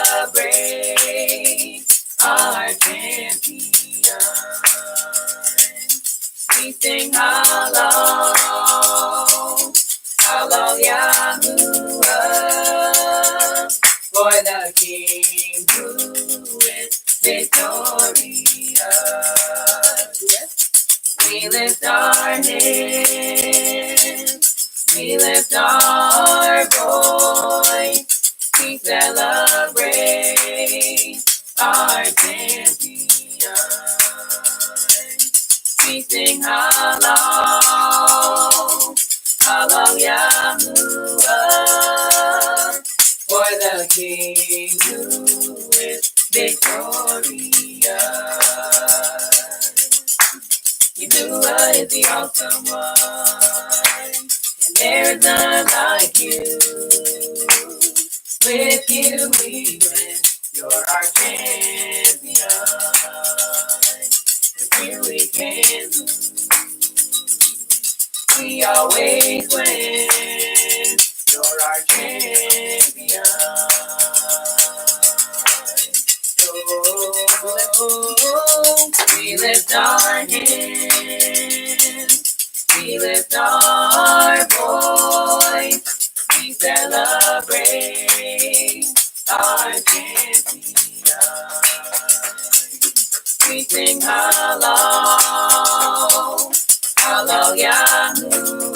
celebrate our champion. We sing Hallow, Hallow Yahuwah, for the King who is victorious. We lift our hands, we lift our voice, we celebrate our champion. We sing Hallow, Hallow Yahuwah, for the King who is victorious. Yahuwah is the awesome one, and there's none like you. With you we win, you're our champion. With you we can lose, we always win, you're our champion. Oh, we lift our hands, we lift our voice, we celebrate our champion. We sing Hallow, Hallow Yahuwah,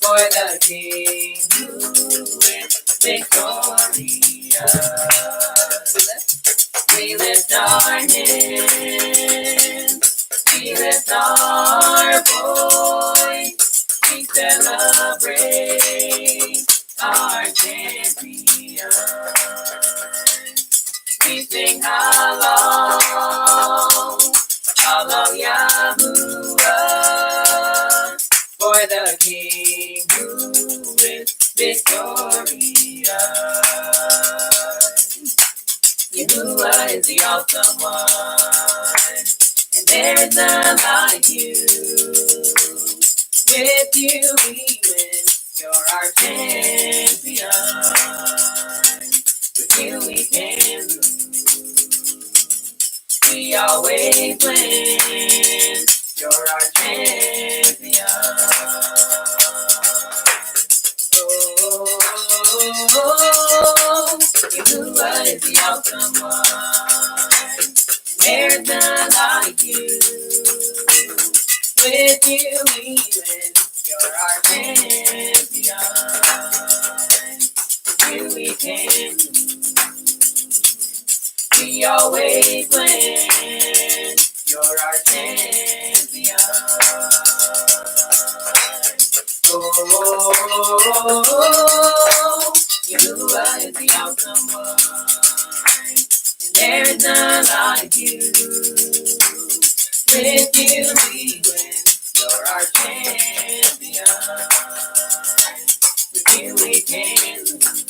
for the King who is victorious. We lift our hands, we lift our voice, we celebrate our champion. We sing Hallow, Hallow Yahuwah, for the King who is victorious. Yahuwah is the awesome one, and there is none like you. With you we win, you're our champion. With you we can lose, we always win, you're our champion. Oh, Yahuwah is the awesome one, and there's none like you. With you we win, you're our champion. With you we can lose, we always win, you're our champion. Oh, Yahuwah is the awesome one, and there is none like you. With you we win, you're our champion. With you we can lose,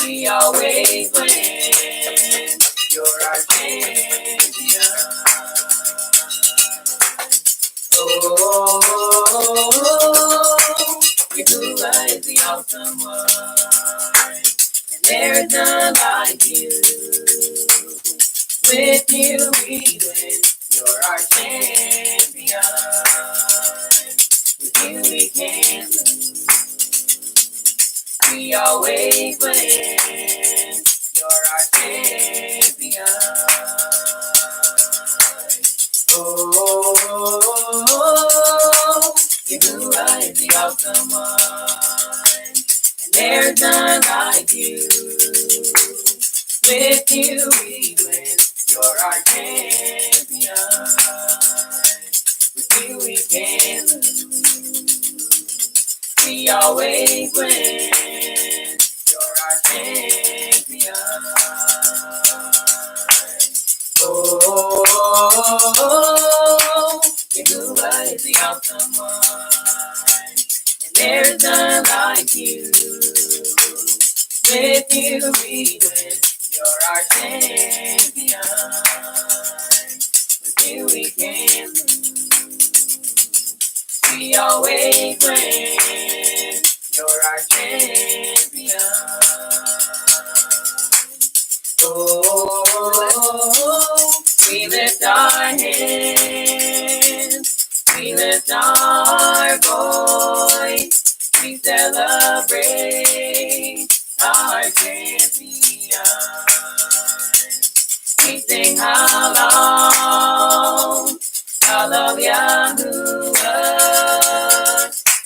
we always win, you're our champion. Oh, Yahuwah is the awesome one, and there is none like you. With you we win, you're our champion. With you we can lose, we always win, you're our champion. Oh, Yahuwah is the awesome one, and there's none like you. With you we win, you're our champion. With you we can lose, we always win, you're our champion. Oh, Yahuwah is the awesome one, and there's none like you. With you we win, you're our champion. With you we can lose, we always win, you're our champion. celebrate our champion. We sing hallelujah,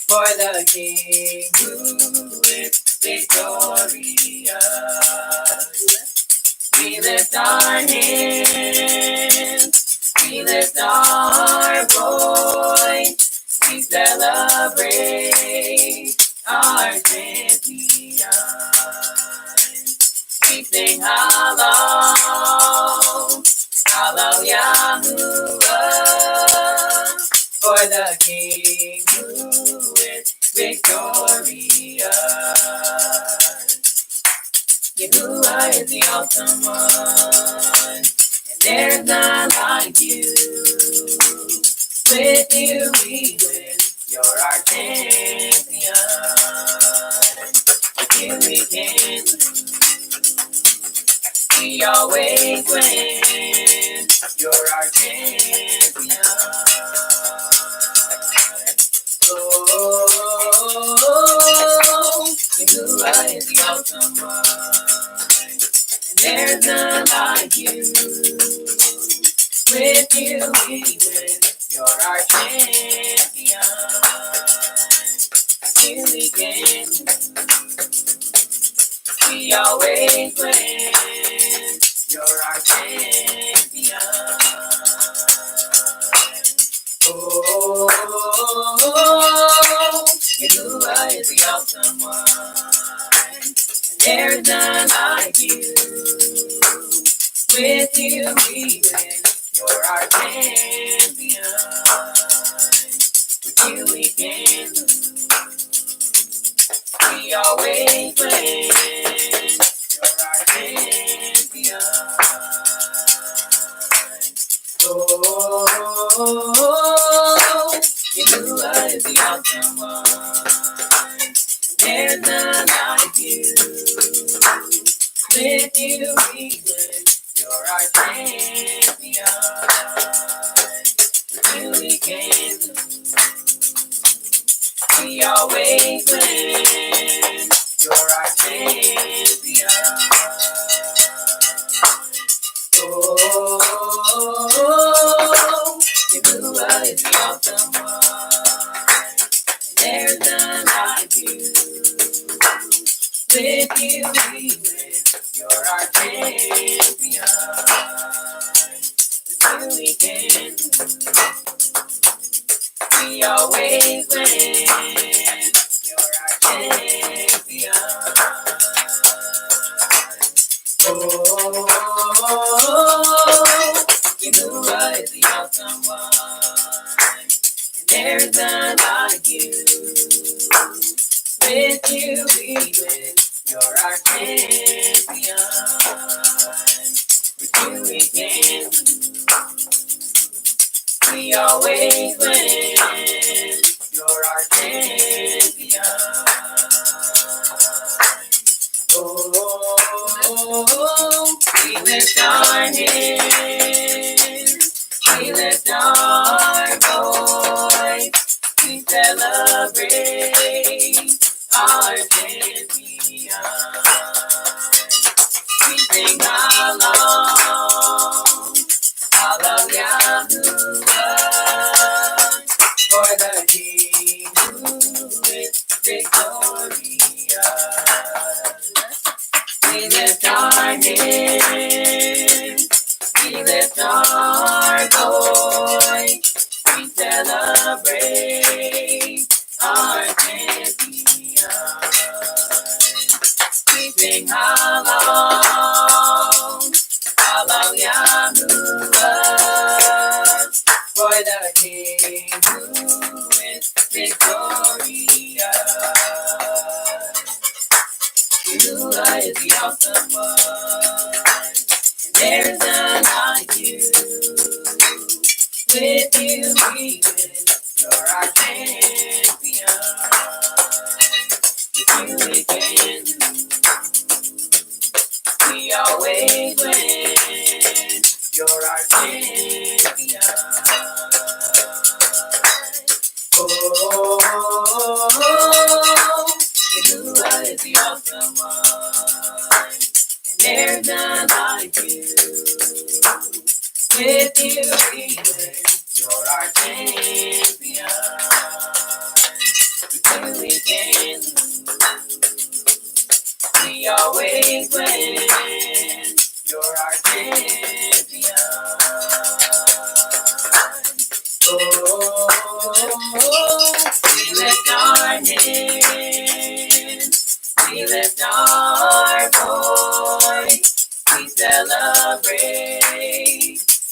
for the King who is victorious. We lift our hands, we lift our voice, we celebrate our champion. We sing hallelujah, for the King who is victorious. Yahuwah is the awesome one, and there's none like you. With you we win, you're our champion. With you we can lose, we always win, you're our champion. Oh, Yahuwah is the awesome one, and there's none like you. With you we win, you're our champion. With you we can lose, we always win, you're our champion. Oh, Yahuwah is the awesome one, and there's none like you. With you we win, you're our champion. With you we can lose, we always win, you're our champion. Oh, Yahuwah is the awesome one, and there's none like you. With you we win, you're our champion. With you we can lose, we always win, you're our champion. Oh, Yahuwah is the awesome one, and there's none like you. With you we win, you're our champion. With you we can lose, we always win, you're our champion. Oh, Yahuwah is the awesome one, and there's none like you. With you we win, you're our champion. With you we can lose, we always win, you're our champion. Oh, we lift our hands, we lift our voice, we celebrate our champion. We sing hallelujah, for the King who is victorious. We lift our hands, we lift our voice, we celebrate our champion. We sing hallelujah, for the King who is victorious. Yahuwah is the awesome one, and there's none like you. With you we win, you're our champion. With you we can lose, we always win, you're our champion. Oh, There's none like you. With you we win. You're our champion. With you we can lose. We always win. You're our champion. Oh, we lift our hands. We lift our voice. We celebrate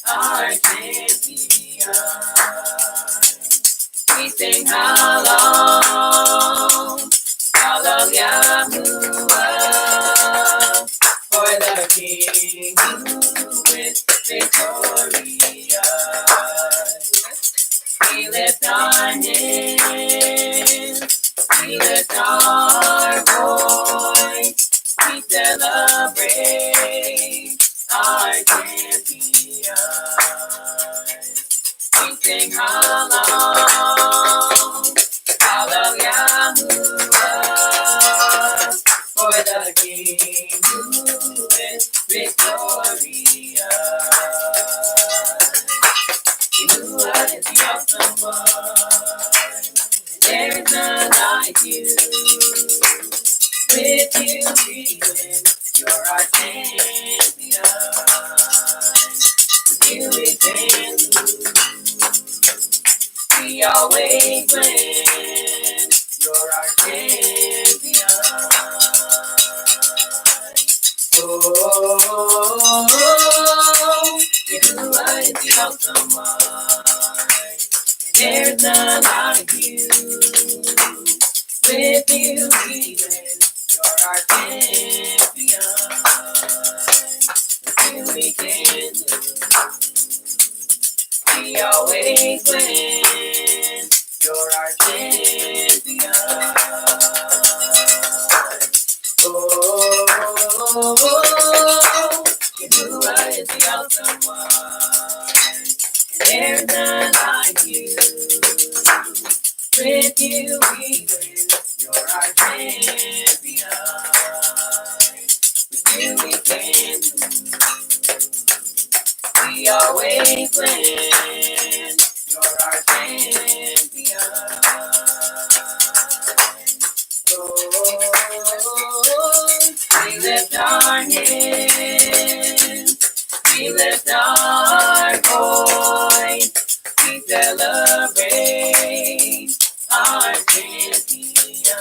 our champion. We sing how long, Yahuwah, for the King who is victorious. We lift our hands, we lift our voice, we celebrate our champion. We sing how long, Yahuwah, for the King who is victorious. Yahuwah is the awesome one. There is none like you. With you we win. You're our champion. With you we can lose. We always win. You're our champion. Oh, Yahuwah is the awesome one. There's none like you. With you we win. You're our champion. With you we can lose. We always win. You're our champion. Oh, Yahuwah is the awesome one. There's none like you. With you we win. You're our champion. With you we can lose. We always win. You're our champion. We lift our hands, we lift our voice, we celebrate our champion.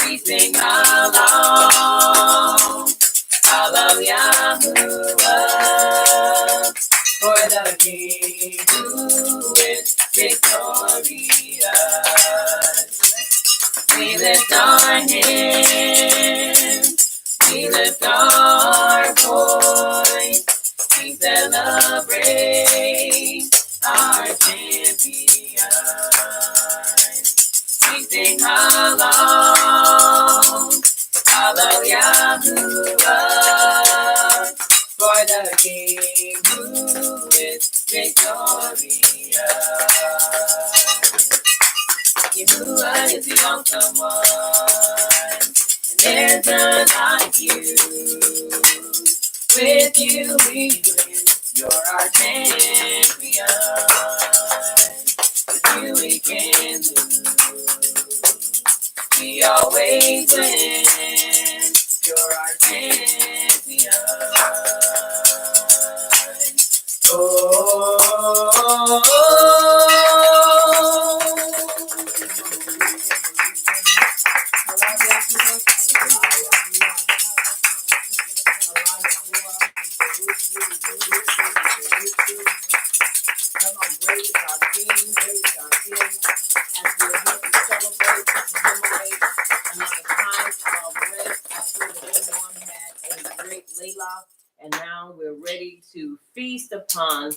We sing how long, Yahuwah, for the King who is victorious. We lift our hands, we lift our voice, we celebrate our champion. We sing how long, Yahuwah, for the King who is victorious. Yahuwah is the awesome one, and there's none like you. With you we win. You're our champion. With you we can lose. We always win. You're our champion. Oh. And now we're ready to feast upon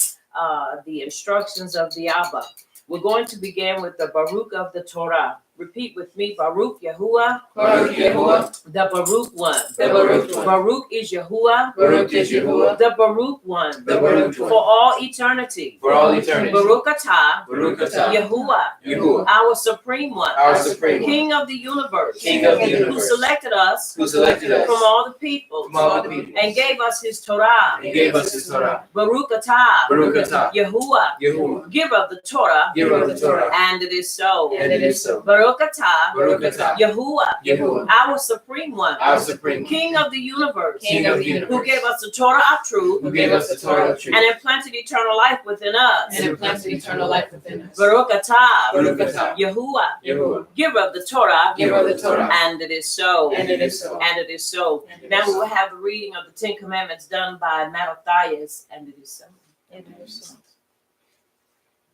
the instructions of the Abba. We're going to begin with the Baruch of the Torah. Repeat with me. Baruch Yahuwah. Baruch Yahuwah. The Baruch one. The Baruch one. Baruch is Yahuwah. Baruch is Yahuwah. The Baruch one. The Baruch For one. all eternity. For all eternity. Baruch atah. Baruch atah. Yahuwah. Yahuwah. Our supreme one. Our supreme one. King of the universe. King of the Who universe. selected us. Who selected us. From all the people. From all the people. And gave us his Torah. And gave us his Torah. Baruch atah. Baruch atah. Yahuwah. Yahuwah. Giver of the Torah. Giver of the Torah. And it is so. And it is so. Baruch atah. Baruch atah. Yahuwah. Yahuwah. Our supreme one. Our supreme one. King of the universe. King of the universe. Who gave us the Torah of truth. Who gave us the Torah of truth. And implanted eternal life within us. And implanted eternal life within us. Baruch atah. Baruch atah. Yahuwah. Yahuwah. Giver of the Torah. Giver of the Torah. And it is so. And it is so. And it is so. And it Now is we so. will have the reading of the Ten Commandments done by Mattathias. And it is so. And it is so.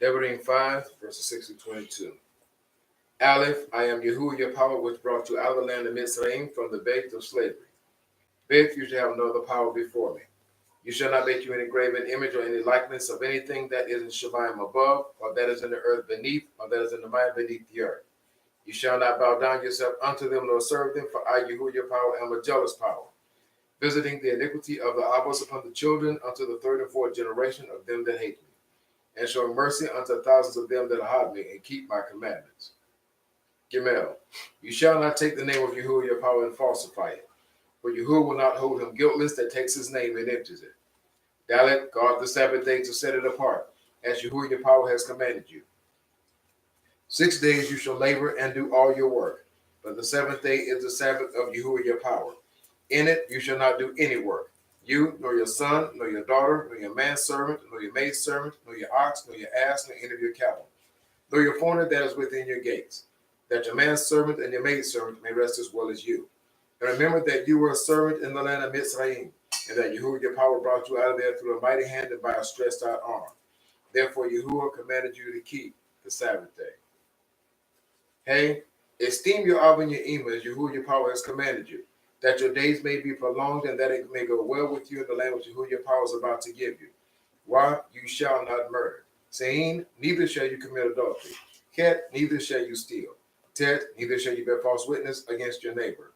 Devarim 5, verses 6 to 22. Aleph, I am Yahuwah, your power, which brought you out of the land of Mitzrayim from the bait of slavery. Beth, you shall have no other power before me. You shall not make you any graven image or any likeness of anything that is in Shemayim above, or that is in the earth beneath, or that is in the mire beneath the earth. You shall not bow down yourself unto them, nor serve them, for I, Yahuwah, your power, am a jealous power, visiting the iniquity of the Abbas upon the children unto the third and fourth generation of them that hate me, and showing mercy unto thousands of them that hate me, and keep my commandments. Gimel, you shall not take the name of Yahuwah your power and falsify it, for Yahuwah will not hold him guiltless that takes his name and empties it. Dalet, guard the Sabbath day to set it apart, as Yahuwah your power has commanded you. 6 days you shall labor and do all your work, but the seventh day is the Sabbath of Yahuwah your power. In it you shall not do any work, you, nor your son, nor your daughter, nor your manservant, nor your maidservant, nor your ox, nor your ass, nor any of your cattle, nor your foreigner that is within your gates, that your manservant and your maidservant may rest as well as you. And remember that you were a servant in the land of Mitzrayim, and that Yahuwah your power brought you out of there through a mighty hand and by a stretched out arm. Therefore Yahuwah commanded you to keep the Sabbath day. Hey, esteem your Ab and your Ema as Yahuwah your power has commanded you, that your days may be prolonged and that it may go well with you in the land which Yahuwah your power is about to give you. Why? You shall not murder. Saying, neither shall you commit adultery. Ket, neither shall you steal. Tet, neither shall you bear false witness against your neighbor.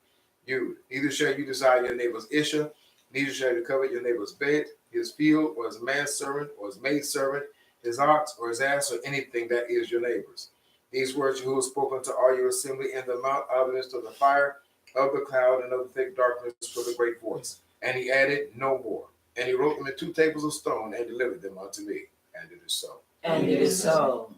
Yud, neither shall you desire your neighbor's Isha, neither shall you covet your neighbor's bed, his field, or his manservant, or his maidservant, his ox, or his ass, or anything that is your neighbor's. These words Yahuwah spoke unto all your assembly in the mount out of the midst of the fire, of the cloud, and of the thick darkness with a great voice. And he added no more. And he wrote them in 2 tables of stone and delivered them unto me. And it is so. And it is so.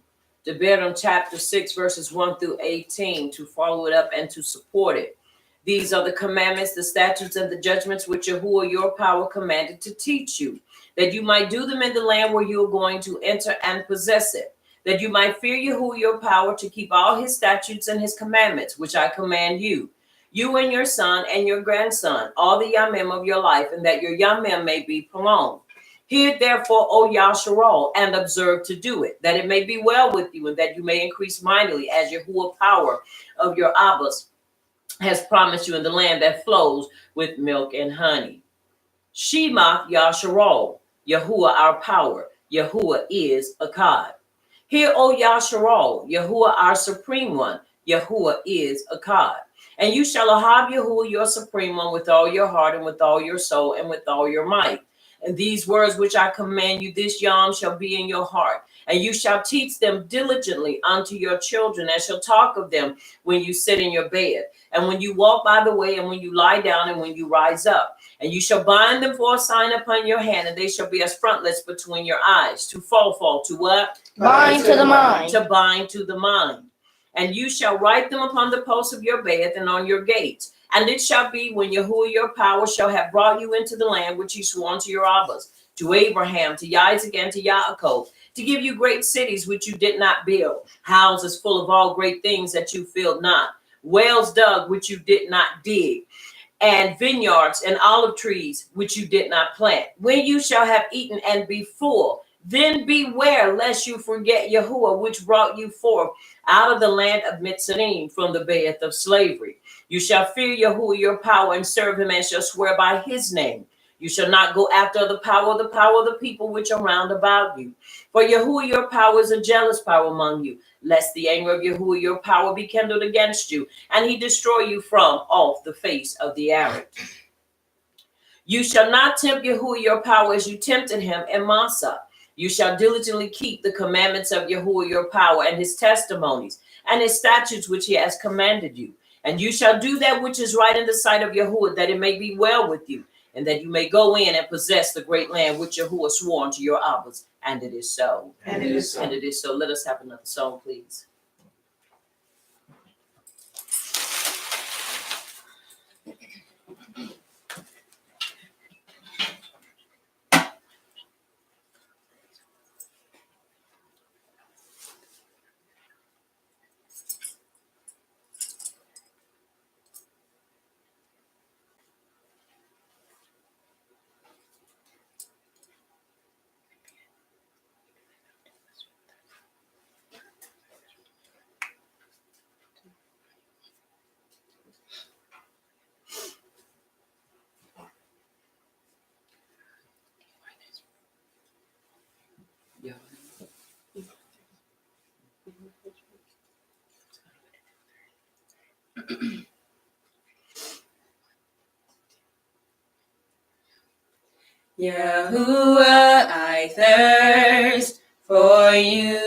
Devarim chapter 6, verses 1 through 18, to follow it up and to support it. These are the commandments, the statutes, and the judgments which Yahuwah your power commanded to teach you, that you might do them in the land where you are going to enter and possess it, that you might fear Yahuwah your power to keep all his statutes and his commandments, which I command you, you and your son and your grandson, all the yamim of your life, and that your yamim may be prolonged. Hear therefore, O Yasharal, and observe to do it, that it may be well with you, and that you may increase mightily, as Yahuwah power of your Abbas has promised you in the land that flows with milk and honey. Shema Yasharal, Yahuwah our power, Yahuwah is Akkad. Hear, O Yasharal, Yahuwah our supreme one, Yahuwah is Akkad. And you shall ahab Yahuwah your supreme one with all your heart and with all your soul and with all your might. And these words which I command you this yom shall be in your heart, and you shall teach them diligently unto your children, and shall talk of them when you sit in your bed, and when you walk by the way, and when you lie down, and when you rise up. And you shall bind them for a sign upon your hand, and they shall be as frontlets between your eyes. To fall to what? Bind to the mind. To bind to the mind. And you shall write them upon the posts of your bed and on your gates. And it shall be when Yahuwah your power shall have brought you into the land which he swore unto your Abbas, to Abraham, to Isaac, and to Yaakov, to give you great cities which you did not build, houses full of all great things that you filled not, wells dug which you did not dig, and vineyards and olive trees which you did not plant. When you shall have eaten and be full, then beware lest you forget Yahuwah, which brought you forth out of the land of Mitzrayim from the bed of slavery. You shall fear Yahuwah your power and serve him, and shall swear by his name. You shall not go after the power of the people which are round about you. For Yahuwah your power is a jealous power among you, lest the anger of Yahuwah your power be kindled against you, and he destroy you from off the face of the earth. You shall not tempt Yahuwah your power as you tempted him in Massah. You shall diligently keep the commandments of Yahuwah your power and his testimonies and his statutes which he has commanded you. And you shall do that which is right in the sight of Yahuwah, that it may be well with you, and that you may go in and possess the great land which Yahuwah swore unto your fathers. And it is so. And it is so. And it is so. Let us have another song, please. Yeah. Yahuwah, I thirst for you,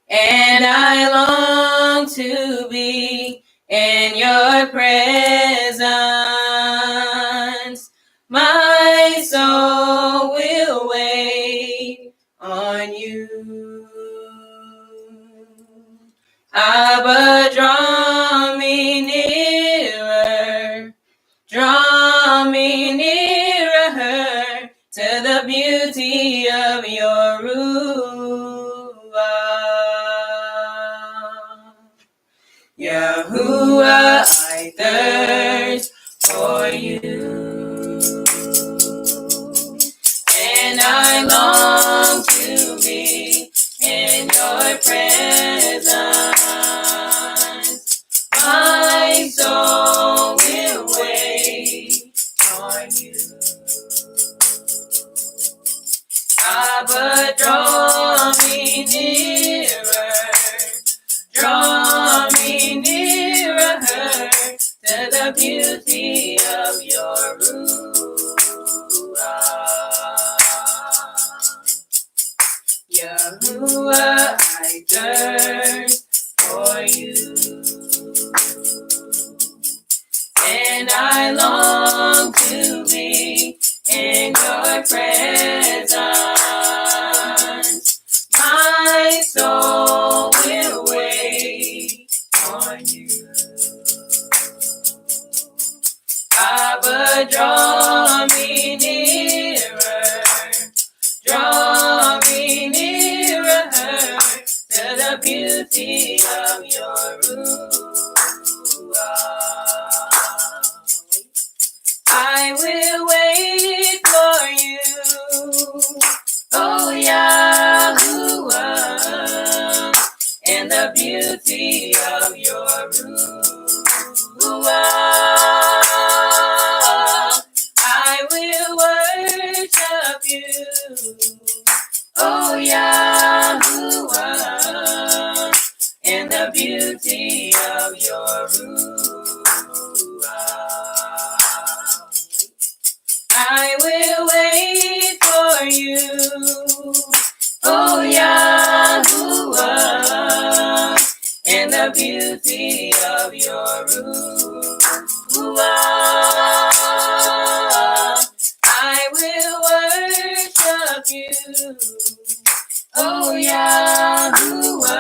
and I long to be in your presence. My soul will wait on you. Abba, draw me nearer. Draw me nearer to the beauty of your Ruah. Yahuwah, I thirst for you, and I long to be in your presence. My soul will wait on you. Abba, draw me nearer. Draw me nearer to the beauty of your Ruah. Yahuwah, I thirst for you, and I long to be in your presence. My soul will wait on you. Abba, draw me nearer. Draw me nearer to the beauty of your Ruah. I will wait for you, oh Yahuwah, in the beauty of your Ruah. I will worship you, oh Yahuwah, in the beauty of your Ruah. I will wait for you, oh Yahuwah, in the beauty of your Ruah. I will worship you, oh Yahuwah,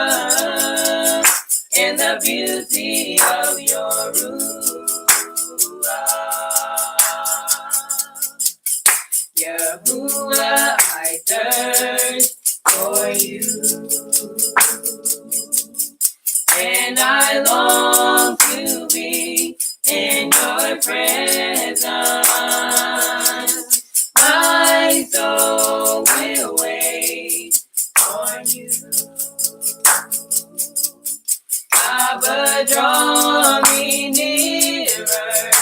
in the beauty of your Ruah. Yahuwah, I thirst for you, and I long to be in your presence. My soul will wait on you. Abba, draw me nearer.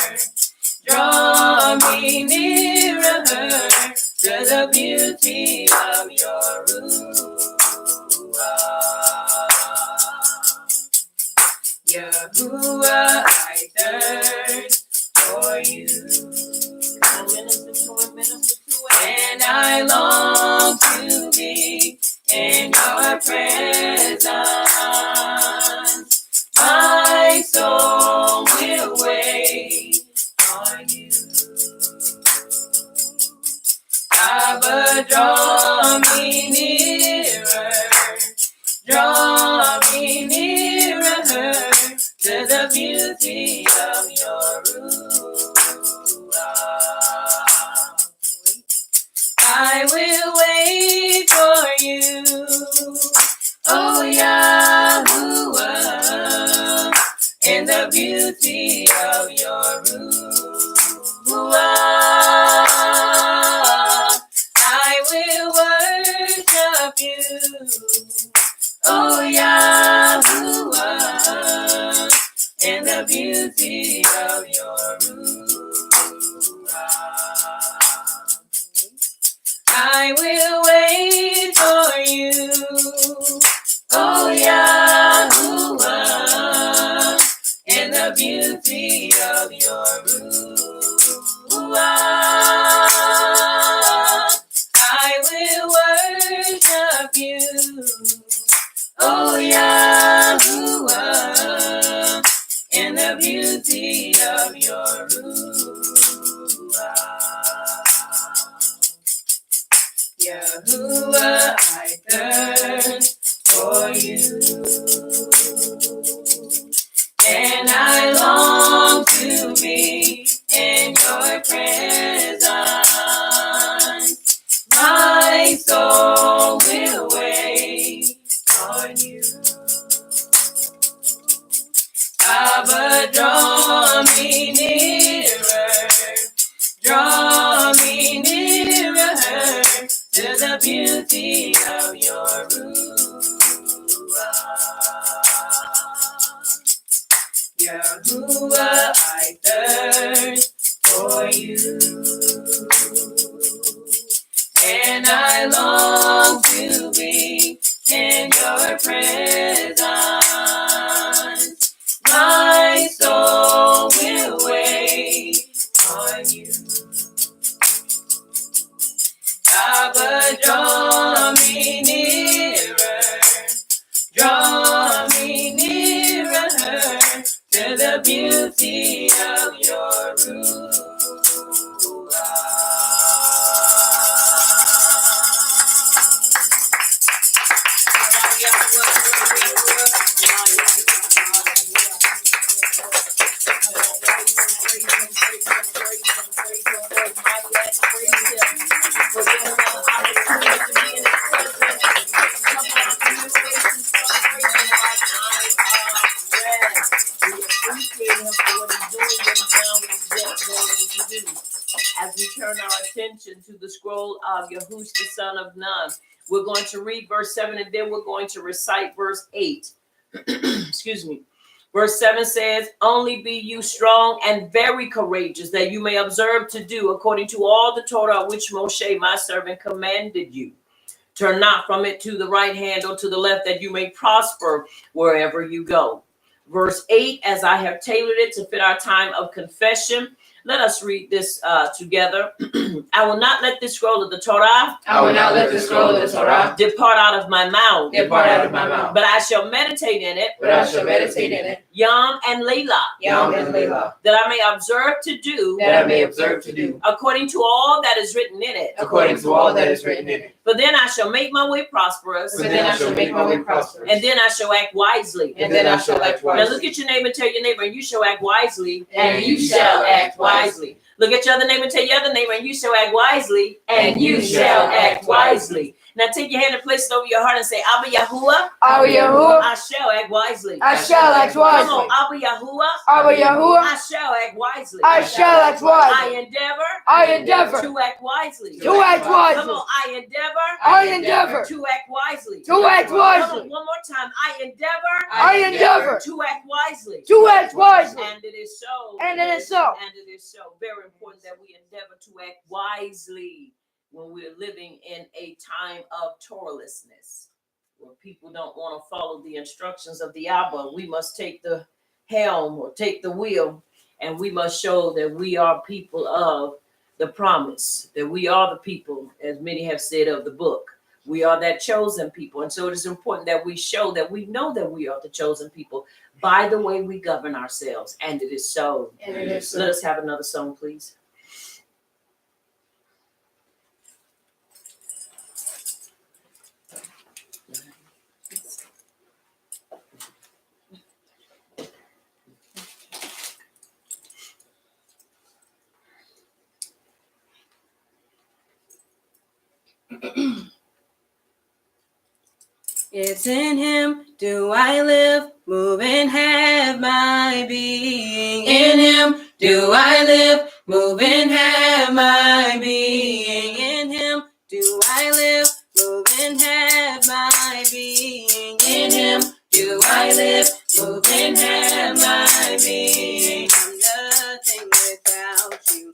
Yahuwah, I thirst for you. And I long to be in your presence. My soul will wait on you. Abba, draw me nearer, draw me nearer to the beauty of your Ruah. I will wait for you, oh Yahuwah, in the beauty of your Ruah. I will worship you, oh Yahuwah, in the beauty of your Ruah. I will wait for you, oh Yahuwah, in the beauty of your Ruah. I will worship you, oh Yahuwah, in the beauty of your Ruah. Yahuwah, I thirst for you, and I long to be in your presence. My soul will wait on you. Abba, draw me nearer, draw me nearer to the beauty of your Ruah. Yahuwah, I thirst for you, and I long to be in your presence. My soul will wait on you. Abba, draw me nearer, draw me nearer to the beauty of your Ruah. As we turn our attention to the scroll of Yahush, the son of Nun, we're going to read verse 7 and then we're going to recite verse 8. Excuse me. Verse 7 says, only be you strong and very courageous, that you may observe to do according to all the Torah which Moshe, my servant, commanded you. Turn not from it to the right hand or to the left, that you may prosper wherever you go. Verse 8, as I have tailored it to fit our time of confession, let us read this together. I will not let this scroll of the Torah. I will not let the scroll of the Torah Depart out of my mouth. depart out of my mouth. But I shall meditate in it. But I shall meditate in it. Yom and Layla. Yom and Layla. That I may observe to do. That I may observe to do. According to all that is written in it. According to all that is written in it. For then I shall make my way prosperous. For then I shall make my way prosperous. And then I shall act wisely. And then I shall act Now wisely. look at your neighbor and tell your neighbor, and you shall act wisely. And you shall act wisely. Look at your other neighbor and tell your other neighbor, and you shall act wisely. And you shall act wisely. Now take your hand and place it over your heart and say, Abba Yahuwah, Abba Yahuwah, I shall act wisely. I shall act Come wisely. on, Abba Yahuwah, Abba Yahuwah, I shall act wisely. I shall act I wisely. endeavor I endeavor to act wisely. to act Come wisely. on, I endeavor I endeavor to act wisely. to act Come on, wisely. one more time. I endeavor I endeavor to act wisely. to act wisely. And it is so. And it is so. And it is so. Very important that we endeavor to act wisely when we're living in a time of Torahlessness, where people don't want to follow the instructions of the Abba. We must take the helm or take the wheel, and we must show that we are people of the promise, that we are the people, as many have said, of the book. We are that chosen people. And so it is important that we show that we know that we are the chosen people by the way we govern ourselves. And it is so. And it is so. Let us have another song, please. It's in him do I live, move, and have my being. In him do I live, move, and have my being. In him do I live, move, and have my being. In him do I live, move, and have my being.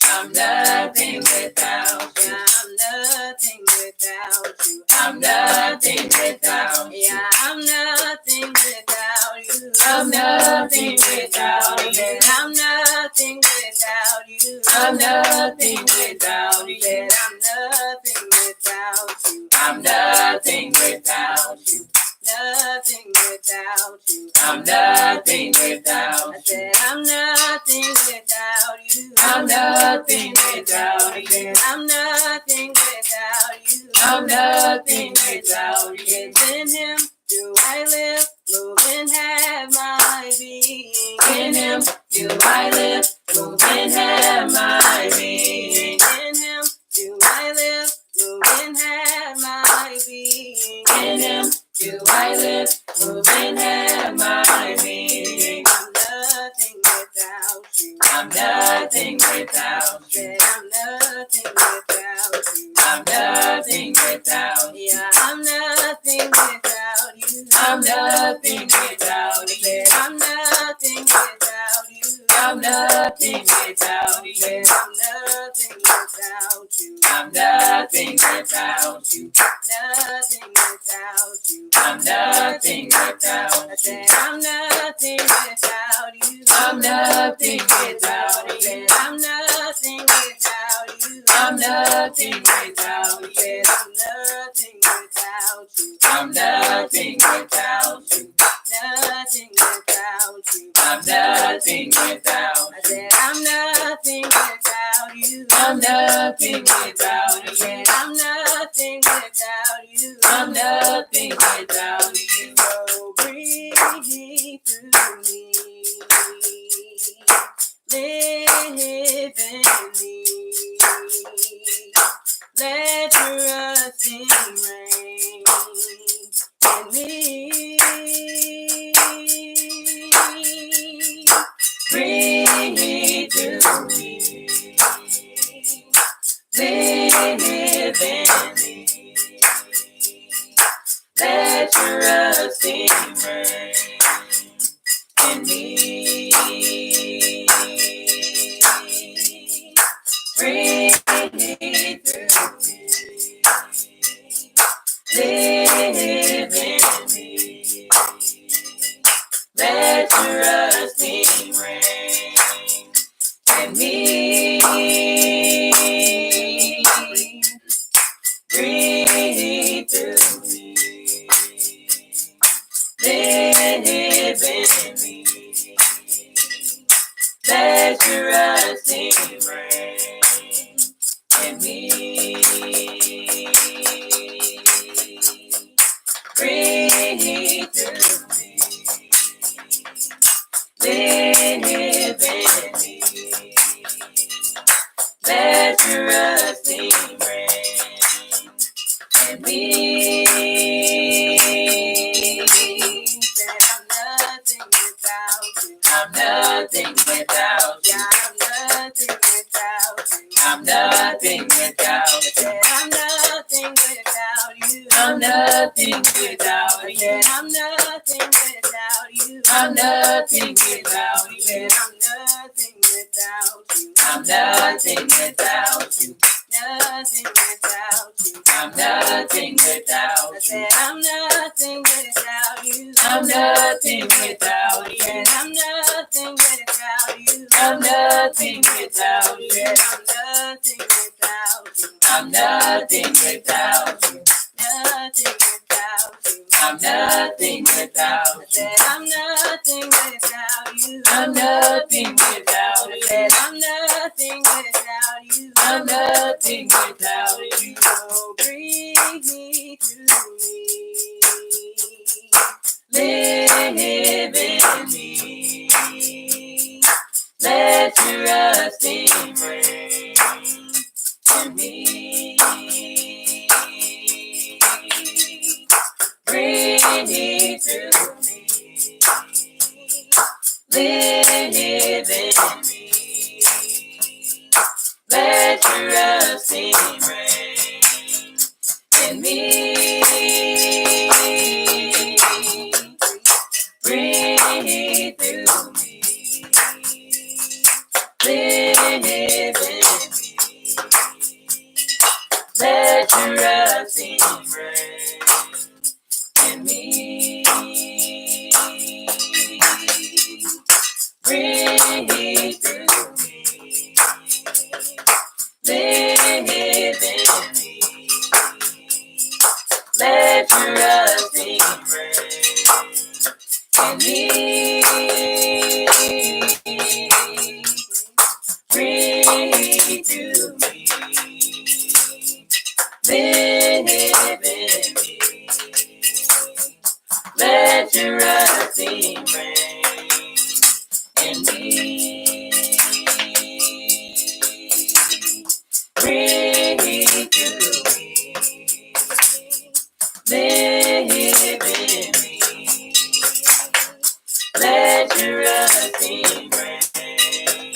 I'm nothing without you. I'm nothing without you. I'm nothing without you. Yeah, I'm nothing without you. I'm nothing without you. I'm nothing without you. I'm nothing without you. I'm nothing without you. Nothing without you. I'm nothing without you. I said I'm nothing without you. I'm nothing without you. I'm nothing without you. I'm nothing without you. It's in him do I live, move, and have my being. In him do I live, move, and have my being. In him do I live, move, and have my being. In him do I live, move, and have my being. I'm nothing without you. I'm nothing without you. I'm nothing without you. I'm nothing without you. Yeah, I'm nothing without you. I'm nothing without you. I'm nothing without you. I'm nothing without you. I'm nothing without you. I'm nothing without you. Nothing without you. I'm nothing without you. I said I'm nothing without you. I'm nothing without you. I'm nothing without you. I'm nothing without you. I'm nothing without you. I'm nothing without you. Nothing without you. I'm nothing without you. I said I'm nothing without you. I'm nothing without you. I'm nothing without you. I'm nothing without you. So breathe through me. Live in me. Let your rusting reign in me. Breathe through me. Live in me. Let your rusting reign in me. Breathe through me. Live in me. Let your rusting reign in me. Breathe through me. Live in me. Let your rusting reign in me. Breathe through me. Live in me. Let your rusting reign in me. I'm nothing without you. I'm nothing without you. I'm nothing without you. I'm nothing without you. I'm nothing without you. I'm nothing without you. I'm nothing without you. I'm nothing without you. I'm nothing without you. I'm nothing without you. Nothing without you. I'm nothing without you. I said I'm nothing without you. I'm nothing without you. I'm nothing I'm nothing without you. I'm nothing without you. I'm nothing without you. I'm nothing without you. I'm nothing without you. I'm nothing without you. I'm nothing without you. So breathe me through me. Live in me. Let your rusting reign in me. Breathe me through me. Live in me. Let your rusting reign in me. Breathe through me. Live in me. Let your rusting reign in me. Breathe through me. Live in me. Let your rusting reign in me. Breathe through me. Live in me. Let your rusting reign in me. Breathe through me. Live in me. Let your rusting reign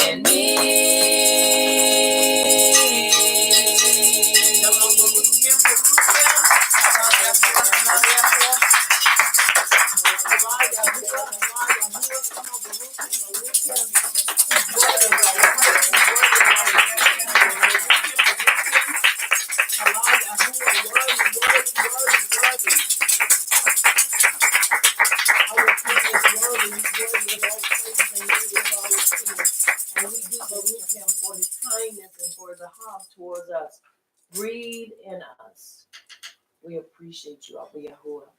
in me. Towards us. Breathe in us. We appreciate you, Abba Yahuwah.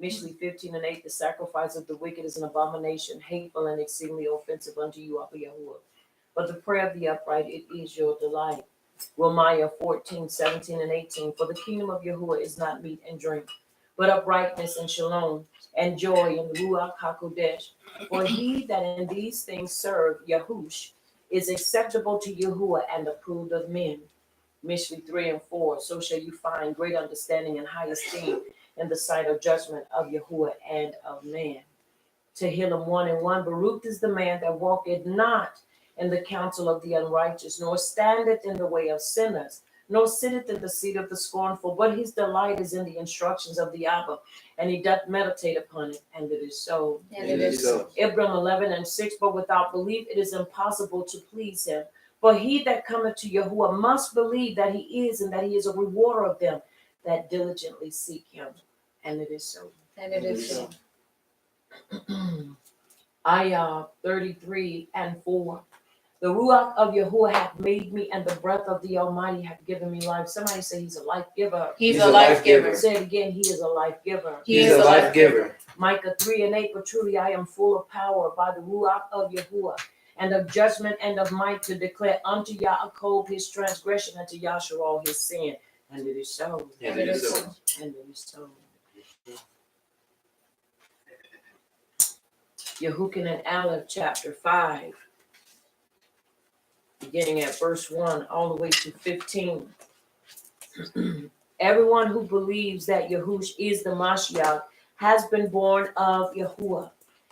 Mishlei 15:8, the sacrifice of the wicked is an abomination, hateful and exceedingly offensive unto you, Abba Yahuwah. But the prayer of the upright, it is your delight. Romaiah 14:17-18, for the kingdom of Yahuwah is not meat and drink, but uprightness and shalom, and joy in Ruach HaKodesh. For he that in these things serve Yahush is acceptable to Yahuwah and approved of men. Mishlei 3:4, so shall you find great understanding and high esteem in the sight of judgment of Yahuwah and of man. Tehillim 1:1, Baruch is the man that walketh not in the counsel of the unrighteous, nor standeth in the way of sinners, nor sitteth in the seat of the scornful, but his delight is in the instructions of the Abba, and he doth meditate upon it, and it is so. And it is so. Ibram 11:6, but without belief it is impossible to please him. For he that cometh to Yahuwah must believe that he is, and that he is a rewarder of them that diligently seek him. And it is so. And it is so. Ayah 33:4. The Ruach of Yahuwah hath made me, and the breath of the Almighty hath given me life. Somebody say he's a life giver. He's a life giver. Say it again, he is a life giver. He is a life giver. Micah 3:8, but truly I am full of power by the Ruach of Yahuwah, and of judgment and of might, to declare unto Yaakov his transgression, and to Yasharal his sin. And it is so. And it is so. And it is so. Yehukin and Aleph chapter 5, beginning at verse 1 all the way to 15. Everyone who believes that Yahush is the Mashiach has been born of Yahuwah,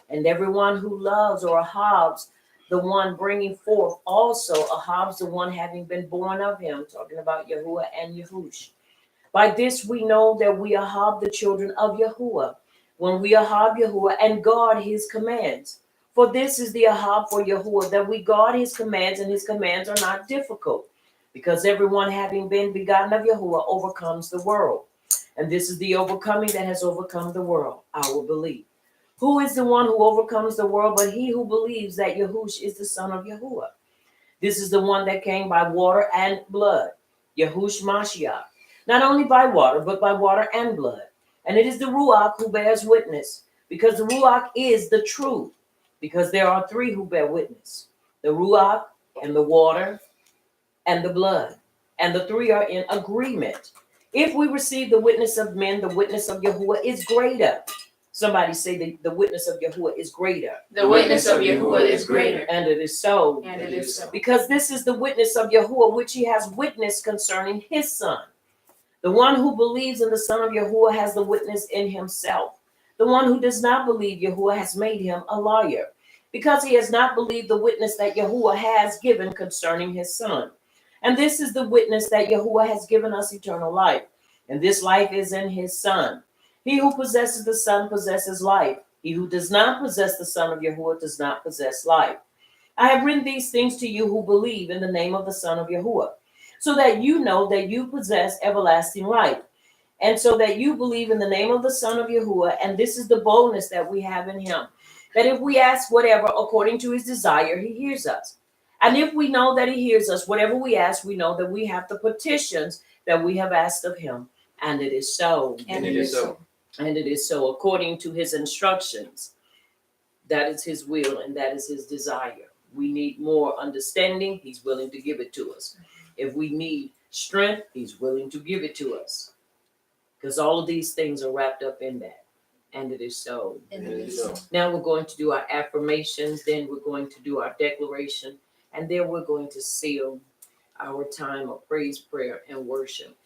and everyone who loves or ahabs the one bringing forth also ahabs the one having been born of him, talking about Yahuwah and Yahush. By this we know that we ahab the children of Yahuwah, when we ahab Yahuwah and guard his commands. For this is the ahab for Yahuwah, that we guard his commands, and his commands are not difficult, because everyone having been begotten of Yahuwah overcomes the world. And this is the overcoming that has overcome the world, our belief. Who is the one who overcomes the world but he who believes that Yahushua is the son of Yahuwah? This is the one that came by water and blood, Yahushua Mashiach. Not only by water, but by water and blood. And it is the Ruach who bears witness, because the Ruach is the truth. Because there are three who bear witness, the Ruach and the water and the blood. And the three are in agreement. If we receive the witness of men, the witness of Yahuwah is greater. Somebody say the witness of Yahuwah is greater. The witness of Yahuwah is greater. And it is so. And it is so. Because this is the witness of Yahuwah, which he has witnessed concerning his son. The one who believes in the son of Yahuwah has the witness in himself. The one who does not believe Yahuwah has made him a liar, because he has not believed the witness that Yahuwah has given concerning his son. And this is the witness that Yahuwah has given us eternal life. And this life is in his son. He who possesses the son possesses life. He who does not possess the son of Yahuwah does not possess life. I have written these things to you who believe in the name of the son of Yahuwah, so that you know that you possess everlasting life. And so that you believe in the name of the son of Yahuwah. And this is the boldness that we have in him, that if we ask whatever according to his desire, he hears us. And if we know that he hears us, whatever we ask, we know that we have the petitions that we have asked of him. And it is so. And it is so. And it is so according to his instructions. That is his will and that is his desire. We need more understanding. He's willing to give it to us. If we need strength, he's willing to give it to us. Because all of these things are wrapped up in that. And it is so. And it is so. Now we're going to do our affirmations. Then we're going to do our declaration. And then we're going to seal our time of praise, prayer, and worship.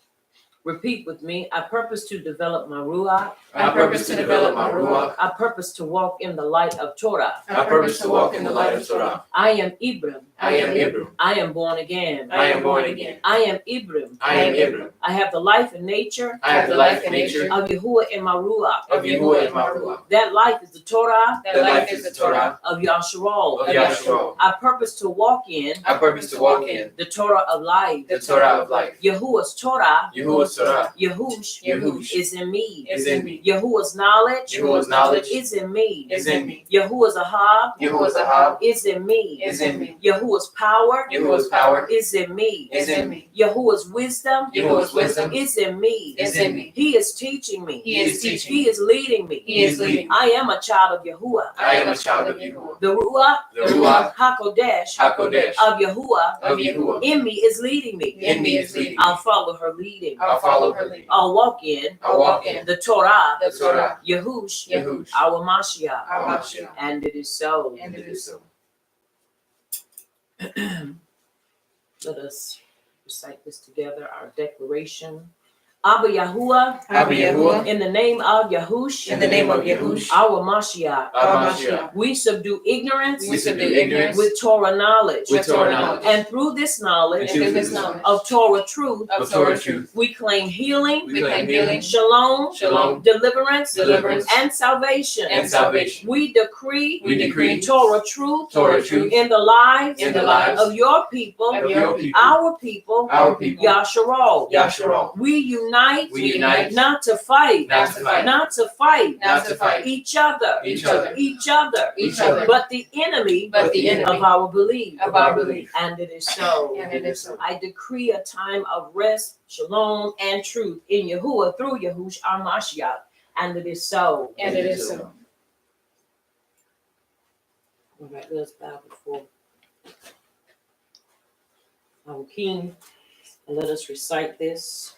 Repeat with me. I purpose to develop my Ruach. I purpose to develop my Ruach. I purpose to walk in the light of Torah. I purpose to walk in the light of Torah. I am Ibram. I am Ibram. I am born again. I am born again. I am Ibram. I am Ibram. I have the life and nature I have the life and nature of Yahuwah in my Ruach. of Yahuwah in my Ruach. That life is the Torah That life is the Torah of Yahshua. of Yahshua. I purpose to walk in I purpose to walk in the Torah of life. the Torah of life. Yahuwah's Torah, Yahuwah's Torah Yahush is in me. is in me. Yahuwah's knowledge Yahuwah's knowledge is in me. is in me. Yahuwah's ahab Yahuwah's ahab is in me. is in me. Yahuwah's power Yahuwah's power is in me. is in me. Yahuwah's wisdom Yahuwah's wisdom is in me. is in me. He is teaching me. He is teaching. He is leading me. He is leading. I am a child of Yahuwah. I am a child of Yahuwah. The Ruach The Ruach HaKodesh HaKodesh of Yahuwah of Yahuwah in me is leading me. in me is leading. I'll follow her leading. I'll follow her leading. I'll walk in I'll walk in the Torah, the Torah, Yahush, Yahush, our Mashiach. our Mashiach. And it is so. And it is so. Let us recite this together, our declaration. Abba Yahuwah, Abba Yahuwah, in the name of Yahush, in the name of Yahush, our Mashiach, our Mashiach, we subdue ignorance we subdue ignorance with Torah knowledge. with Torah knowledge. And through this knowledge And through this knowledge of Torah truth, of Torah truth, we claim healing, we claim healing, shalom, shalom, deliverance, deliverance, and salvation. and salvation. We decree We decree Torah truth Torah truth in the lives in the lives of your people, of your people, our people, our people, Yasharal. Yahshua. We unite, We unite not to fight, not to fight, not to fight not to fight each other, each other, each other, each other, but the enemy but the of enemy our belief. of our belief. And it is so. And it is so. I decree a time of rest, shalom, and truth in Yahuwah through Yahush our Mashiach. And it is so. And it is so. All right, let's bow before our King and let us recite this.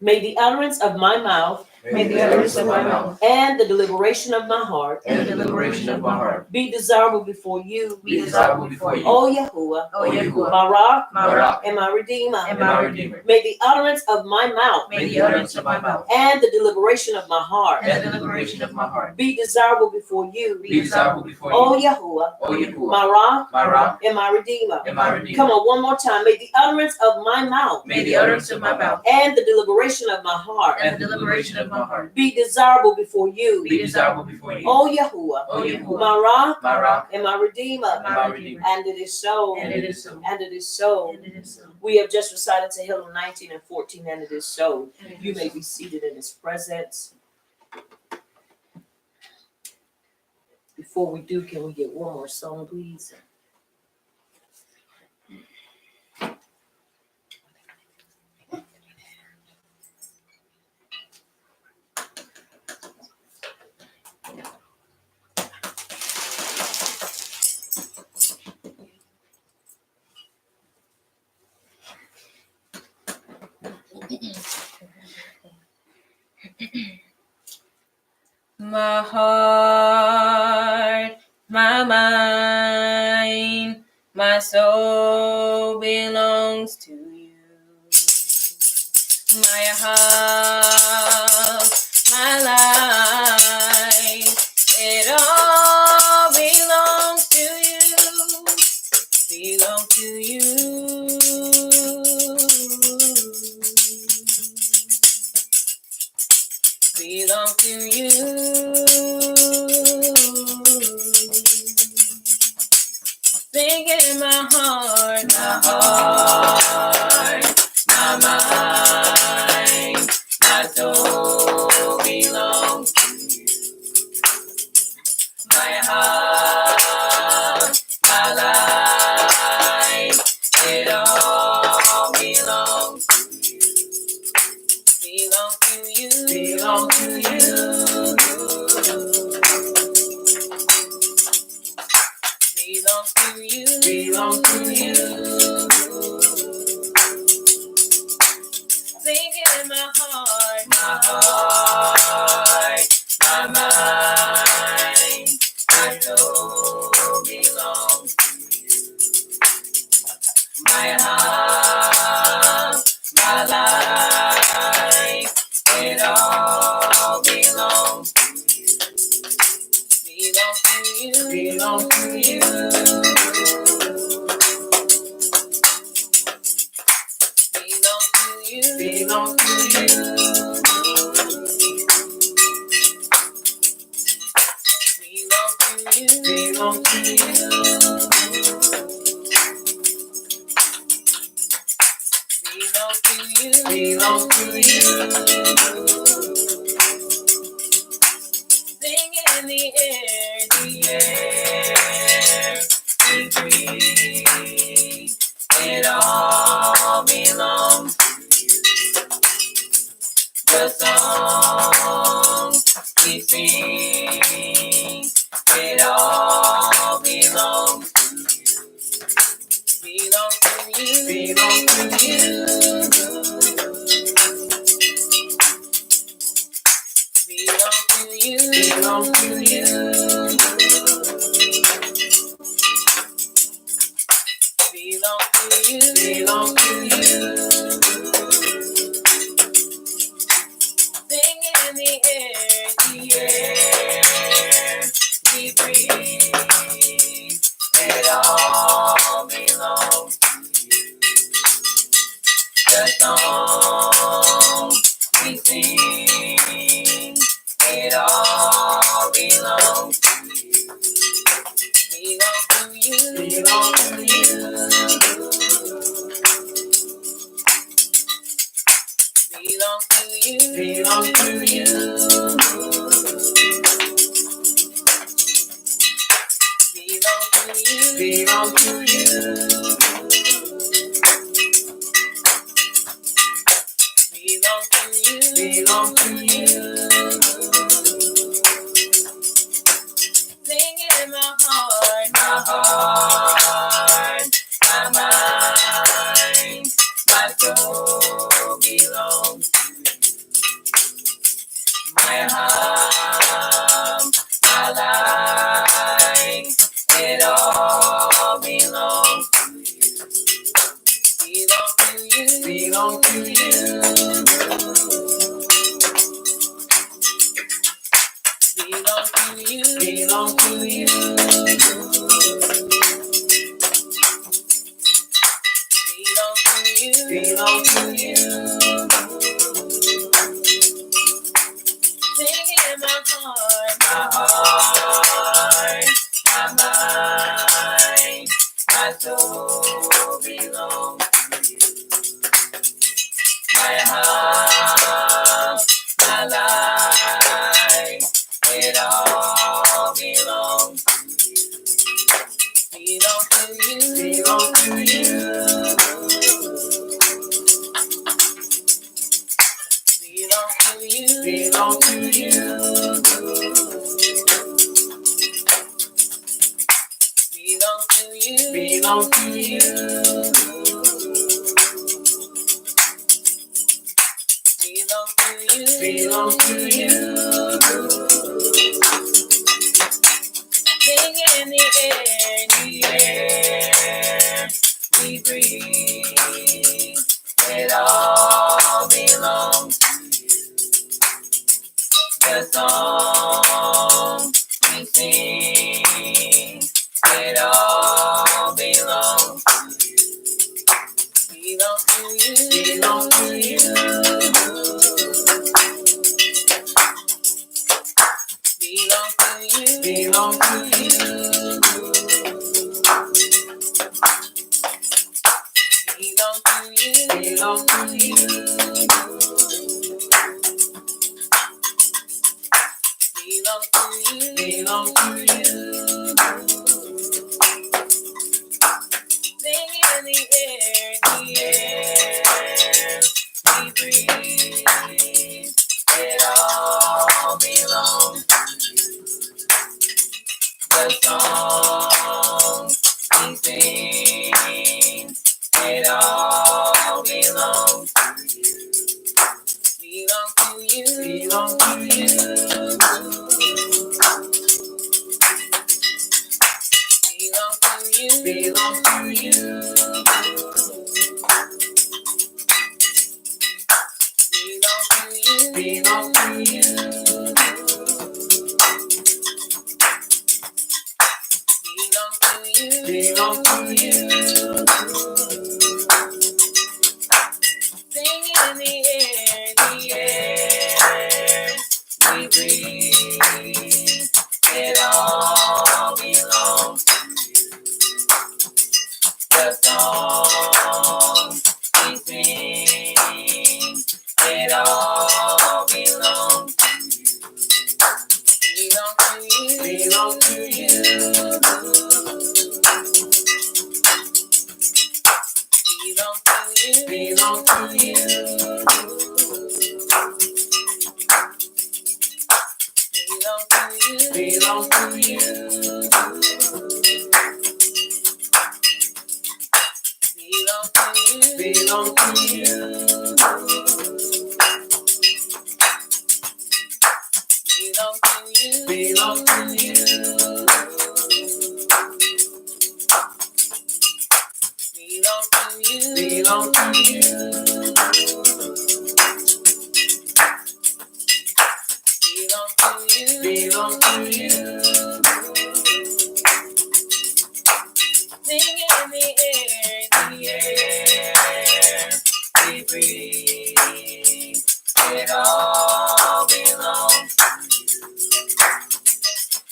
May the utterance of my mouth May the utterance of my mouth and the deliberation of my heart and the deliberation of my heart be desirable before you, be desirable before you, O Yahuwah, O Yahuwah, my rock my rock and my redeemer. and my redeemer. May the utterance of my mouth May the utterance of my mouth and the deliberation of my heart and the deliberation of my heart be desirable before you, be desirable before O you, Yahuwah, O Yahuwah, my rock my rock and my redeemer. and my redeemer. Come on, one more time. May the utterance of my mouth May the utterance of my mouth and the deliberation of my heart and the deliberation of my heart be desirable before you, be desirable before you, O Yahuwah, O Yahuwah, my rock my rock and my redeemer. and my redeemer. And it is so. And it is so. And it is so. And it is so. We have just recited Tehillim 19 and 14, and it is so. And it You is may so. be seated in his presence. Before we do, can we get one more song, please? My heart, my mind, my soul belongs to you. My heart, my life, it all belongs to you. Belong to you. Belong to you. Sing it in my heart, my mind, my soul belongs to you. My heart, my life, it all belongs to you. Belong to you. Belong to you. Belong to you. Belong to you. Sing it in my heart, my mind, my soul belongs to you. My heart, my life, it all belongs to you. Belong to you. Belong to you. Belong to you. Belong to you. Belong to you. Belong to you. Belong to you. Belong to you. Sing in the air, we breathe. It all belongs to you. The songs we sing, it all belongs to you. Belong to you. Belong to you. Belong to you. Belong to you. Belong to you. Belong to you. Sing in the air, we breathe. It all belongs to you. The songs we sing, it all belongs to you. Belong to you. Belong to you. Belong to you. Belong to you. Belong to you. Belong to you. Belong to you. Belong to you. Sing it in my heart, my mind, my soul belongs to you. My heart, my life, it all belongs to you. Belong to you. Belong to you. Belong to you. Belong to you. Belong to you. Belong to you. Sing it in my heart, my mind, my soul belongs to you. My heart, my life, it all belongs belong to you. Belong to you. Belong to you. Sing in the air we breathe. It all belongs to you. The song we sing, it all belongs to you. Belong to you. Belong to you. Belong to you. Belong to you. Belong to you. Belong to you. Belong to you. Belong to you. Sing in the air we breathe. It all belongs to you. The song we sing, it all belongs to you. Belong to you. Belong to you. Belong to you. Belong to you. Belong to you. Belong to you. Belong to you. Belong to you. Sing in the air we breathe. It all belongs to you. The song we sing, it all belongs to you. Belong to you. Belong to you. Belong to you. Belong to you. Belong to you. Belong to you. Belong to you. Belong to you. Belong to you. Belong to you. Belong to you. Belong to you. Belong to you. Belong to you. Sing in the air we breathe. It all belongs to you.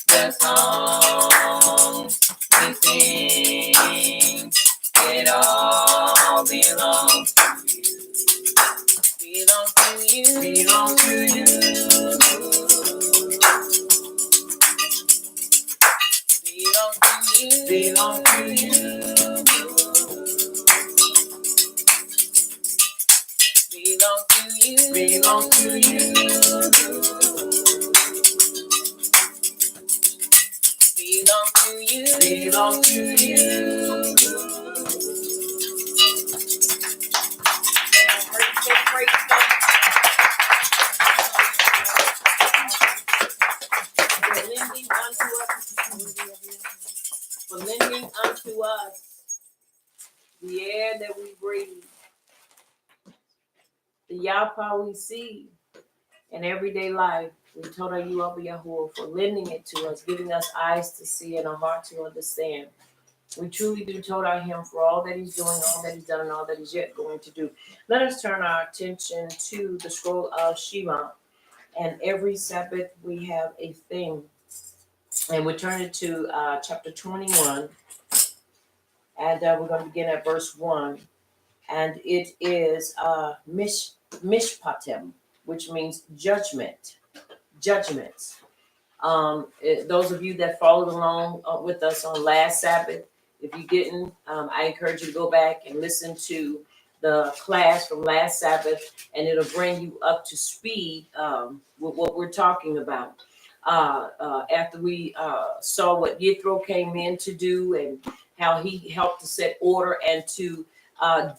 The song we sing, it all belongs to you. Belong to you. Belong to you. Belong to you. Belong to you. Belong to you. Belong to you. Belong to you. Belong to you. For lending unto us the air that we breathe, the Yapa we see in everyday life. We told you of Yahuwah for lending it to us, giving us eyes to see and a heart to understand. We truly do told him for all that he's doing, all that he's done, and all that he's yet going to do. Let us turn our attention to the scroll of Shema. And every Sabbath we have a theme. And we turn it to chapter 21. And we're going to begin at verse 1. And it is Mishpatim, which means judgment. Judgements. Those of you that followed along with us on last Sabbath, if you didn't, I encourage you to go back and listen to the class from last Sabbath, and it'll bring you up to speed with what we're talking about. After we saw what Yithro came in to do and how he helped to set order and to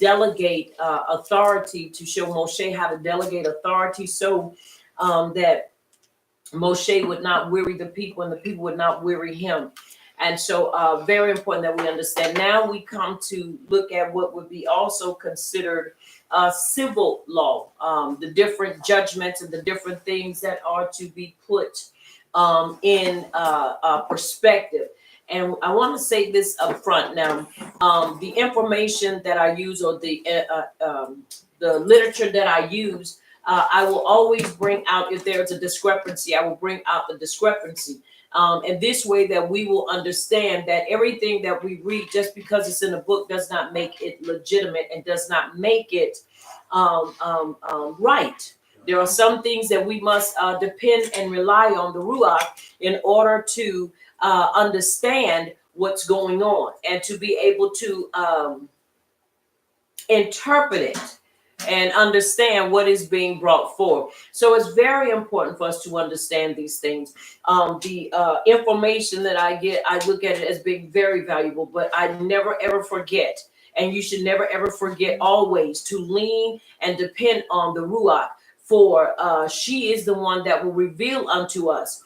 delegate authority, to show Moshe how to delegate authority, so that Moshe would not weary the people and the people would not weary him. And so very important that we understand. Now we come to look at what would be also considered civil law, the different judgments and the different things that are to be put in perspective. And I want to say this up front now. The information that I use, or the literature that I use, I will always bring out, if there's a discrepancy, I will bring out the discrepancy. And this way that we will understand that everything that we read, just because it's in a book, does not make it legitimate and does not make it right. There are some things that we must depend and rely on the Ruach in order to understand what's going on and to be able to interpret it and understand what is being brought forth. So it's very important for us to understand these things. The information that I get, I look at it as being very valuable, but I never ever forget, and you should never ever forget always to lean and depend on the Ruach, for she is the one that will reveal unto us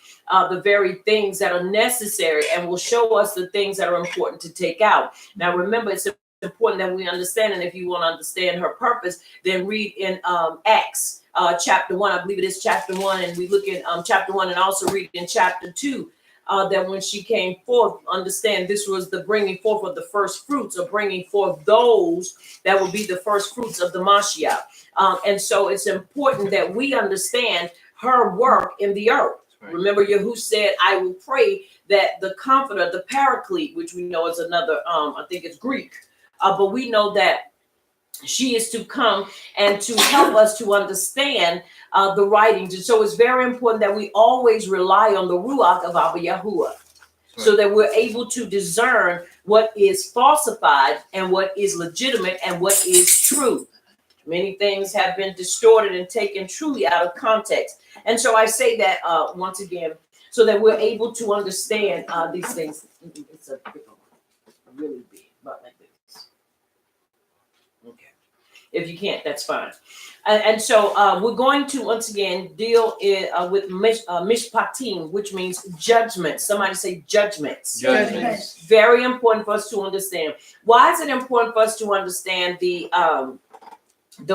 the very things that are necessary and will show us the things that are important to take out. Now remember, it's important that we understand, and if you want to understand her purpose, then read in Acts chapter 1. I believe it is chapter 1, and we look in chapter 1 and also read in chapter 2 that when she came forth, understand this was the bringing forth of the first fruits, or bringing forth those that will be the first fruits of the Mashiach. And so it's important that we understand her work in the earth. Right. Remember, Yahuwah said, I will pray that the comforter, the paraclete, which we know is another, I think it's Greek, but we know that she is to come and to help us to understand the writings. And so it's very important that we always rely on the Ruach of Abba Yahuwah, so that we're able to discern what is falsified and what is legitimate and what is true. Many things have been distorted and taken truly out of context. And so I say that once again, so that we're able to understand these things. It's a big one, really big, about like this. Okay. If you can't, that's fine. And so we're going to, once again, deal with Mishpatim, which means judgments. Somebody say judgments. Judgements. Very important for us to understand. Why is it important for us to understand the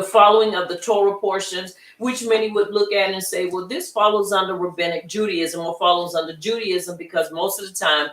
following of the Torah portions, which many would look at and say, well, this follows under rabbinic Judaism, or follows under Judaism, because most of the time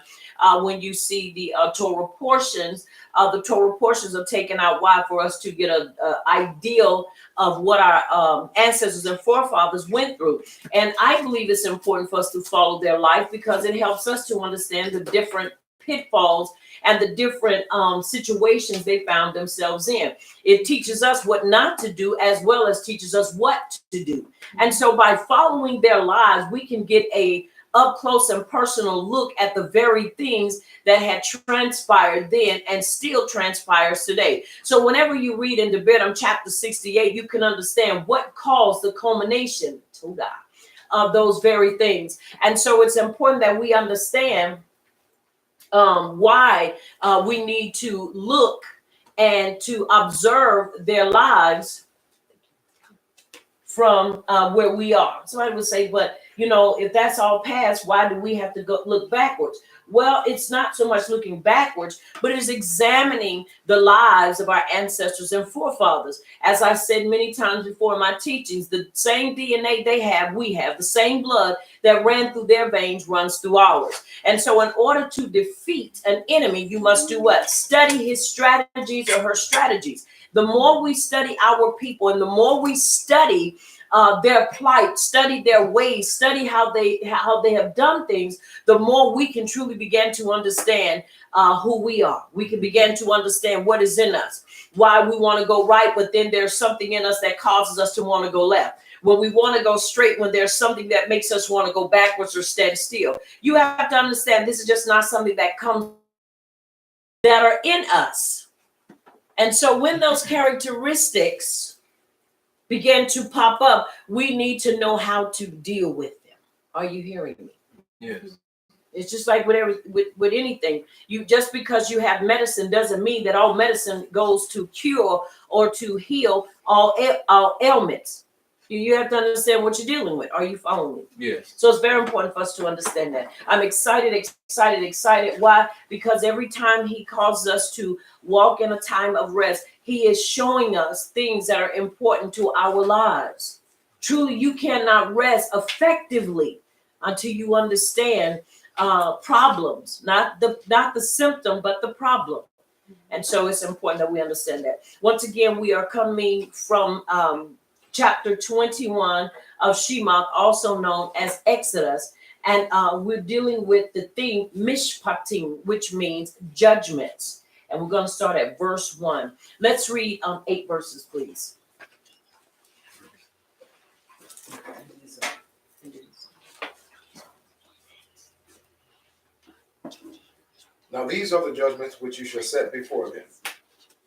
when you see the Torah portions are taken out. Why? For us to get an ideal of what our ancestors and forefathers went through. And I believe it's important for us to follow their life, because it helps us to understand the different pitfalls and the different situations they found themselves in. It teaches us what not to do, as well as teaches us what to do. And so by following their lives, we can get a up close and personal look at the very things that had transpired then and still transpires today. So whenever you read in Judgements chapter 68, you can understand what caused the culmination to God of those very things. And so it's important that we understand why we need to look and to observe their lives from where we are. Somebody would say, but if that's all past, why do we have to go look backwards? Well, it's not so much looking backwards, but it is examining the lives of our ancestors and forefathers. As I said many times before in my teachings, the same DNA they have, we have. The same blood that ran through their veins runs through ours. And so in order to defeat an enemy, you must do what? Study his strategies or her strategies. The more we study our people, and the more we study their plight, study their ways, study how they have done things, the more we can truly begin to understand who we are. We can begin to understand what is in us, why we want to go right, but then there's something in us that causes us to want to go left. When we want to go straight, when there's something that makes us want to go backwards or stand still. You have to understand this is just not something that comes that are in us. And so when those characteristics begin to pop up, we need to know how to deal with them. Are you hearing me? Yes. It's just like with anything. You just because you have medicine doesn't mean that all medicine goes to cure or to heal all ailments. You have to understand what you're dealing with. Are you following me? Yes. So it's very important for us to understand that. I'm excited. Why? Because every time he causes us to walk in a time of rest, he is showing us things that are important to our lives. Truly, you cannot rest effectively until you understand problems, not the symptom, but the problem. And so it's important that we understand that. Once again, we are coming from chapter 21 of Shemot, also known as Exodus. And we're dealing with the theme Mishpatim, which means judgments. And we're going to start at verse 1. Let's read 8 verses, please. Now these are the judgments which you shall set before them.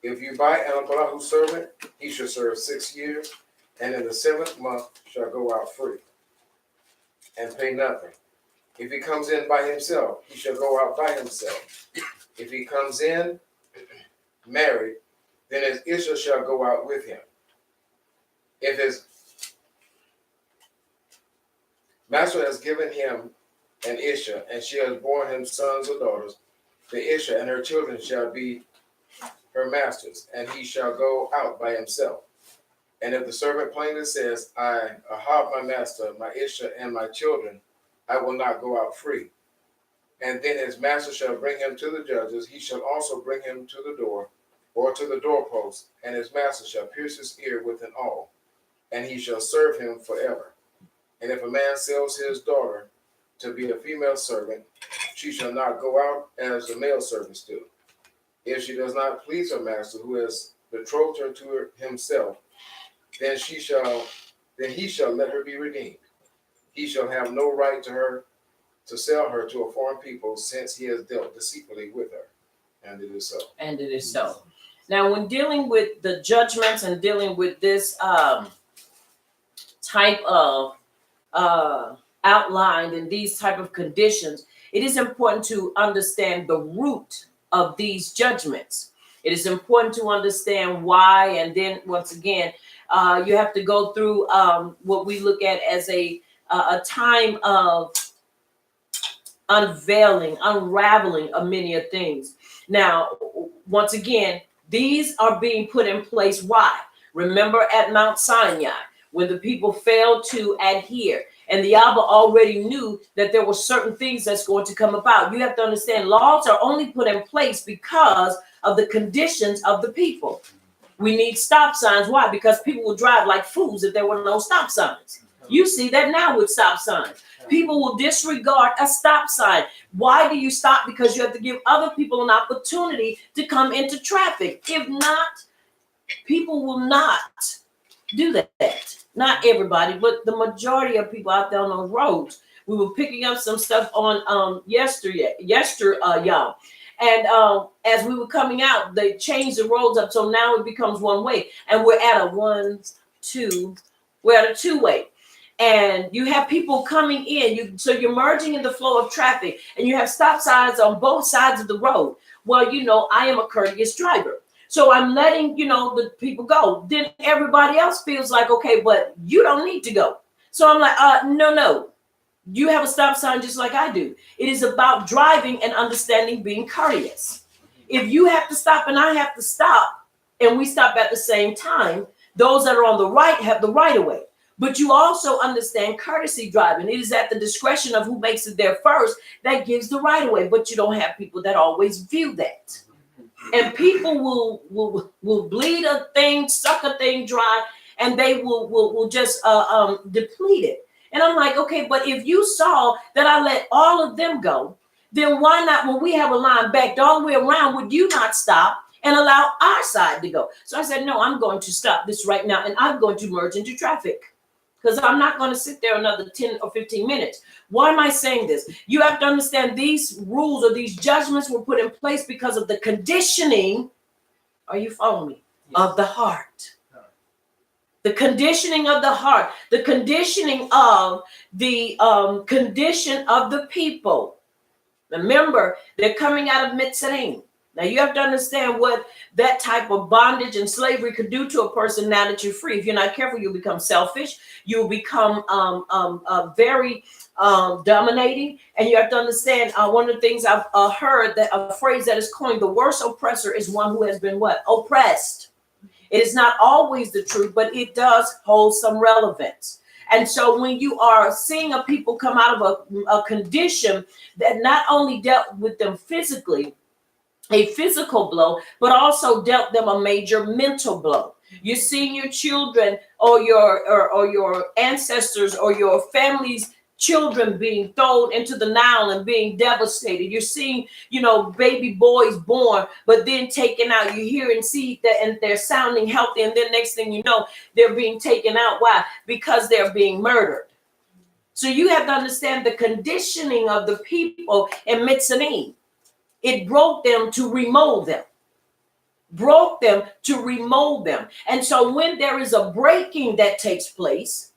If you buy an Abrahu servant, he shall serve 6 years, and in the 7th month shall go out free, and pay nothing. If he comes in by himself, he shall go out by himself. If he comes in married, then his Isha shall go out with him. If his master has given him an Isha, and she has borne him sons or daughters, the Isha and her children shall be her masters, and he shall go out by himself. And if the servant plainly says, I have my master, my Isha, and my children, I will not go out free. And then his master shall bring him to the judges. He shall also bring him to the door, or to the doorpost, and his master shall pierce his ear with an awl, and he shall serve him forever. And if a man sells his daughter to be a female servant, she shall not go out as the male servants do. If she does not please her master, who has betrothed her to himself, then he shall let her be redeemed. He shall have no right to her to sell her to a foreign people, since he has dealt deceitfully with her. And it is so. And it is so. Now, when dealing with the judgments and dealing with this type of outlined in these type of conditions, it is important to understand the root of these judgments. It is important to understand why, and then once again, you have to go through what we look at as a time of unraveling of many of things. Now, once again, these are being put in place. Why? Remember at Mount Sinai, when the people failed to adhere, and the Abba already knew that there were certain things that's going to come about. You have to understand, laws are only put in place because of the conditions of the people. We need stop signs. Why? Because people will drive like fools if there were no stop signs. You see that now with stop signs. People will disregard a stop sign. Why do you stop? Because you have to give other people an opportunity to come into traffic. If not, people will not do that. Not everybody, but the majority of people out there on those roads. We were picking up some stuff on yesterday, y'all. And as we were coming out, they changed the roads up, so now it becomes one way. And we're at a two-way. And you have people coming in, so you're merging in the flow of traffic, and you have stop signs on both sides of the road. Well, I am a courteous driver. So I'm letting, the people go. Then everybody else feels like, okay, but you don't need to go. So I'm like, no. You have a stop sign just like I do. It is about driving and understanding being courteous. If you have to stop and I have to stop, and we stop at the same time, those that are on the right have the right of way. But you also understand courtesy driving. It is at the discretion of who makes it there first that gives the right of way. But you don't have people that always view that. And people will bleed a thing, suck a thing dry, and they will just deplete it. And I'm like, okay, but if you saw that I let all of them go, then why not, when we have a line backed all the way around, would you not stop and allow our side to go? So I said, no, I'm going to stop this right now, and I'm going to merge into traffic, because I'm not going to sit there another 10 or 15 minutes. Why am I saying this? You have to understand these rules or these judgments were put in place because of the conditioning, are you following me, of the heart. The conditioning of the heart, the conditioning of the condition of the people. Remember, they're coming out of Mishpatim. Now you have to understand what that type of bondage and slavery could do to a person now that you're free. If you're not careful, you'll become selfish. You'll become very dominating. And you have to understand, one of the things I've heard, that a phrase that is coined, the worst oppressor is one who has been what? Oppressed. It is not always the truth, but it does hold some relevance. And so when you are seeing a people come out of a condition that not only dealt with them physically, a physical blow, but also dealt them a major mental blow. You're seeing your children or your ancestors or your family's children being thrown into the Nile and being devastated. You're seeing, baby boys born, but then taken out. You hear and see that, and they're sounding healthy, and then next thing you know, they're being taken out. Why? Because they're being murdered. So you have to understand the conditioning of the people in Mishpatim. It broke them to remold them. And so when there is a breaking that takes place,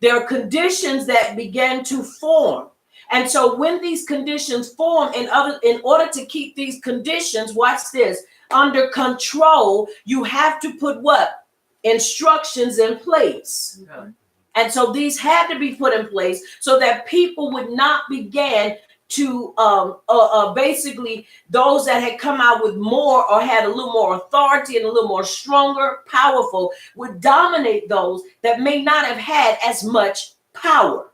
there are conditions that begin to form. And so when these conditions form, in order to keep these conditions, watch this, under control, you have to put what? Instructions in place. Okay. And so these had to be put in place so that people would not begin to basically, those that had come out with more or had a little more authority and a little more stronger, powerful, would dominate those that may not have had as much power.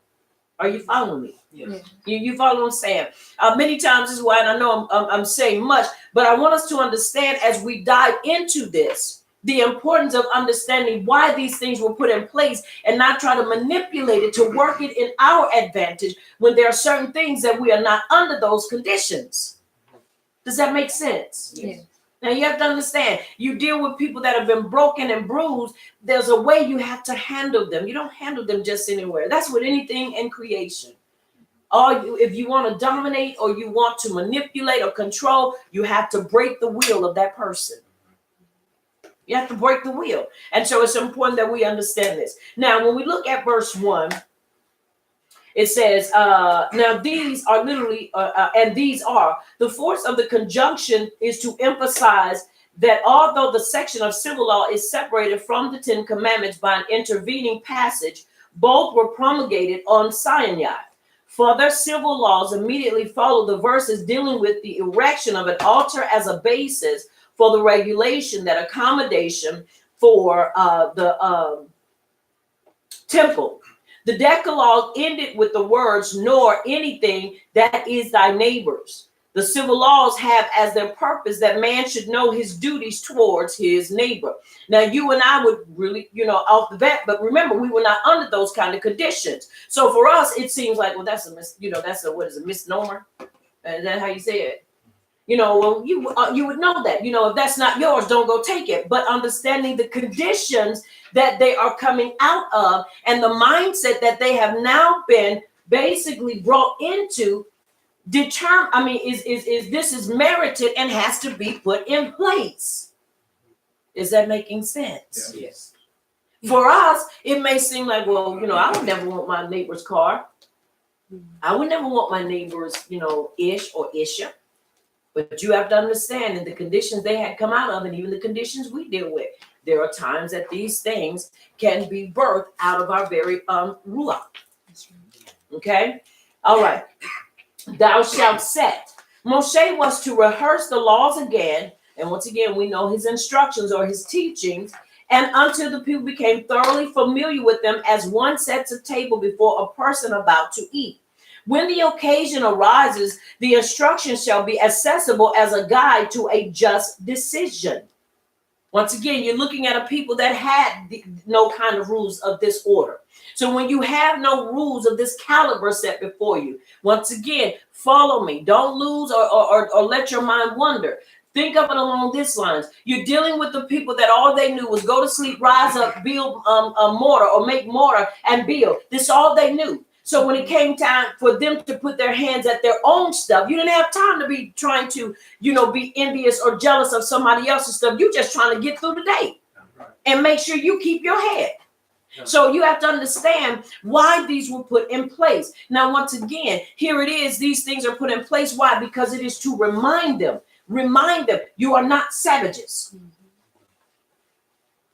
Are you following me? Yes. You follow what I'm saying? Many times this is why, and I know I'm saying much, but I want us to understand as we dive into this, the importance of understanding why these things were put in place and not try to manipulate it to work it in our advantage when there are certain things that we are not under those conditions. Does that make sense? Yes. Now you have to understand, you deal with people that have been broken and bruised. There's a way you have to handle them. You don't handle them just anywhere. That's with anything in creation. If you want to dominate or you want to manipulate or control, you have to break the will of that person. You have to break the wheel. And so it's important that we understand this. Now, when we look at verse 1, it says, now these are literally, and these are, the force of the conjunction is to emphasize that although the section of civil law is separated from the Ten Commandments by an intervening passage, both were promulgated on Sinai. Further, civil laws immediately follow the verses dealing with the erection of an altar as a basis for the regulation, that accommodation for the temple. The Decalogue ended with the words, nor anything that is thy neighbor's. The civil laws have as their purpose that man should know his duties towards his neighbor. Now, you and I would really, off the bat, but remember, we were not under those kind of conditions. So for us, it seems like, well, that's a misnomer? Is that how you say it? Well, you would know that, if that's not yours, don't go take it. But understanding the conditions that they are coming out of and the mindset that they have now been basically brought into, this is merited and has to be put in place. Is that making sense? Yes. For us, it may seem like, well, I would never want my neighbor's car. I would never want my neighbor's, ish or isha. But you have to understand, in the conditions they had come out of, and even the conditions we deal with, there are times that these things can be birthed out of our very ruach. Okay? All right. Thou shalt set. Moshe was to rehearse the laws again. And once again, we know his instructions or his teachings. And until the people became thoroughly familiar with them, as one sets a table before a person about to eat. When the occasion arises, the instruction shall be accessible as a guide to a just decision. Once again, you're looking at a people that had no kind of rules of this order. So when you have no rules of this caliber set before you, once again, follow me. Don't lose or let your mind wander. Think of it along this lines. You're dealing with the people that all they knew was go to sleep, rise up, build a mortar or make mortar and build. This is all they knew. So when it came time for them to put their hands at their own stuff, you didn't have time to be trying to, be envious or jealous of somebody else's stuff. You're just trying to get through the day and make sure you keep your head. So you have to understand why these were put in place. Now, once again, here it is. These things are put in place. Why? Because it is to remind them you are not savages.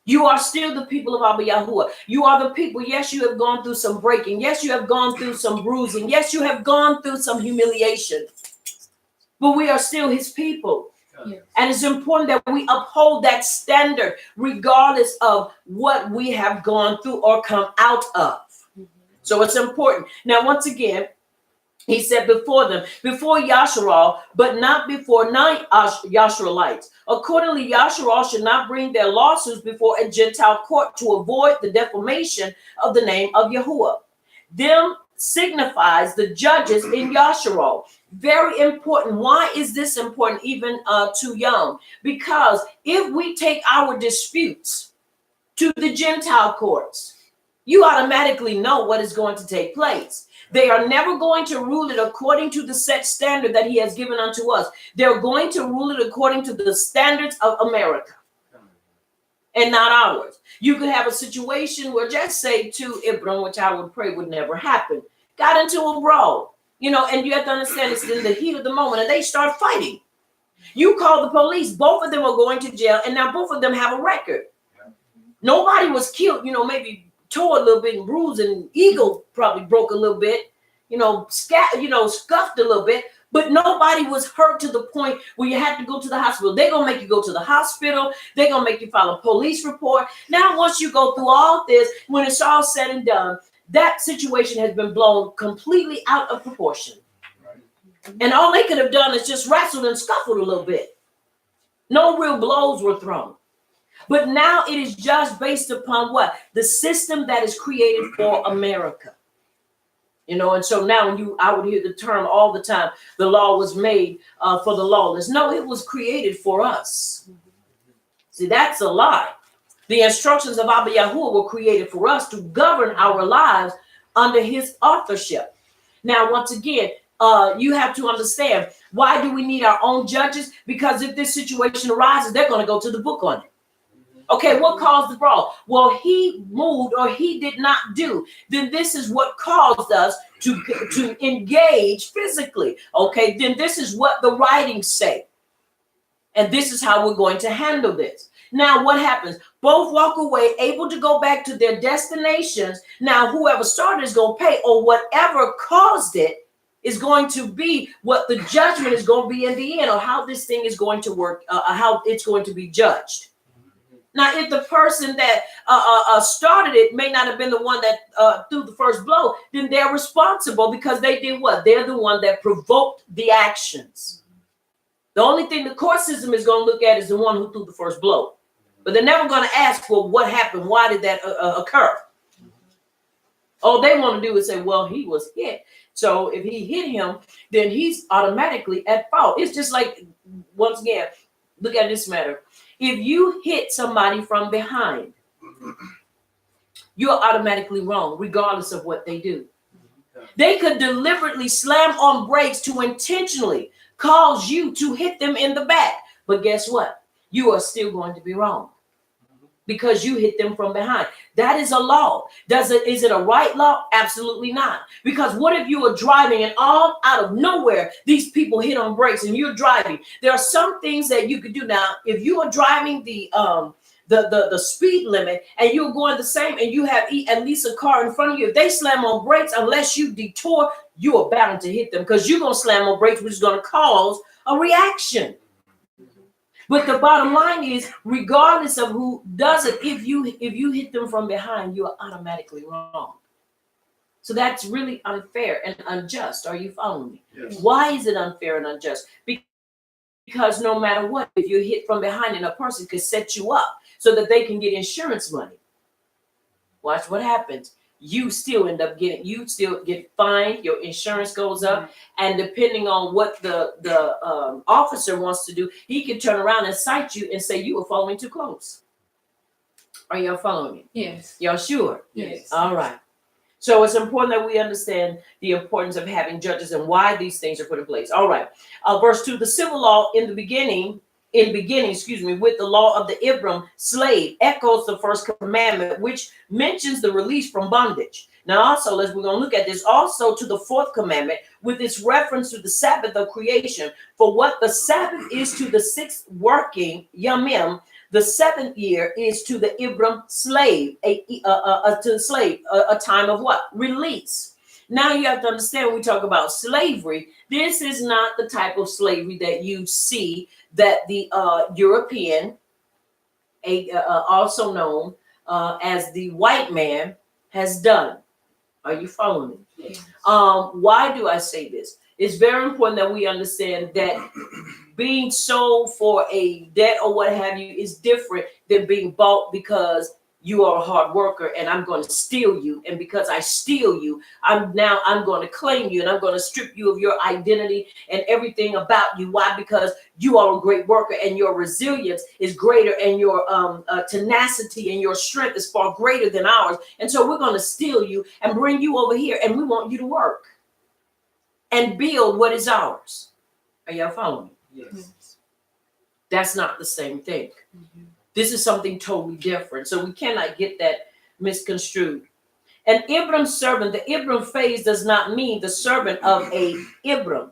You are still the people of Abba Yahuwah. You are the people. Yes, you have gone through some breaking. Yes, you have gone through some bruising. Yes, you have gone through some humiliation. But we are still his people. Yes. And it's important that we uphold that standard regardless of what we have gone through or come out of. So it's important. Now, once again, he said before Yasharal, but not before non-Yashuralites. Accordingly, Yasharal should not bring their lawsuits before a Gentile court to avoid the defamation of the name of Yahuwah. Them signifies the judges in Yasharal. Very important. Why is this important even to young? Because if we take our disputes to the Gentile courts, you automatically know what is going to take place. They are never going to rule it according to the set standard that he has given unto us. They're going to rule it according to the standards of America and not ours. You could have a situation where, just say to Ibram, which I would pray would never happen, got into a brawl, and you have to understand it's in the heat of the moment and they start fighting. You call the police, both of them are going to jail, and now both of them have a record. Nobody was killed, maybe tore a little bit and bruised, and eagle probably broke a little bit, scuffed a little bit, but nobody was hurt to the point where you had to go to the hospital. They're going to make you go to the hospital. They're going to make you file a police report. Now, once you go through all this, when it's all said and done, that situation has been blown completely out of proportion. And all they could have done is just wrestled and scuffled a little bit. No real blows were thrown. But now it is judged based upon what? The system that is created for America. And so now I would hear the term all the time, the law was made for the lawless. No, it was created for us. See, that's a lie. The instructions of Abba Yahuwah were created for us to govern our lives under his authorship. Now, once again, you have to understand, why do we need our own judges? Because if this situation arises, they're going to go to the book on it. Okay, what caused the brawl? Well, he moved or he did not do. Then this is what caused us to engage physically. Okay, then this is what the writings say. And this is how we're going to handle this. Now, what happens? Both walk away, able to go back to their destinations. Now, whoever started is going to pay, or whatever caused it is going to be what the judgment is going to be in the end, or how this thing is going to work, how it's going to be judged. Now, if the person that started it may not have been the one that threw the first blow, then they're responsible because they did what? They're the one that provoked the actions. The only thing the court system is going to look at is the one who threw the first blow. But they're never going to ask, well, what happened? Why did that occur? All they want to do is say, well, he was hit. So if he hit him, then he's automatically at fault. It's just like, once again, look at this matter. If you hit somebody from behind, you're automatically wrong, regardless of what they do. They could deliberately slam on brakes to intentionally cause you to hit them in the back. But guess what? You are still going to be wrong because you hit them from behind. That is a law. Is it a right law? Absolutely not. Because what if you are driving and all out of nowhere, these people hit on brakes and you're driving? There are some things that you could do. Now, if you are driving the speed limit and you're going the same and you have at least a car in front of you, if they slam on brakes, unless you detour, you are bound to hit them because you're going to slam on brakes, which is going to cause a reaction. But the bottom line is, regardless of who does it, if you hit them from behind, you are automatically wrong. So that's really unfair and unjust. Are you following me? Yes. Why is it unfair and unjust? Because no matter what, if you're hit from behind and a person could set you up so that they can get insurance money, watch what happens. You still get fined, your insurance goes up, and depending on what the officer wants to do, he can turn around and cite you and say you were following too close. Are y'all following me? Yes. Y'all sure? Yes. All right. So it's important that we understand the importance of having judges and why these things are put in place. All right. Verse 2, the civil law in the beginning in beginning, with the law of the Ibram slave, echoes the first commandment, which mentions the release from bondage. Now, also, as we're going to look at this, also to the fourth commandment, with its reference to the Sabbath of creation. For what the Sabbath is to the sixth working Yamim, the seventh year is to the Ibram slave, a time of what? Release. Now you have to understand, when we talk about slavery, this is not the type of slavery that you see that the European, also known as the white man, has done. Are you following me? Yes. Why do I say this? It's very important that we understand that being sold for a debt or what have you is different than being bought because you are a hard worker and I'm going to steal you. And because I steal you, I'm going to claim you and I'm going to strip you of your identity and everything about you. Why? Because you are a great worker and your resilience is greater and your tenacity and your strength is far greater than ours. And so we're going to steal you and bring you over here and we want you to work and build what is ours. Are y'all following me? Yes. That's not the same thing. Mm-hmm. This is something totally different. So we cannot get that misconstrued. An Ibram servant, the Ibram phase does not mean the servant of a Ibram,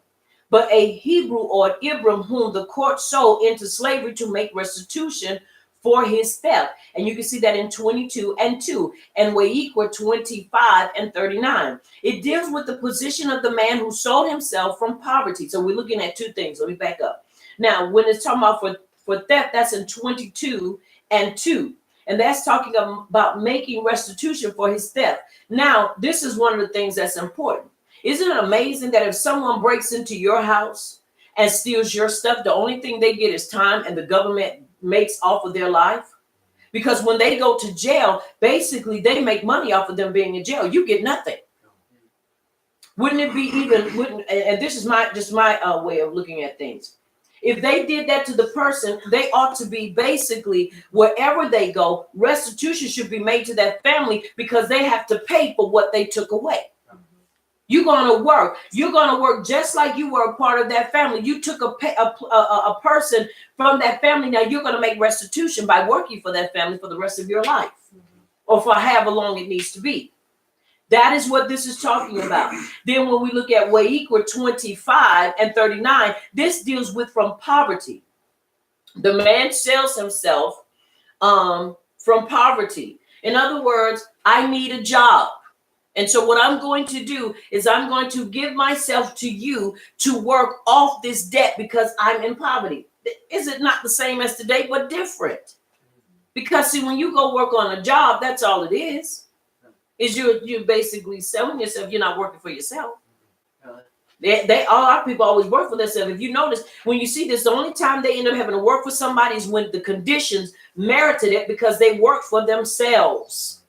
but a Hebrew or an Ibram whom the court sold into slavery to make restitution for his theft. And you can see that in 22 and 2 and Weikwa 25 and 39. It deals with the position of the man who sold himself from poverty. So we're looking at two things. Let me back up. Now, when it's talking about for theft, that's in 22 and 2. And that's talking about making restitution for his theft. Now, this is one of the things that's important. Isn't it amazing that if someone breaks into your house and steals your stuff, the only thing they get is time and the government makes off of their life? Because when they go to jail, basically they make money off of them being in jail. You get nothing. Wouldn't it be and this is my way of looking at things. If they did that to the person, they ought to be basically, wherever they go, restitution should be made to that family because they have to pay for what they took away. You're going to work. You're going to work just like you were a part of that family. You took a person from that family. Now you're going to make restitution by working for that family for the rest of your life, or for however long it needs to be. That is what this is talking about. Then when we look at Weikwa 25 and 39, this deals with from poverty. The man sells himself from poverty. In other words, I need a job. And so what I'm going to do is I'm going to give myself to you to work off this debt because I'm in poverty. Is it not the same as today, but different? Because see, when you go work on a job, that's all it is you're basically selling yourself. You're not working for yourself. All our people always work for themselves. If you notice, when you see this, the only time they end up having to work for somebody is when the conditions merited it because they work for themselves.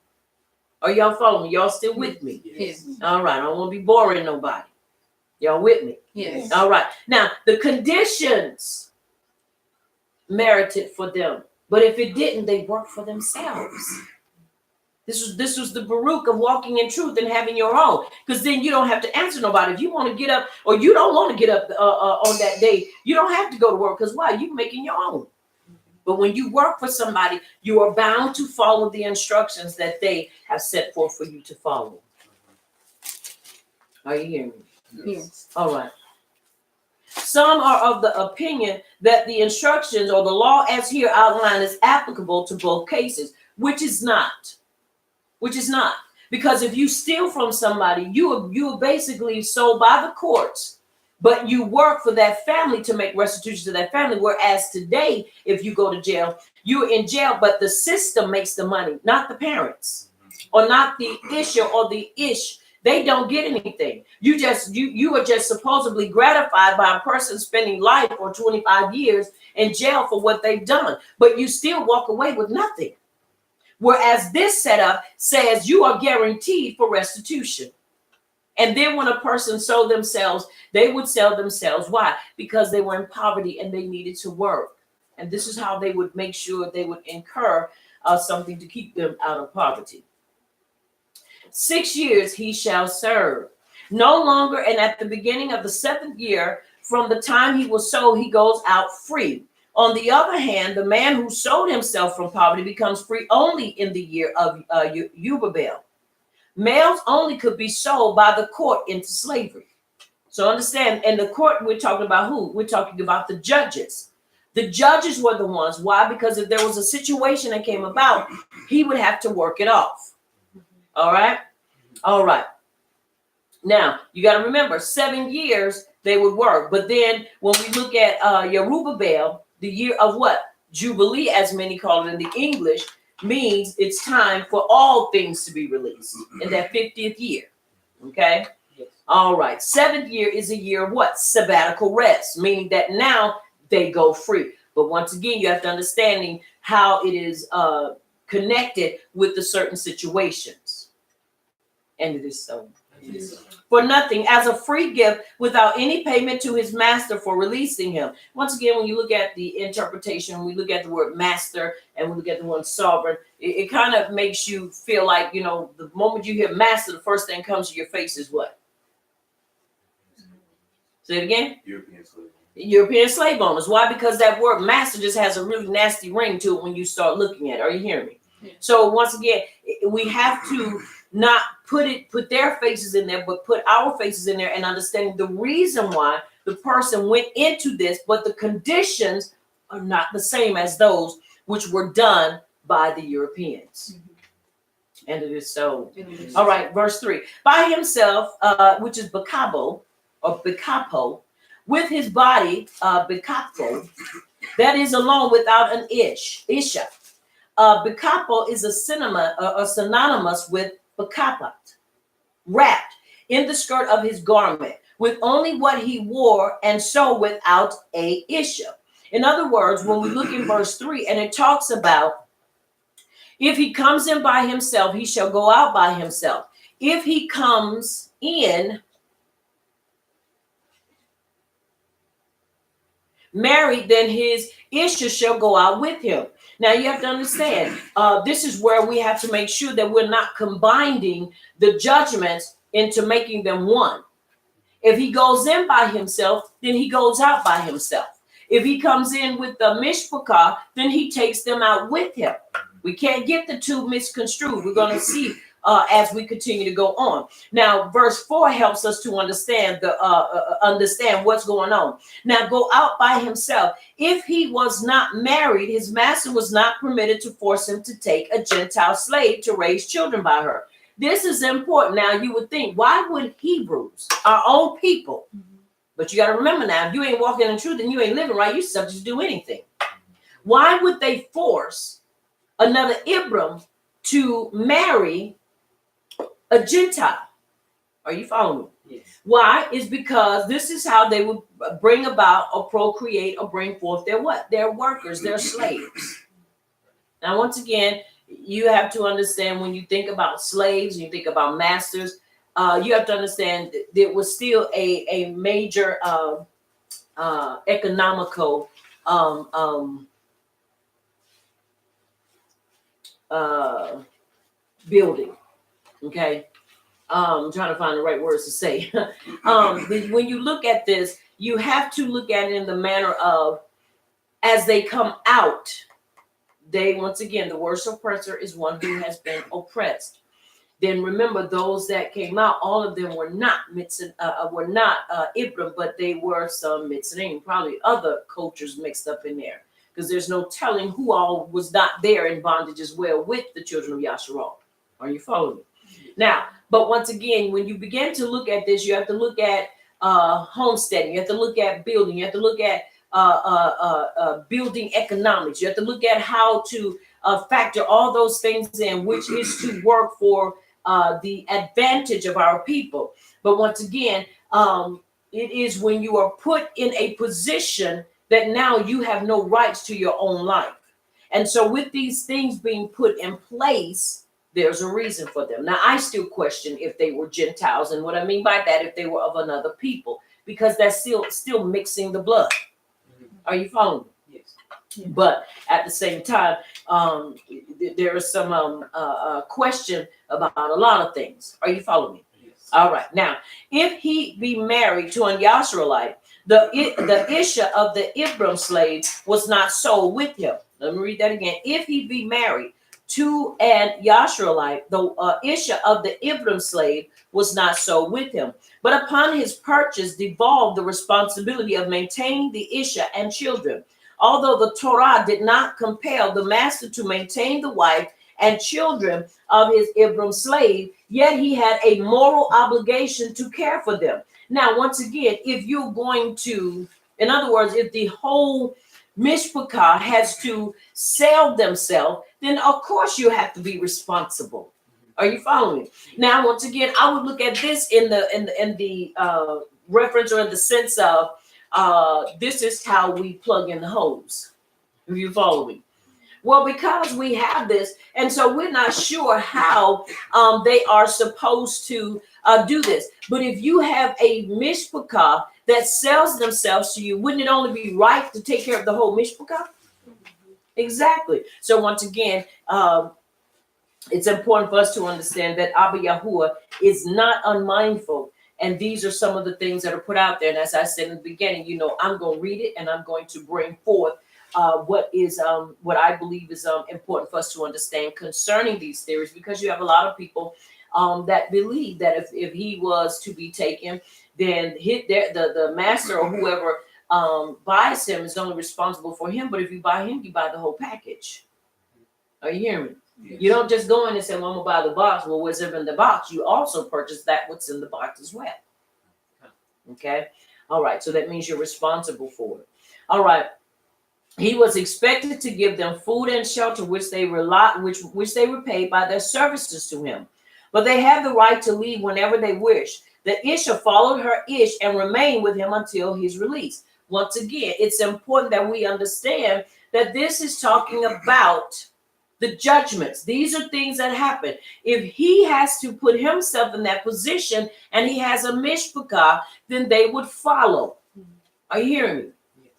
Are y'all following me? Y'all still with me? Yes. All right. I don't want to be boring nobody. Y'all with me? Yes. All right. Now, the conditions merited for them. But if it didn't, they worked for themselves. This was the Baruch of walking in truth and having your own. Because then you don't have to answer nobody. If you want to get up or you don't want to get up on that day, you don't have to go to work. Because why? You're making your own. But when you work for somebody, you are bound to follow the instructions that they have set forth for you to follow. Are you hearing me? Yes. All right. Some are of the opinion that the instructions or the law as here outlined is applicable to both cases, which is not. Because if you steal from somebody, you are basically sold by the courts, but you work for that family to make restitution to that family. Whereas today, if you go to jail, you're in jail, but the system makes the money, not the parents, or not the isha or the ish. They don't get anything. You are just supposedly gratified by a person spending life or 25 years in jail for what they've done, but you still walk away with nothing. Whereas this setup says you are guaranteed for restitution. And then when a person sold themselves, they would sell themselves. Why? Because they were in poverty and they needed to work. And this is how they would make sure they would incur something to keep them out of poverty. 6 years he shall serve. No longer, and at the beginning of the 7th year, from the time he was sold, he goes out free. On the other hand, the man who sold himself from poverty becomes free only in the year of Jubile. Males only could be sold by the court into slavery. So understand, in the court, we're talking about who? We're talking about the judges. The judges were the ones. Why? Because if there was a situation that came about, he would have to work it off. All right? All right. Now, you got to remember, 7 years they would work. But then when we look at Yerubbaal, the year of what? Jubilee, as many call it in the English, means it's time for all things to be released in that 50th year. Okay? Yes. All right. 7th year is a year of what? Sabbatical rest, meaning that now they go free. But once again, you have to understanding how it is connected with the certain situations. And it is so. For nothing, as a free gift without any payment to his master for releasing him. Once again, when you look at the interpretation, we look at the word master and we look at the word sovereign, it kind of makes you feel like, you know, the moment you hear master, the first thing comes to your face is what? Say it again? European slave owners. Why? Because that word master just has a really nasty ring to it when you start looking at it. Are you hearing me? Yeah. So once again, we have to not put their faces in there, but put our faces in there and understanding the reason why the person went into this, but the conditions are not the same as those which were done by the Europeans. Mm-hmm. And it is so. Mm-hmm. All right, verse 3. By himself, which is Bekapo, or Bekapo, with his body, Bekapo, that is alone without an Isha. Bekapo is a synonymous with Bekapat, wrapped in the skirt of his garment, with only what he wore, and so without a Isha. In other words, when we look in verse 3, and it talks about, if he comes in by himself, he shall go out by himself. If he comes in married, then his Isha shall go out with him. Now you have to understand, this is where we have to make sure that we're not combining the judgments into making them one. If he goes in by himself, then he goes out by himself. If he comes in with the Mishpatim, then he takes them out with him. We can't get the two misconstrued. We're going to see as we continue to go on. Now, verse 4 helps us to understand understand what's going on. Now, go out by himself. If he was not married, his master was not permitted to force him to take a Gentile slave to raise children by her. This is important. Now, you would think, why would Hebrews, our own people, but you got to remember now, if you ain't walking in truth and you ain't living right, you're subject to do anything. Why would they force another Ibram to marry a Gentile? Are you following me? Yes. Why? Is because this is how they would bring about or procreate or bring forth their what? Their workers, their slaves. Now, once again, you have to understand when you think about slaves, you think about masters, you have to understand that there was still a major economical building. Okay. I'm trying to find the right words to say. When you look at this, you have to look at it in the manner of, as they come out, they, once again, the worst oppressor is one who has been oppressed. Then remember, those that came out, all of them were not Ibram, but they were some Mitzrayim, probably other cultures mixed up in there, because there's no telling who all was not there in bondage as well with the children of Yasharal. Are you following me? Now, but once again, when you begin to look at this, you have to look at homesteading, you have to look at building, you have to look at building economics, you have to look at how to factor all those things in, which is to work for the advantage of our people. But once again, it is when you are put in a position that now you have no rights to your own life. And so with these things being put in place, there's a reason for them. Now, I still question if they were Gentiles, and what I mean by that, if they were of another people, because that's still mixing the blood. Are you following me? Yes. But at the same time, there is some question about a lot of things. Are you following me? Yes. All right. Now, if he be married to an Yasharalite, the Isha of the Ibram slave was not sold with him. Let me read that again. If he be married to an Yashraelite, the Isha of the Ibram slave was not sold with him, but upon his purchase devolved the responsibility of maintaining the Isha and children. Although the Torah did not compel the master to maintain the wife and children of his Ibram slave, yet he had a moral obligation to care for them. Now, once again, if you're going to, in other words, if the whole Mishpachah has to sell themselves, then of course you have to be responsible. Are you following me? Now, once again, I would look at this in the reference or in the sense of this is how we plug in the hose. If you follow me. Well, because we have this, and so we're not sure how they are supposed to do this. But if you have a mishpachah that sells themselves to you, wouldn't it only be right to take care of the whole mishpachah? Exactly. So once again, it's important for us to understand that Abba Yahuwah is not unmindful. And these are some of the things that are put out there. And as I said in the beginning, you know, I'm going to read it and I'm going to bring forth what I believe is important for us to understand concerning these theories, because you have a lot of people that believe that if he was to be taken, then the master or whoever buys him is only responsible for him. But if you buy him, you buy the whole package. Are you hearing me? Yes. You don't just go in and say, well, I'm going to buy the box. Well, what's in the box? You also purchase what's in the box as well. Okay. All right. So that means you're responsible for it. All right. He was expected to give them food and shelter, which they were paid by their services to him. But they had the right to leave whenever they wished. The Isha followed her Ish and remained with him until his release. Once again, it's important that we understand that this is talking about the judgments. These are things that happen. If he has to put himself in that position and he has a mishpachah, then they would follow. Are you hearing me?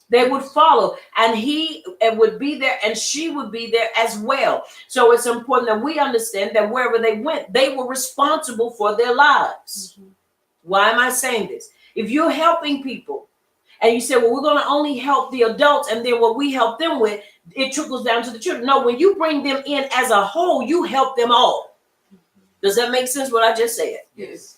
They would follow, and he would be there, and she would be there as well. So it's important that we understand that wherever they went, they were responsible for their lives. Mm-hmm. Why am I saying this? If you're helping people, and you say, well, we're going to only help the adults, and then what we help them with, it trickles down to the children. No, when you bring them in as a whole, you help them all. Does that make sense what I just said? Yes.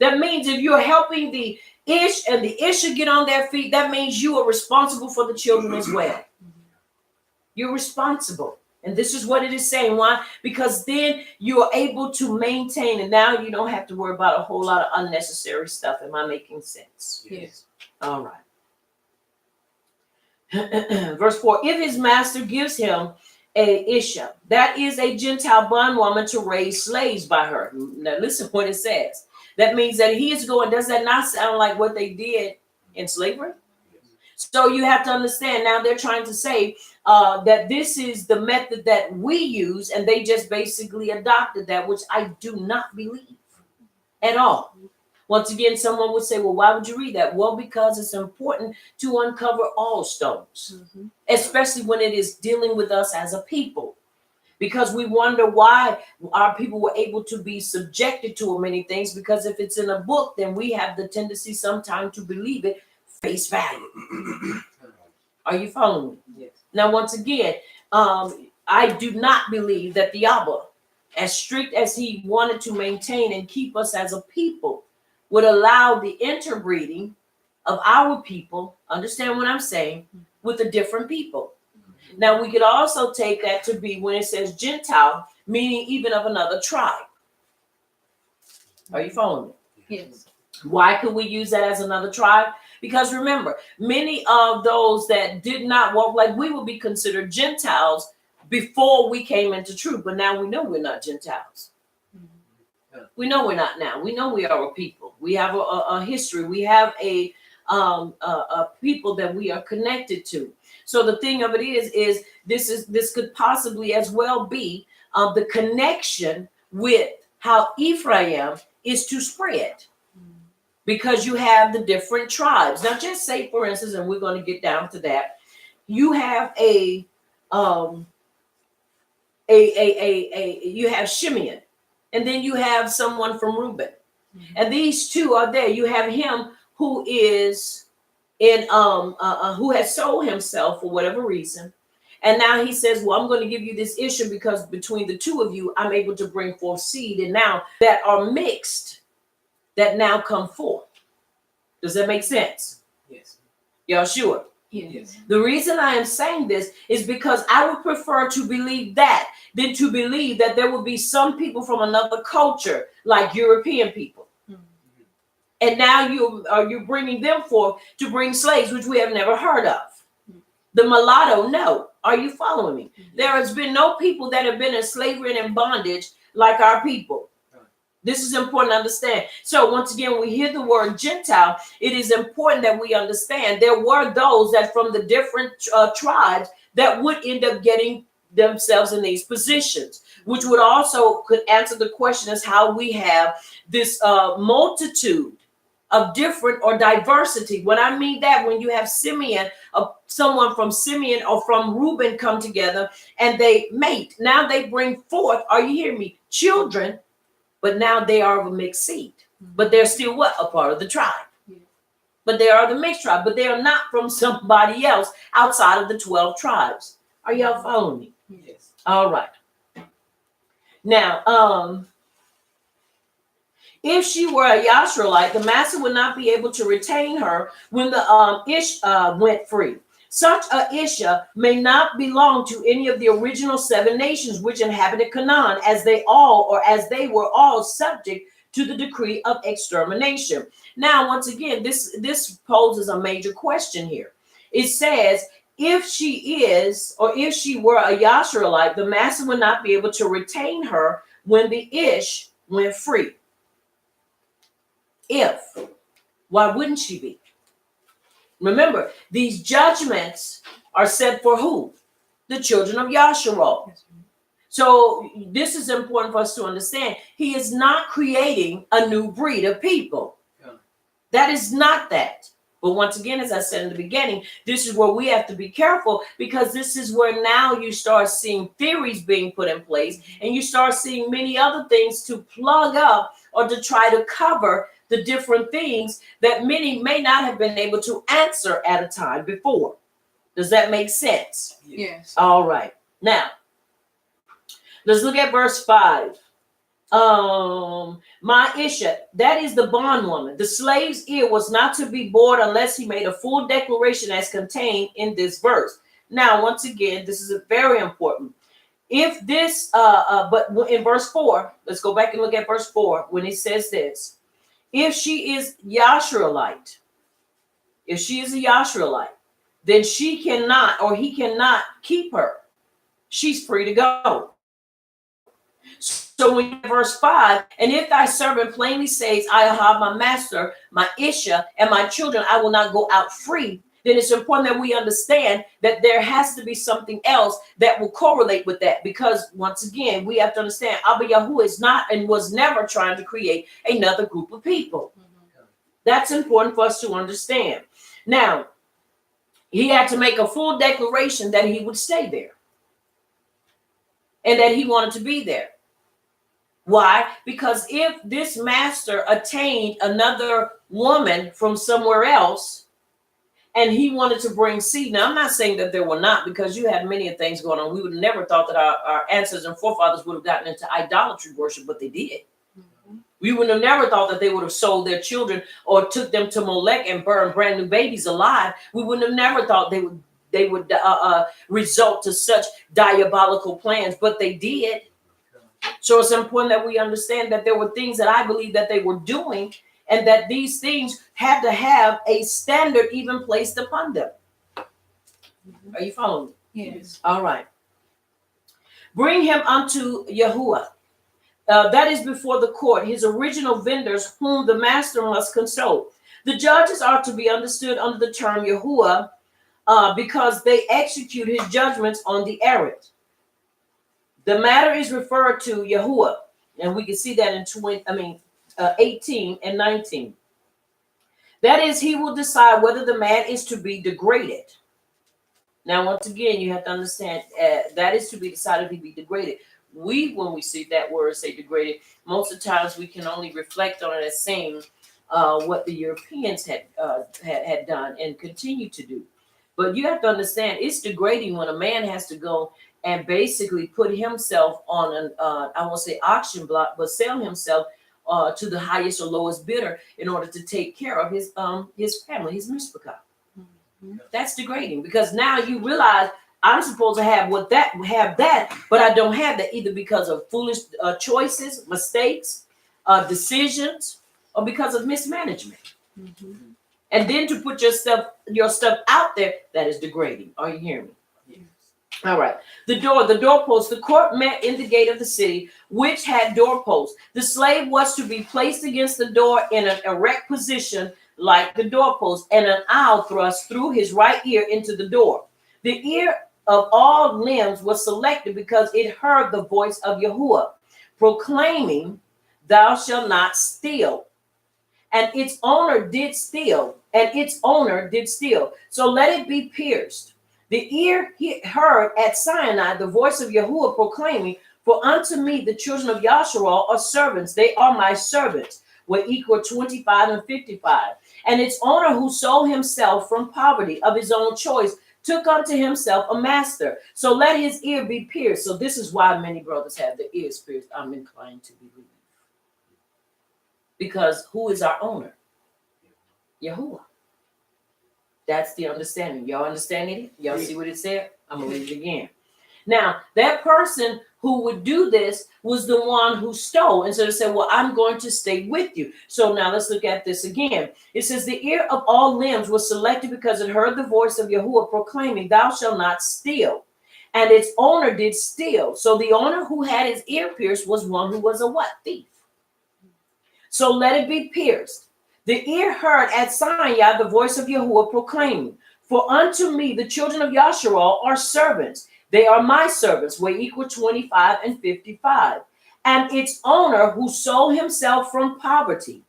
That means if you're helping the Ish and the Ish should get on their feet, that means you are responsible for the children as well. You're responsible. And this is what it is saying. Why? Because then you are able to maintain, and now you don't have to worry about a whole lot of unnecessary stuff. Am I making sense? Yes. All right. Verse 4, if his master gives him a Isha, that is a Gentile bondwoman to raise slaves by her. Now listen what it says. That means that he is going, does that not sound like what they did in slavery? So you have to understand, now they're trying to say that this is the method that we use, and they just basically adopted that, which I do not believe at all. Once again, someone would say, well, why would you read that? Well, because it's important to uncover all stones, especially when it is dealing with us as a people. Because we wonder why our people were able to be subjected to many things. Because if it's in a book, then we have the tendency sometimes to believe it face value. Are you following me? Yes. Now, once again, I do not believe that the Abba, as strict as he wanted to maintain and keep us as a people, would allow the interbreeding of our people, understand what I'm saying, with the different people. Now, we could also take that to be when it says Gentile, meaning even of another tribe. Are you following me? Yes. Why could we use that as another tribe? Because remember, many of those that did not walk like we would be considered Gentiles before we came into truth. But now we know we're not Gentiles. We know we're not now. We know we are a people. We have a history. We have a people that we are connected to. So the thing of it is this could possibly as well be the connection with how Ephraim is to spread, because you have the different tribes. Now, just say, for instance, and we're going to get down to that. You have you have Shimeon, and then you have someone from Reuben, and these two are there. You have him who is in who has sold himself for whatever reason. And now he says, well, I'm going to give you this issue because between the two of you, I'm able to bring forth seed. And now that are mixed, that now come forth. Does that make sense? Yes. Y'all sure? Yes. The reason I am saying this is because I would prefer to believe that than to believe that there will be some people from another culture, like European people. And now you're bringing them forth to bring slaves, which we have never heard of. The mulatto, no. Are you following me? There has been no people that have been in slavery and in bondage like our people. This is important to understand. So once again, when we hear the word Gentile, it is important that we understand there were those that from the different tribes that would end up getting themselves in these positions, which would also could answer the question as how we have this multitude of different or diversity. When I mean that, when you have Simeon, someone from Simeon or from Reuben come together and they mate, now they bring forth, are you hearing me, children, but now they are of a mixed seed. But they're still what? A part of the tribe. But they are the mixed tribe, but they are not from somebody else outside of the 12 tribes. Are y'all following me? Yes. All right. Now, if she were a Yashraelite, the master would not be able to retain her when the Ish went free. Such a Isha may not belong to any of the original 7 nations which inhabited Canaan, as they were all subject to the decree of extermination. Now, once again, this poses a major question here. It says, if she is, or if she were a Yashraelite, the master would not be able to retain her when the Ish went free. If, why wouldn't she be? Remember, these judgments are set for who? The children of Yasharal. So this is important for us to understand. He is not creating a new breed of people. That is not that. But once again, as I said in the beginning, this is where we have to be careful, because this is where now you start seeing theories being put in place, and you start seeing many other things to plug up or to try to cover the different things that many may not have been able to answer at a time before. Does that make sense? Yes. All right. Now, let's look at verse 5. My Isha, that is the bondwoman. The slave's ear was not to be bored unless he made a full declaration as contained in this verse. Now, once again, this is very important. If this, but in verse 4, let's go back and look at verse 4 when it says this. If she is Yashraelite, if she is a Yashraelite, then she cannot, or he cannot keep her. She's free to go. So in verse 5, and if thy servant plainly says, I have my master, my Isha, and my children, I will not go out free, then it's important that we understand that there has to be something else that will correlate with that. Because once again, we have to understand Abba Yahuwah is not and was never trying to create another group of people. That's important for us to understand. Now, he had to make a full declaration that he would stay there and that he wanted to be there. Why? Because if this master attained another woman from somewhere else and he wanted to bring seed, now I'm not saying that there were not, because you had many things going on. We would have never thought that our ancestors and forefathers would have gotten into idolatry worship, but they did. We would have never thought that they would have sold their children or took them to Molech and burned brand new babies alive. We wouldn't have never thought they would result to such diabolical plans, but they did. So it's important that we understand that there were things that I believe that they were doing, and that these things had to have a standard even placed upon them. Are you following me? Yes. All right. Bring him unto Yahuwah. That is before the court, his original vendors, whom the master must consult. The judges are to be understood under the term Yahuwah, because they execute his judgments on the errant. The matter is referred to Yahuwah, and we can see that in 18 and 19. That is, he will decide whether the man is to be degraded. Now, once again, you have to understand that is to be decided to be degraded. When we see that word say degraded, most of the times we can only reflect on it as saying what the Europeans had done and continue to do. But you have to understand, it's degrading when a man has to go and basically put himself on an I won't say auction block, but sell himself to the highest or lowest bidder in order to take care of his family, his mishpatim. That's degrading, because now you realize I'm supposed to have that, but I don't have that, either because of foolish choices, mistakes, decisions, or because of mismanagement. And then to put your stuff out there, that is degrading. Are you hearing me? Yes. All right. The doorpost. The court met in the gate of the city, which had doorposts. The slave was to be placed against the door in an erect position like the doorpost, and an awl thrust through his right ear into the door. The ear of all limbs was selected because it heard the voice of Yahuwah proclaiming, "Thou shalt not steal." And its owner did steal. So let it be pierced. The ear heard at Sinai the voice of Yahuwah proclaiming, "For unto me the children of Yasharal are servants. They are my servants." Were equal 25 and 55. And its owner, who sold himself from poverty of his own choice, took unto himself a master. So let his ear be pierced. So this is why many brothers have their ears pierced, I'm inclined to believe. Because who is our owner? Yahuwah. That's the understanding. Y'all understanding it? Y'all see what it said? I'm going to read it again. Now, that person who would do this was the one who stole. And so they said, well, I'm going to stay with you. So now let's look at this again. It says, the ear of all limbs was selected because it heard the voice of Yahuwah proclaiming, "Thou shalt not steal." And its owner did steal. So the owner who had his ear pierced was one who was a what? Thief. So let it be pierced. The ear heard at Sinai the voice of Yahuwah proclaiming, "For unto me the children of Yasharal are servants. They are my servants," were equal 25 and 55. And its owner, who sold himself from poverty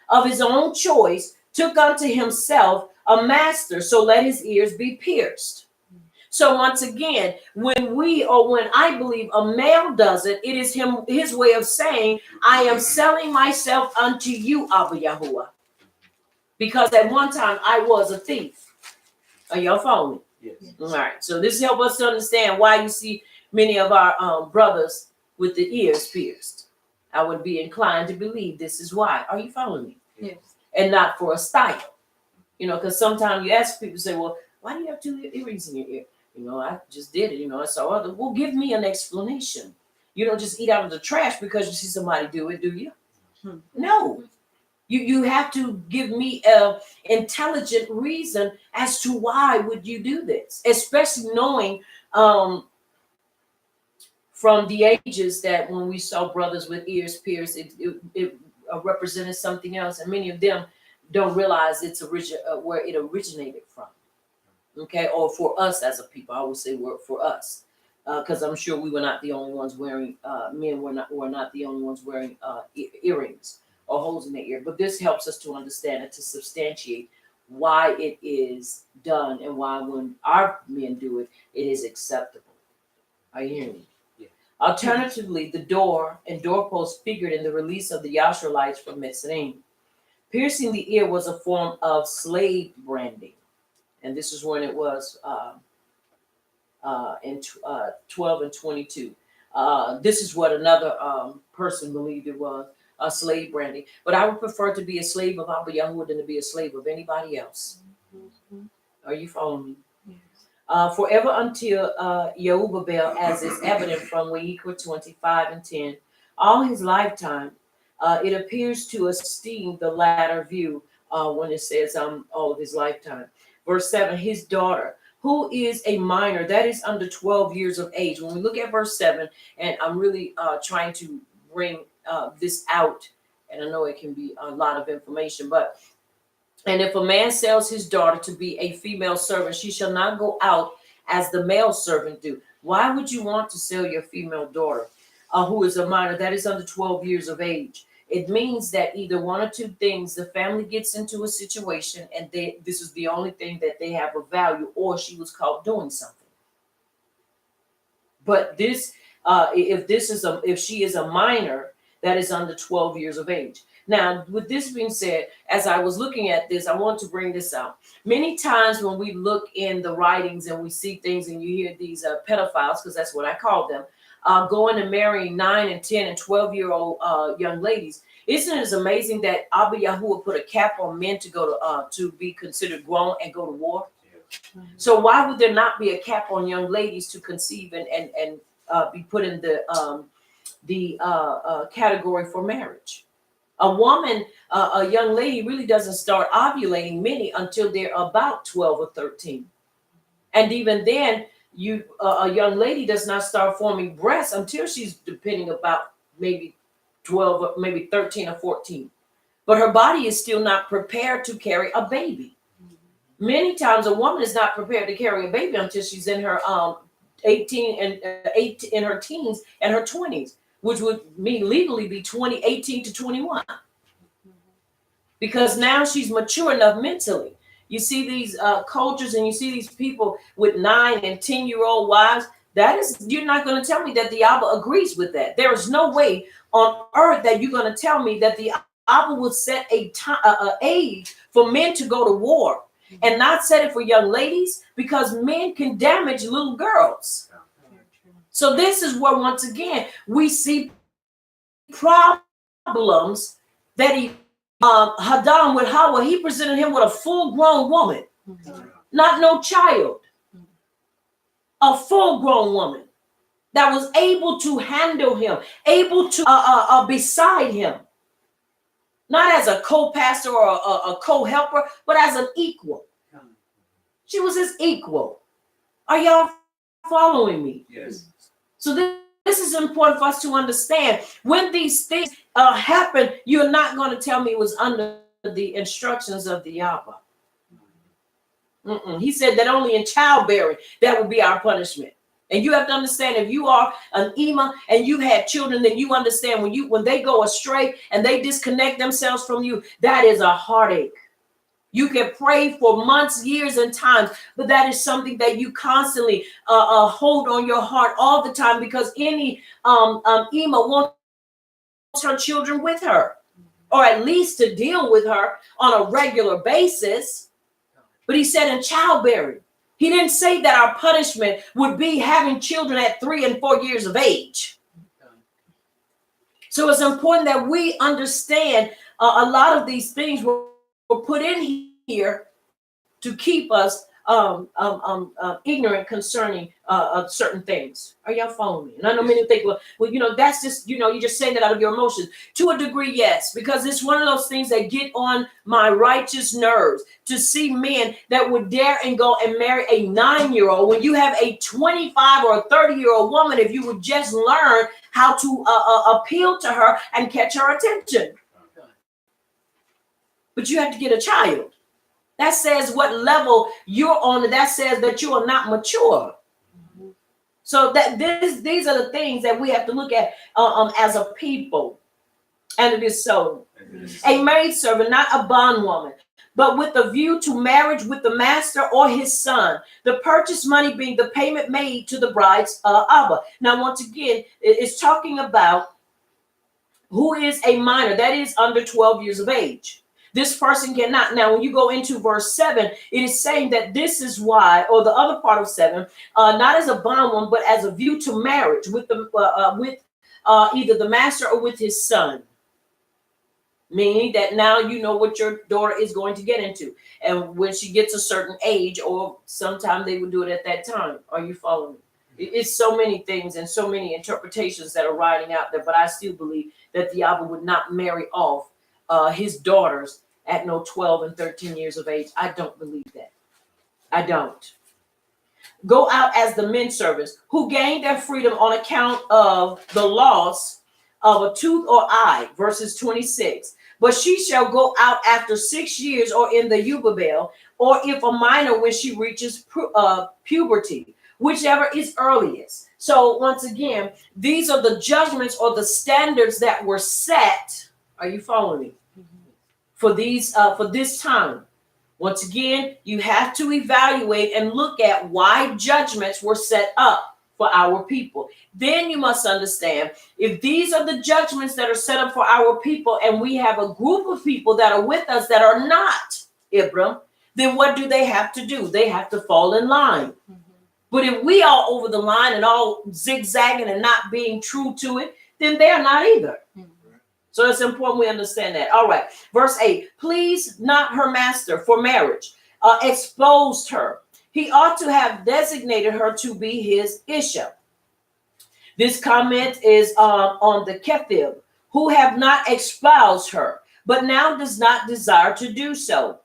of his own choice, took unto himself a master. So let his ears be pierced. So once again, when I believe a male does it, it is his way of saying, "I am selling myself unto you, Abba Yahuwah." Because at one time I was a thief. Are y'all following me? Yes. All right. So this helps us to understand why you see many of our brothers with the ears pierced. I would be inclined to believe this is why. Are you following me? Yes. And not for a style. Because sometimes you ask people, say, "Well, why do you have two earrings in your ear?" I just did it. I saw other. Well, give me an explanation. You don't just eat out of the trash because you see somebody do it, do you? No. You have to give me an intelligent reason as to why would you do this, especially knowing from the ages that when we saw brothers with ears pierced, it represented something else, and many of them don't realize it's where it originated from. Okay, or for us as a people, I would say for us, because I'm sure we were not the only ones wearing. Men were not the only ones wearing earrings or holes in their ear. But this helps us to understand and to substantiate why it is done and why when our men do it, it is acceptable. Are you hearing me? Yeah. Alternatively, the door and doorpost figured in the release of the Yasharites from Mitzrayim. Piercing the ear was a form of slave branding. And this is when it was in 12 and 22. This is what another person believed it was, a slave branding. But I would prefer to be a slave of Abba Yahuwah than to be a slave of anybody else. Are you following me? Yes. Forever until Yehubabel, as is evident from Wayikra 25 and 10, all his lifetime, it appears to esteem the latter view when it says all of his lifetime. Verse 7, his daughter, who is a minor, that is under 12 years of age. When we look at verse 7, and I'm really trying to bring this out, and I know it can be a lot of information, but, and if a man sells his daughter to be a female servant, she shall not go out as the male servant do. Why would you want to sell your female daughter who is a minor, that is under 12 years of age? It means that either one or two things, the family gets into a situation and this is the only thing that they have of value, or she was caught doing something. But this, if she is a minor, that is under 12 years of age. Now, with this being said, as I was looking at this, I want to bring this out. Many times when we look in the writings and we see things and you hear these pedophiles, because that's what I call them, going and marrying 9 and 10 and 12-year-old young ladies. Isn't it amazing that Abba Yahuwah put a cap on men to go to be considered grown and go to war? Yeah. So why would there not be a cap on young ladies to conceive and be put in the category for marriage? A woman, a young lady, really doesn't start ovulating many until they're about 12 or 13, and even then, a young lady does not start forming breasts until she's depending about maybe 12 or maybe 13 or 14. But her body is still not prepared to carry a baby. Many times a woman is not prepared to carry a baby until she's in her 18 and 8 in her teens and her 20s, which would mean legally be 18 to 21. Because now she's mature enough mentally. You see these cultures and you see these people with 9 and 10-year-old wives. You're not going to tell me that the Abba agrees with that. There is no way on earth that you're going to tell me that the Abba would set a age for men to go to war and not set it for young ladies, because men can damage little girls. So this is where, once again, we see problems that Hadam with Hawa, he presented him with a full-grown woman, not no child, a full-grown woman that was able to handle him, able to beside him, not as a co-pastor or a co-helper, but as an equal. She was his equal. Are y'all following me? Yes. So this is important for us to understand. When these things happen, you're not going to tell me it was under the instructions of the Abba. He said that only in childbearing, that would be our punishment. And you have to understand, if you are an Ima and you had children, then you understand when they go astray and they disconnect themselves from you, that is a heartache. You can pray for months, years, and times, but that is something that you constantly hold on your heart all the time, because any Ima wants her children with her, or at least to deal with her on a regular basis. But he said in childbearing. He didn't say that our punishment would be having children at 3 and 4 years of age. So it's important that we understand a lot of these things were put in here to keep us ignorant concerning certain things. Are y'all following me? And I know many think, well, that's just, you're just saying that out of your emotions. To a degree, yes, because it's one of those things that get on my righteous nerves, to see men that would dare and go and marry a 9-year-old when you have a 25 or a 30-year-old woman, if you would just learn how to appeal to her and catch her attention. But you have to get a child. That says what level you're on. That says that you are not mature. So that these are the things that we have to look at as a people. And it is so. A maidservant, not a bondwoman, but with a view to marriage with the master or his son. The purchase money being the payment made to the bride's Abba. Now, once again, it's talking about who is a minor, that is under 12 years of age. This person cannot. Now, when you go into verse 7, it is saying that this is why, or the other part of 7, not as a bondwoman, but as a view to marriage with either the master or with his son. Meaning that now you know what your daughter is going to get into. And when she gets a certain age, or sometime they would do it at that time. Are you following me? It's so many things and so many interpretations that are riding out there. But I still believe that the Abba would not marry off his daughters at no 12 and 13 years of age. I don't believe that. I don't. Go out as the men servants who gained their freedom on account of the loss of a tooth or eye, verses 26. But she shall go out after 6 years, or in the Yubabel, or if a minor when she reaches puberty, whichever is earliest. So once again, these are the judgments or the standards that were set. Are you following me? For this time. Once again, you have to evaluate and look at why judgments were set up. for our people. Then you must understand, if these are the judgments that are set up for our people, and we have a group of people that are with us that are not Ibram, then what do they have to do? They have to fall in line. But if we are over the line and all zigzagging and not being true to it, then they are not either. So it's important we understand that. All right. Verse 8, please not her master for marriage, exposed her. He ought to have designated her to be his Isha. This comment is on the Kethib, who have not espoused her, but now does not desire to do so.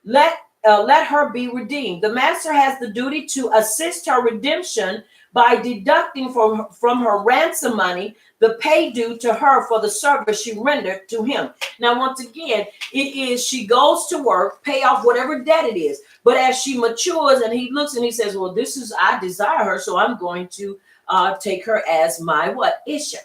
Let her be redeemed. The master has the duty to assist her redemption by deducting from her ransom money the pay due to her for the service she rendered to him. Now, once again, it is she goes to work, pay off whatever debt it is. But as she matures and he looks and he says, well, this is, I desire her, so I'm going to take her as my what? Isha.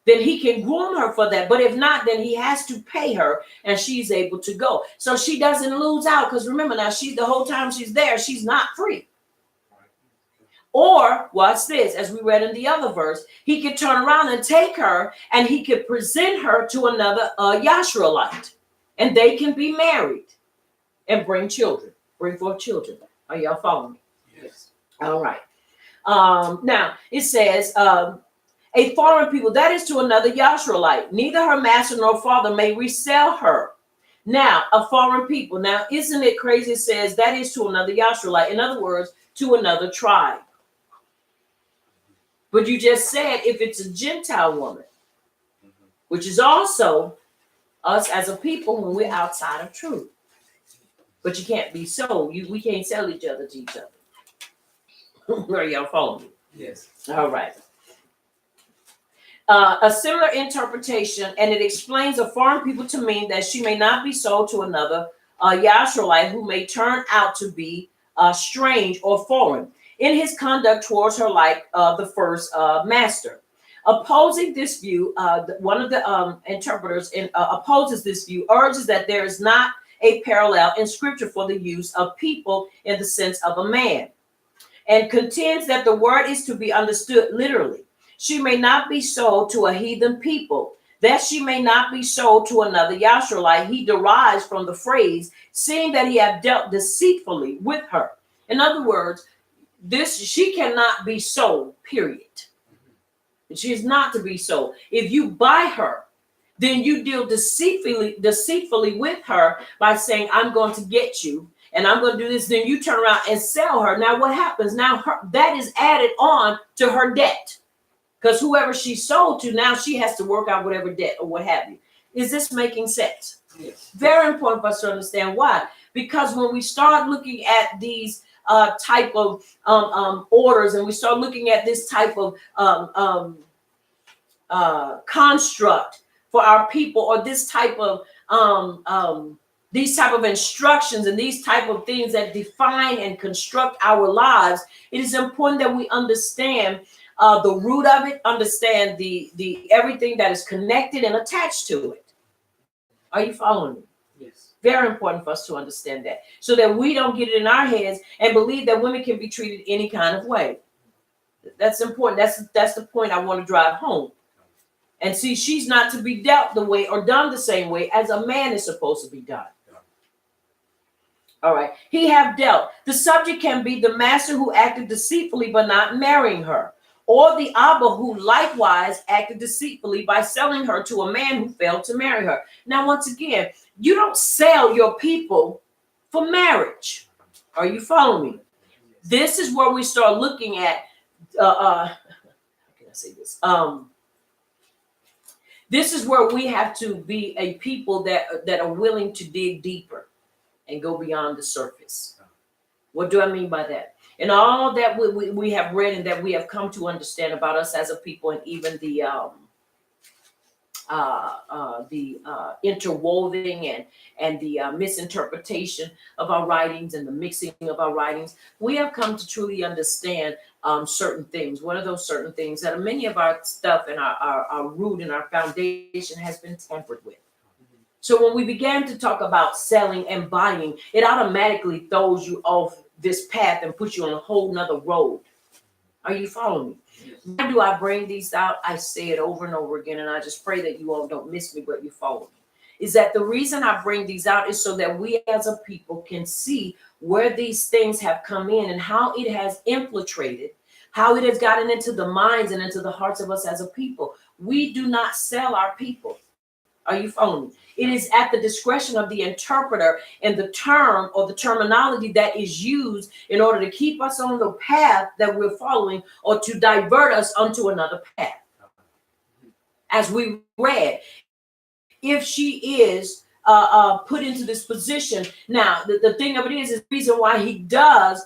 Then he can groom her for that. But if not, then he has to pay her and she's able to go. So she doesn't lose out. Because remember now, the whole time she's there, she's not free. Or, watch this, as we read in the other verse, he could turn around and take her and he could present her to another Yashraelite. And they can be married and bring forth children. Are y'all following me? Yes. All right. Now, it says, a foreign people, that is to another Yashraelite. Neither her master nor father may resell her. Now, a foreign people. Now, isn't it crazy? It says that is to another Yashraelite. In other words, to another tribe. But you just said if it's a Gentile woman, which is also us as a people when we're outside of truth. But you can't be sold. We can't sell each other to each other. Are y'all following me? Yes. All right. A similar interpretation, and it explains a foreign people to mean that she may not be sold to another Yashraelite who may turn out to be strange or foreign in his conduct towards her, like the first master. Opposing this view, one of the interpreters opposes this view, urges that there is not a parallel in scripture for the use of people in the sense of a man, and contends that the word is to be understood literally. She may not be sold to a heathen people, that she may not be sold to another Yashraelite. He derives from the phrase, seeing that he have dealt deceitfully with her. In other words, she cannot be sold, period. She is not to be sold. If you buy her, then you deal deceitfully with her by saying, I'm going to get you and I'm going to do this. Then you turn around and sell her. Now what happens? Now that is added on to her debt. Because whoever she sold to, now she has to work out whatever debt or what have you. Is this making sense? Yes. Very important for us to understand why. Because when we start looking at these type of orders, and we start looking at this type of construct for our people, or this type of these type of instructions and these type of things that define and construct our lives, it is important that we understand the root of it, understand the everything that is connected and attached to it. Are you following me? Yes. Very important for us to understand that, so that we don't get it in our heads and believe that women can be treated any kind of way. That's important. That's the point I want to drive home. And see, she's not to be dealt the way or done the same way as a man is supposed to be done. All right. He have dealt. The subject can be the master who acted deceitfully by not marrying her, or the Abba who likewise acted deceitfully by selling her to a man who failed to marry her. Now, once again, you don't sell your people for marriage. Are you following me? This is where we start looking at, how can I say this? This is where we have to be a people that are willing to dig deeper and go beyond the surface. What do I mean by that? And all that we have read and that we have come to understand about us as a people, and even the interwoven and the misinterpretation of our writings and the mixing of our writings, we have come to truly understand certain things. One of those certain things that many of our stuff and our root and our foundation has been tampered with. So when we began to talk about selling and buying, it automatically throws you off this path and puts you on a whole nother road. Are you following me? Why do I bring these out? I say it over and over again, and I just pray that you all don't miss me, but you follow me. Is that the reason I bring these out is so that we as a people can see where these things have come in and how it has infiltrated, how it has gotten into the minds and into the hearts of us as a people. We do not sell our people. Are you following me? It is at the discretion of the interpreter and the term or the terminology that is used in order to keep us on the path that we're following or to divert us onto another path. As we read, if she is put into this position, now the thing of it is the reason why he does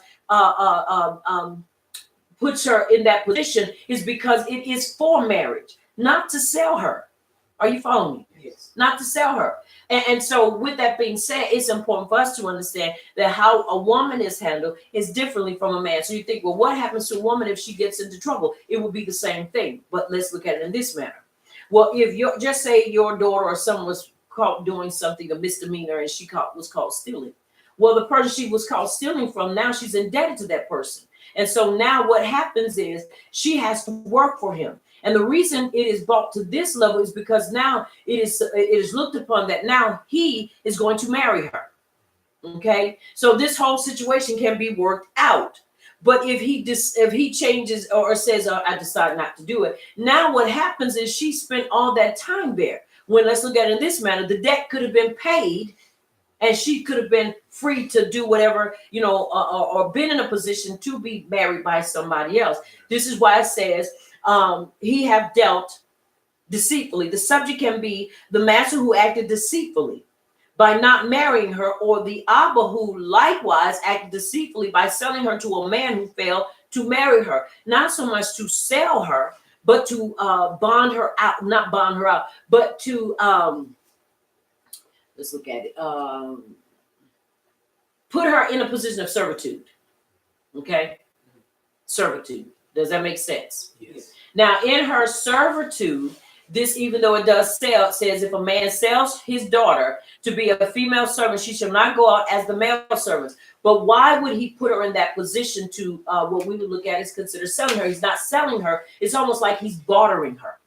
puts her in that position is because it is for marriage, not to sell her. Are you following me? Yes. Not to sell her. And so with that being said, it's important for us to understand that how a woman is handled is differently from a man. So you think, well, what happens to a woman if she gets into trouble? It would be the same thing. But let's look at it in this manner. Well, if you're just say your daughter or someone was caught doing something, a misdemeanor, and she was caught stealing. Well, the person she was caught stealing from, now she's indebted to that person. And so now what happens is she has to work for him. And the reason it is brought to this level is because now it is looked upon that now he is going to marry her. Okay, so this whole situation can be worked out. But if he changes or says, I decide not to do it, now what happens is she spent all that time there. When let's look at it in this manner, the debt could have been paid and she could have been free to do whatever, or been in a position to be married by somebody else. This is why it says, he have dealt deceitfully. The subject can be the master who acted deceitfully by not marrying her, or the Abba who likewise acted deceitfully by selling her to a man who failed to marry her. Not so much to sell her, but to bond her out, not bond her out, but to, let's look at it, put her in a position of servitude. Okay? Servitude. Does that make sense? Yes. Now, in her servitude, this, even though it does sell, says if a man sells his daughter to be a female servant, she shall not go out as the male servants. But why would he put her in that position to what we would look at is consider selling her? He's not selling her. It's almost like he's bartering her.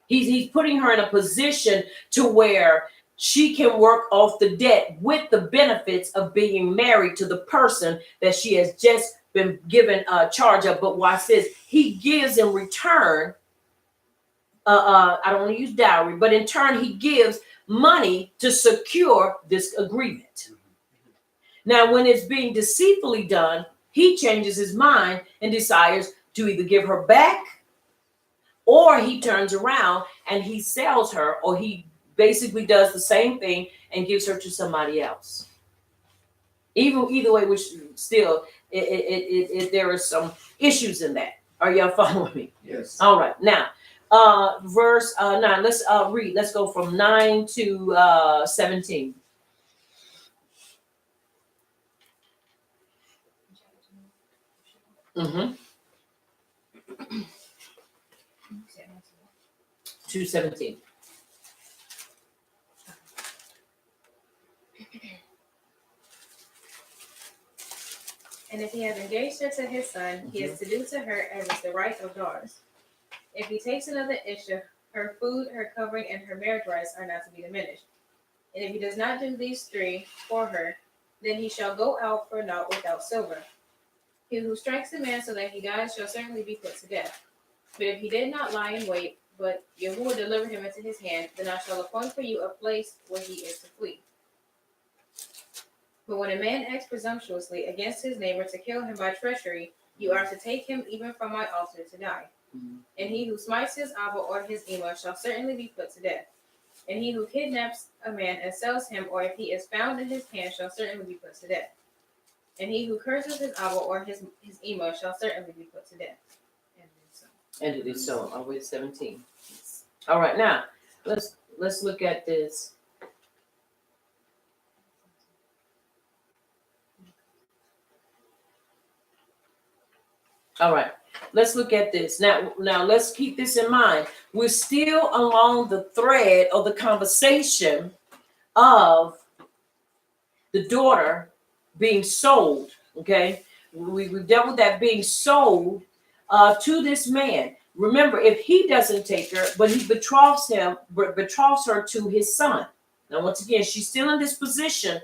He's putting her in a position to where she can work off the debt with the benefits of being married to the person that she has just been given charge of. But why says he gives in return, I don't want to use dowry, but in turn he gives money to secure this agreement. Now, when it's being deceitfully done, he changes his mind and desires to either give her back, or he turns around and he sells her, or he basically does the same thing and gives her to somebody else. Either way, which still there are some issues in that. Are y'all following me? Yes. All right. Now, verse 9. Let's read. Let's go from 9 to 17. Mm-hmm. 2:17. And if he has engaged her to his son, he is to do to her as is the right of daughters. If he takes another issue, her food, her covering, and her marriage rights are not to be diminished. And if he does not do these three for her, then he shall go out for naught without silver. He who strikes a man so that he dies shall certainly be put to death. But if he did not lie in wait, but Yahuwah delivered him into his hand, then I shall appoint for you a place where he is to flee. But when a man acts presumptuously against his neighbor to kill him by treachery, you are to take him even from my altar to die. And he who smites his Abba or his Ema shall certainly be put to death. And he who kidnaps a man and sells him, or if he is found in his hand, shall certainly be put to death. And he who curses his Abba or his Ema shall certainly be put to death. And it is so. All the way to 17. All right, now let's look at this. All right, let's look at this. Now let's keep this in mind. We're still along the thread of the conversation of the daughter being sold. Okay, we've dealt with that being sold to this man. Remember, if he doesn't take her, but he betroths her to his son. Now, once again, she's still in this position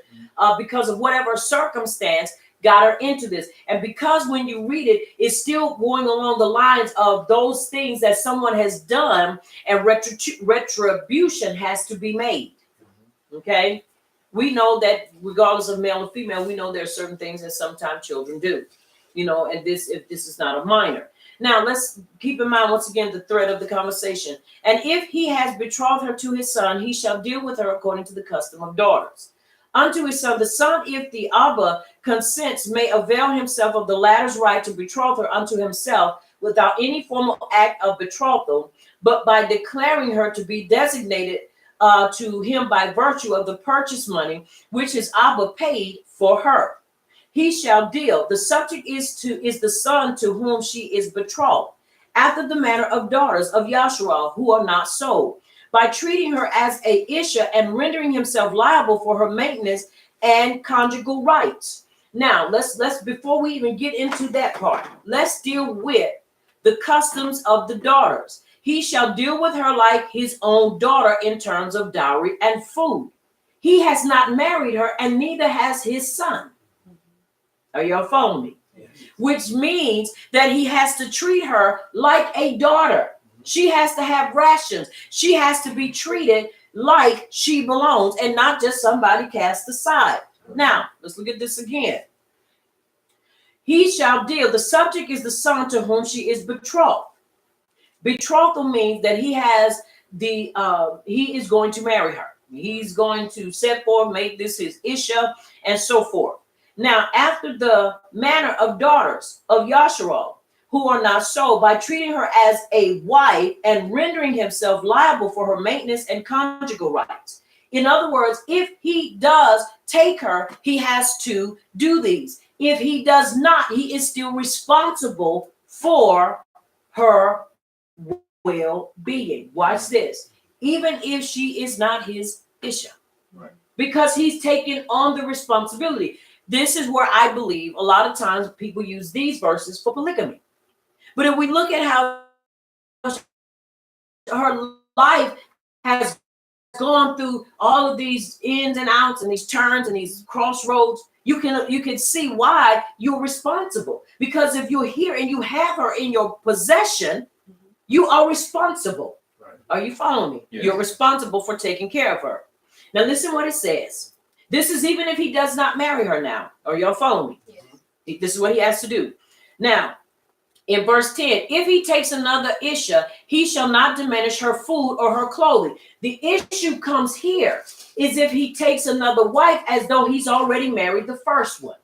because of whatever circumstance got her into this. And because when you read it, it's still going along the lines of those things that someone has done, and retribution has to be made. Okay? We know that regardless of male or female, we know there are certain things that sometimes children do. And if this is not a minor. Now, let's keep in mind, once again, the thread of the conversation. And if he has betrothed her to his son, he shall deal with her according to the custom of daughters. Unto his son, the son, if the Abba consents, may avail himself of the latter's right to betroth her unto himself without any formal act of betrothal, but by declaring her to be designated to him by virtue of the purchase money which his Abba paid for her. He shall deal. The subject is the son to whom she is betrothed, after the manner of daughters of Yasharal who are not sold, by treating her as a Isha and rendering himself liable for her maintenance and conjugal rights. Now, let's before we even get into that part, let's deal with the customs of the daughters. He shall deal with her like his own daughter in terms of dowry and food. He has not married her, and neither has his son. Are y'all following me? Yes. Which means that he has to treat her like a daughter. She has to have rations. She has to be treated like she belongs and not just somebody cast aside. Now, let's look at this again. He shall deal. The subject is the son to whom she is betrothed. Betrothal means that he is going to marry her. He's going to set forth, make this his Isha, and so forth. Now, after the manner of daughters of Yasharal, who are not sold, by treating her as a wife and rendering himself liable for her maintenance and conjugal rights. In other words, if he does take her, he has to do these. If he does not, he is still responsible for her well-being. Watch this. Even if she is not his Isha. Right. Because he's taken on the responsibility. This is where I believe a lot of times people use these verses for polygamy. But if we look at how her life has gone through all of these ins and outs and these turns and these crossroads, you can see why you're responsible. Because if you're here and you have her in your possession, you are responsible. Right. Are you following me? Yes. You're responsible for taking care of her. Now listen what it says. This is even if he does not marry her now. Are y'all following me? Yes. This is what he has to do. Now, in verse 10, if he takes another Isha, he shall not diminish her food or her clothing. The issue comes here is if he takes another wife as though he's already married the first one.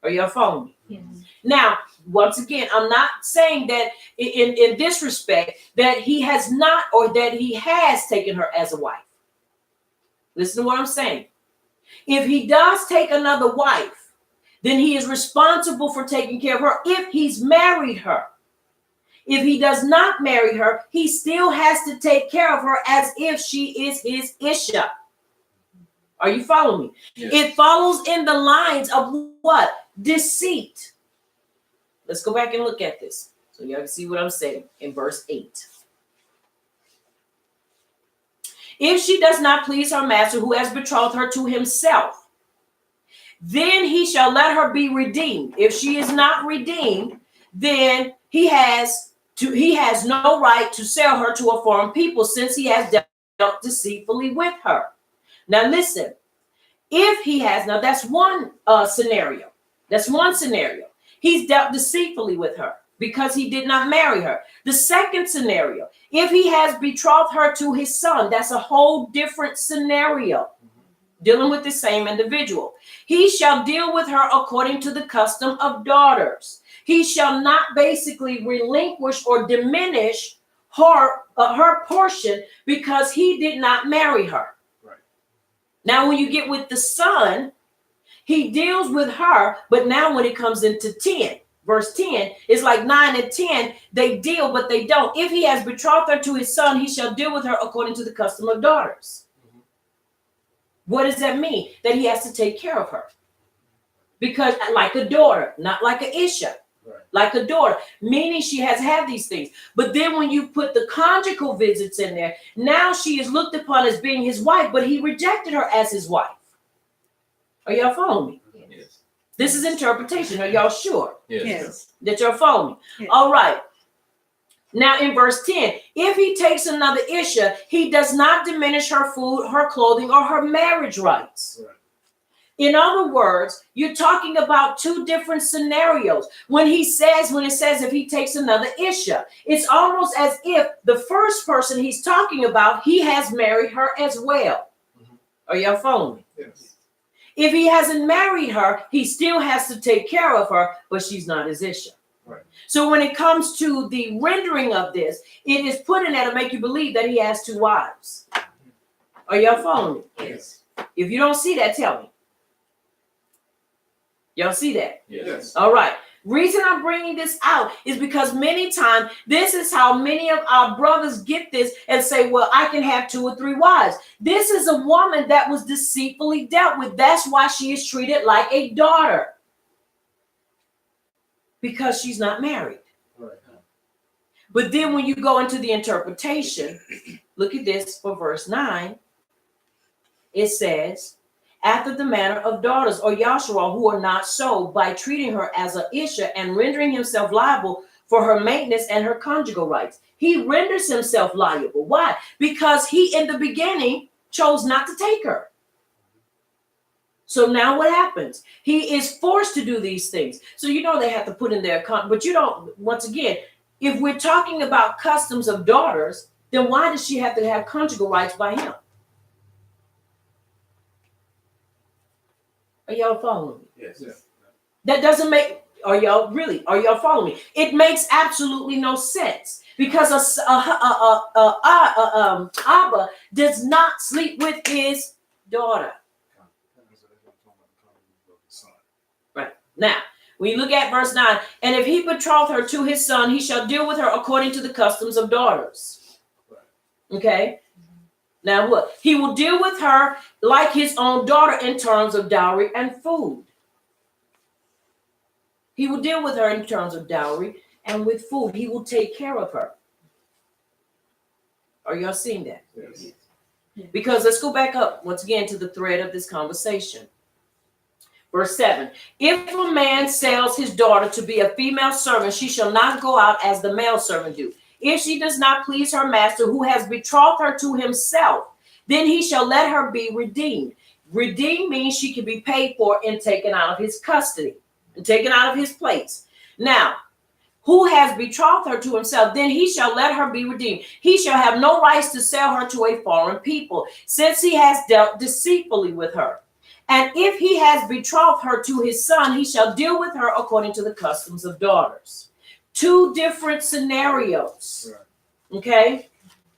Are y'all following me? Yes. Now, once again, I'm not saying that in this respect that he has not or that he has taken her as a wife. Listen to what I'm saying. If he does take another wife, then he is responsible for taking care of her if he's married her. If he does not marry her, he still has to take care of her as if she is his Isha. Are you following me? Yes. It follows in the lines of what? Deceit. Let's go back and look at this so you can see what I'm saying in verse 8. If she does not please her master who has betrothed her to himself, then he shall let her be redeemed. If she is not redeemed, then he has no right to sell her to a foreign people, since he has dealt deceitfully with her. Now listen, if he has, now that's one scenario. That's one scenario. He's dealt deceitfully with her because he did not marry her. The second scenario, if he has betrothed her to his son, that's a whole different scenario, dealing with the same individual. He shall deal with her according to the custom of daughters. He shall not basically relinquish or diminish her portion because he did not marry her. Right. Now, when you get with the son, he deals with her, but now when it comes into 10, verse 10, it's like 9 and 10, they deal, but they don't. If he has betrothed her to his son, he shall deal with her according to the custom of daughters. Mm-hmm. What does that mean? That he has to take care of her. Because like a daughter, not like an Isha. like a daughter, meaning she has had these things. But then when you put the conjugal visits in there, now she is looked upon as being his wife, but he rejected her as his wife. Are y'all following me? Yes. This is interpretation. Are y'all sure Yes. that you're following me? Yes. All right. Now in verse 10, if he takes another Isha, he does not diminish her food, her clothing, or her marriage rights. Right. In other words, you're talking about two different scenarios. When it says if he takes another Isha, it's almost as if the first person he's talking about, he has married her as well. Mhm. Are y'all following me? Yes. If he hasn't married her, he still has to take care of her, but she's not his Isha. Right. So when it comes to the rendering of this, it is put in there to make you believe that he has two wives. Are y'all following me? Yes. If you don't see that, tell me. Y'all see that? Yes. All right. Reason I'm bringing this out is because many times this is how many of our brothers get this and say, well, I can have 2 or 3 wives. This is a woman that was deceitfully dealt with. That's why she is treated like a daughter. Because she's not married. Right. But then when you go into the interpretation, look at this for verse 9. It says, after the manner of daughters or Yahshua who are not so, by treating her as an Isha and rendering himself liable for her maintenance and her conjugal rights. He renders himself liable. Why? Because he in the beginning chose not to take her. So now what happens? He is forced to do these things. So you know they have to put in their but you don't, once again, if we're talking about customs of daughters, then why does she have to have conjugal rights by him? Are y'all following me? Yes. Yes. That doesn't make, are y'all following me? It makes absolutely no sense because Abba does not sleep with his daughter. Right. Now, when you look at verse 9, and if he betroth her to his son, he shall deal with her according to the customs of daughters. Okay? Now what? He will deal with her like his own daughter in terms of dowry and food. He will deal with her in terms of dowry and with food. He will take care of her. Are y'all seeing that? Yes. Because let's go back up once again to the thread of this conversation. Verse 7, if a man sells his daughter to be a female servant, she shall not go out as the male servant do. If she does not please her master who has betrothed her to himself, then he shall let her be redeemed. Redeemed means she can be paid for and taken out of his custody and taken out of his place. Now, who has betrothed her to himself, then he shall let her be redeemed. He shall have no rights to sell her to a foreign people, since he has dealt deceitfully with her. And if he has betrothed her to his son, he shall deal with her according to the customs of daughters. 2 different scenarios. Right. Okay?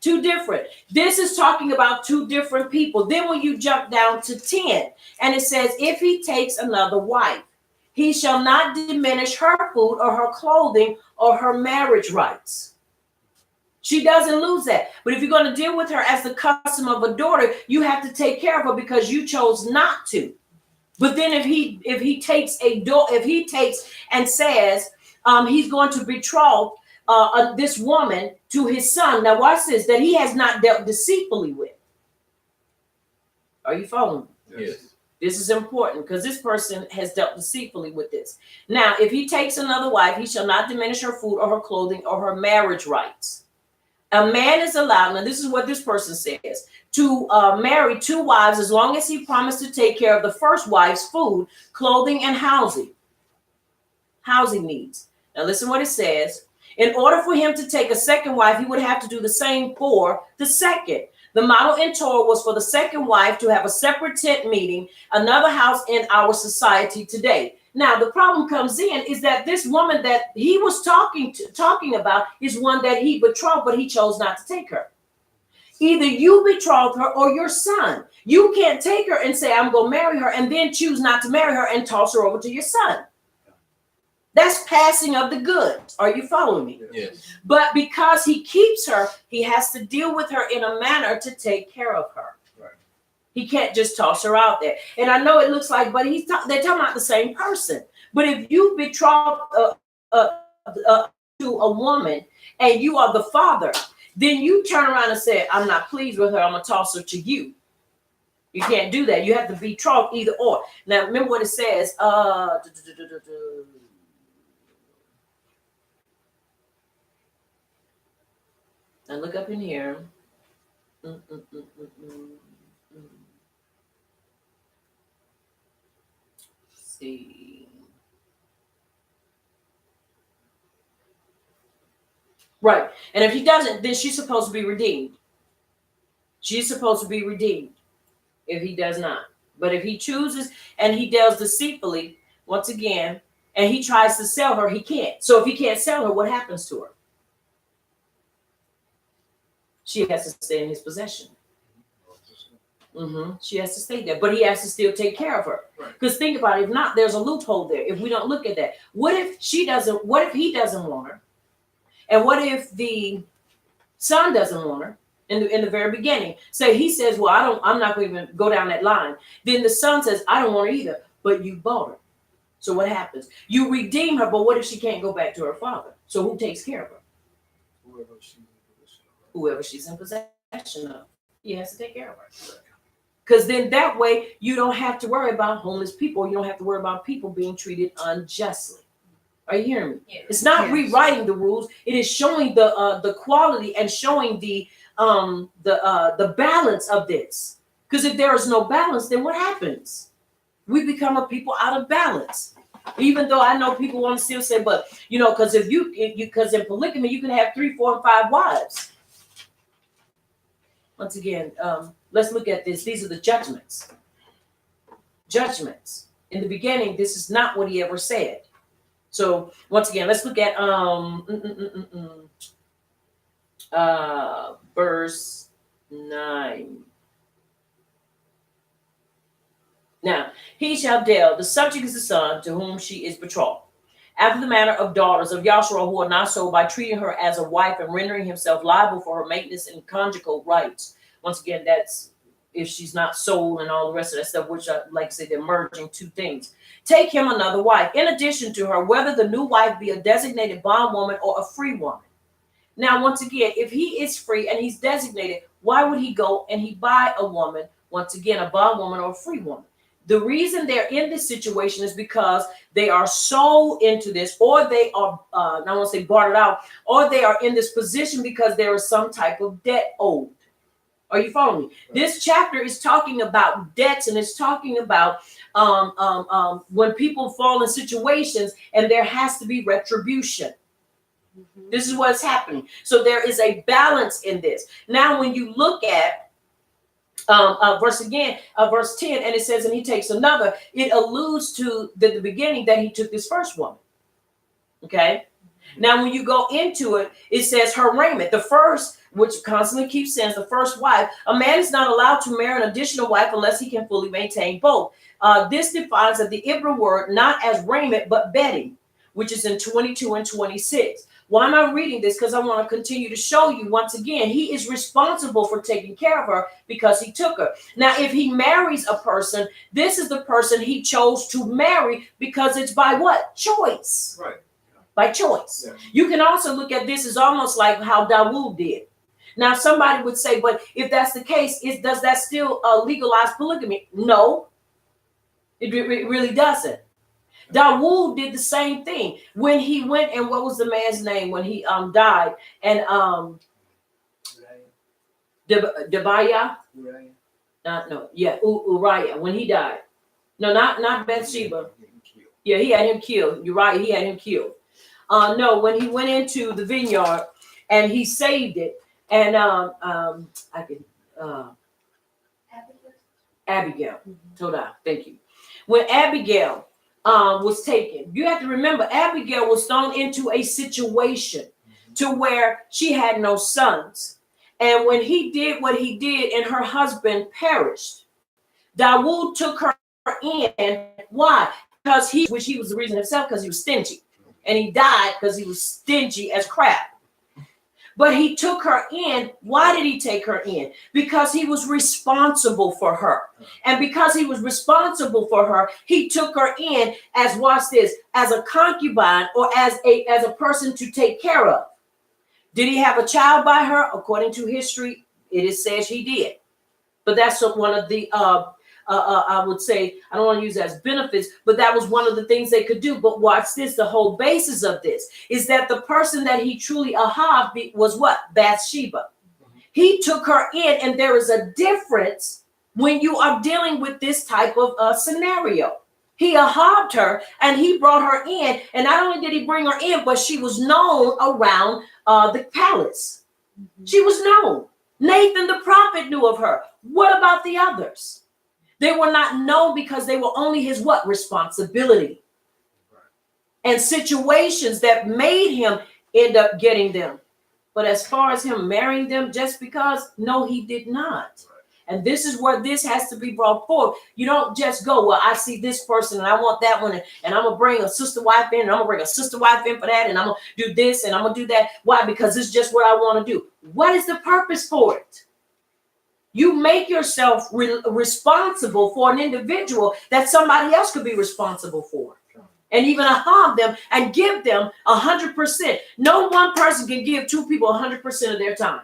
2 different. This is talking about 2 different people. Then when you jump down to 10, and it says, if he takes another wife, he shall not diminish her food or her clothing or her marriage rights. She doesn't lose that. But if you're going to deal with her as the custom of a daughter, you have to take care of her because you chose not to. But then if he takes and says he's going to betroth this woman to his son. Now watch this, that he has not dealt deceitfully with. Are you following me? Yes. This is important because this person has dealt deceitfully with this. Now, if he takes another wife, he shall not diminish her food or her clothing or her marriage rights. A man is allowed, now this is what this person says, to marry 2 wives as long as he promised to take care of the first wife's food, clothing, and housing needs. Now listen what it says. In order for him to take a second wife, he would have to do the same for the second. The model in Torah was for the second wife to have a separate tent meeting, another house in our society today. Now, the problem comes in is that this woman that he was talking about is one that he betrothed, but he chose not to take her. Either you betrothed her or your son. You can't take her and say, I'm going to marry her, and then choose not to marry her and toss her over to your son. That's passing of the goods. Are you following me? Yes. But because he keeps her, he has to deal with her in a manner to take care of her. Right. He can't just toss her out there. And I know it looks like, but they're talking about the same person. But if you betroth to a woman and you are the father, then you turn around and say, I'm not pleased with her, I'm going to toss her to you. You can't do that. You have to betroth either or. Now, remember what it says. Now look up in here. See. Right. And if he doesn't, then she's supposed to be redeemed. She's supposed to be redeemed if he does not. But if he chooses and he deals deceitfully, once again, and he tries to sell her, he can't. So if he can't sell her, what happens to her? She has to stay in his possession. She has to stay there, but he has to still take care of her. Because think about it, if not, there's a loophole there. If we don't look at that, what if he doesn't want her? And what if the son doesn't want her in the very beginning? Say he says, well, I'm not going to even go down that line. Then the son says, I don't want her either, but you bought her. So what happens? You redeem her, but what if she can't go back to her father? So who takes care of her? Whoever she's in possession of. He has to take care of her. Because then that way you don't have to worry about homeless people. You don't have to worry about people being treated unjustly. Are you hearing me? Yes. It's not rewriting the rules. It is showing the quality and showing the balance of this. Because if there is no balance, then what happens? We become a people out of balance. Even though I know people want to still say, but because because in polygamy you can have 3, 4, and 5 wives. Once again, let's look at this. These are the judgments. Judgments. In the beginning, this is not what he ever said. So once again, let's look at verse 9. Now, he shall deal, the subject is the son to whom she is betrothed, after the manner of daughters of Yahshua who are not so, by treating her as a wife and rendering himself liable for her maintenance and conjugal rights. Once again, that's if she's not sold and all the rest of that stuff, which I like to say they're merging two things. Take him another wife, in addition to her, whether the new wife be a designated bondwoman or a free woman. Now, once again, if he is free and he's designated, why would he go and he buy a woman, once again, a bondwoman or a free woman? The reason they're in this situation is because they are so into this, or they are, I won't say bartered out, or they are in this position because there is some type of debt owed. Are you following me? Right. This chapter is talking about debts, and it's talking about when people fall in situations and there has to be retribution. This is what's happening. So there is a balance in this. Now, when you look at verse 10, and it says, and he takes another, it alludes to the beginning that he took this first woman. Okay. Now, when you go into it, it says her raiment, the first, which constantly keeps saying the first wife. A man is not allowed to marry an additional wife unless he can fully maintain both. This defines that the Hebrew word not as raiment, but bedding, which is in 22 and 26. Why am I reading this? Because I want to continue to show you once again, he is responsible for taking care of her because he took her. Now, if he marries a person, this is the person he chose to marry because it's by what? Choice. Right. By choice. Yeah. You can also look at this as almost like how Dawood did. Now, somebody would say, but if that's the case, does that still legalize polygamy? No, it really doesn't. Dawood did the same thing when he went, and what was the man's name when he died? And Uriah. Uriah, when he died. No, not Bathsheba. Yeah, he had him killed. Uriah, he had him killed. No, when he went into the vineyard and he saved it, and Abigail. Toda, thank you. When Abigail was taken, you have to remember Abigail was thrown into a situation to where she had no sons. And when he did what he did and her husband perished, Dawood took her in. Why? Because he was the reason himself, because he was stingy. And he died because he was stingy as crap. But he took her in. Why did he take her in? Because he was responsible for her. And because he was responsible for her, he took her in as, watch this, as a concubine or as a person to take care of. Did he have a child by her? According to history, it says he did. But that's one of the I would say, I don't want to use that as benefits, but that was one of the things they could do. But watch this, the whole basis of this is that the person that he truly Ahab was what? Bathsheba. He took her in, and there is a difference when you are dealing with this type of scenario. He Ahabed her, and he brought her in, and not only did he bring her in, but she was known around the palace. She was known. Nathan the prophet knew of her. What about the others? They were not known because they were only his what? Responsibility. And situations that made him end up getting them. But as far as him marrying them just because, no, he did not. And this is where this has to be brought forward. You don't just go, well, I see this person and I want that one, and I'm going to bring a sister wife in, and I'm going to bring a sister wife in for that, and I'm going to do this, and I'm going to do that. Why? Because it's just what I want to do. What is the purpose for it? You make yourself responsible for an individual that somebody else could be responsible for. And even harm them and give them 100%. No one person can give two people 100% of their time.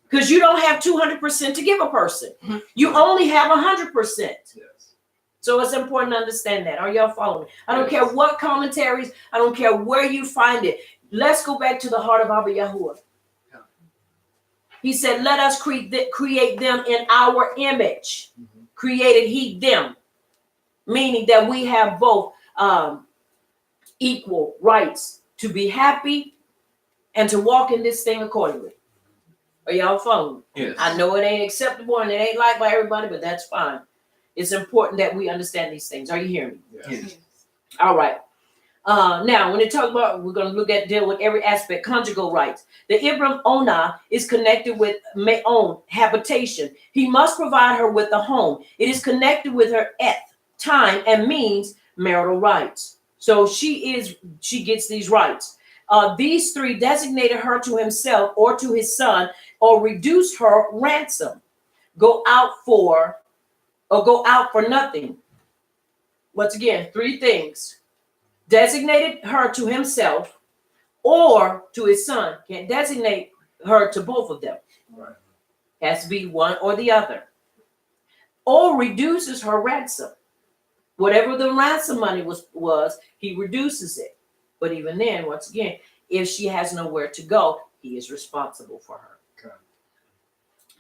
Because you don't have 200% to give a person. You only have 100%. Yes. So it's important to understand that. Are y'all following me? I don't care what commentaries. I don't care where you find it. Let's go back to the heart of Abba Yahuwah. He said, let us create them in our image. Created he them. Meaning that we have both equal rights to be happy and to walk in this thing accordingly. Are y'all following? Yes. I know it ain't acceptable and it ain't liked by everybody, but that's fine. It's important that we understand these things. Are you hearing me? Yes. All right. Now, when they talk about, we're going to deal with every aspect, conjugal rights. The Ibram Ona is connected with Me'on, habitation. He must provide her with a home. It is connected with her time and means marital rights. So she gets these rights. These three designated her to himself or to his son, or reduce her ransom. Go out for nothing. Once again, three things. Designated her to himself or to his son. Can't designate her to both of them. Right. Has to be one or the other. Or reduces her ransom. Whatever the ransom money was, he reduces it. But even then, once again, if she has nowhere to go, he is responsible for her. Okay.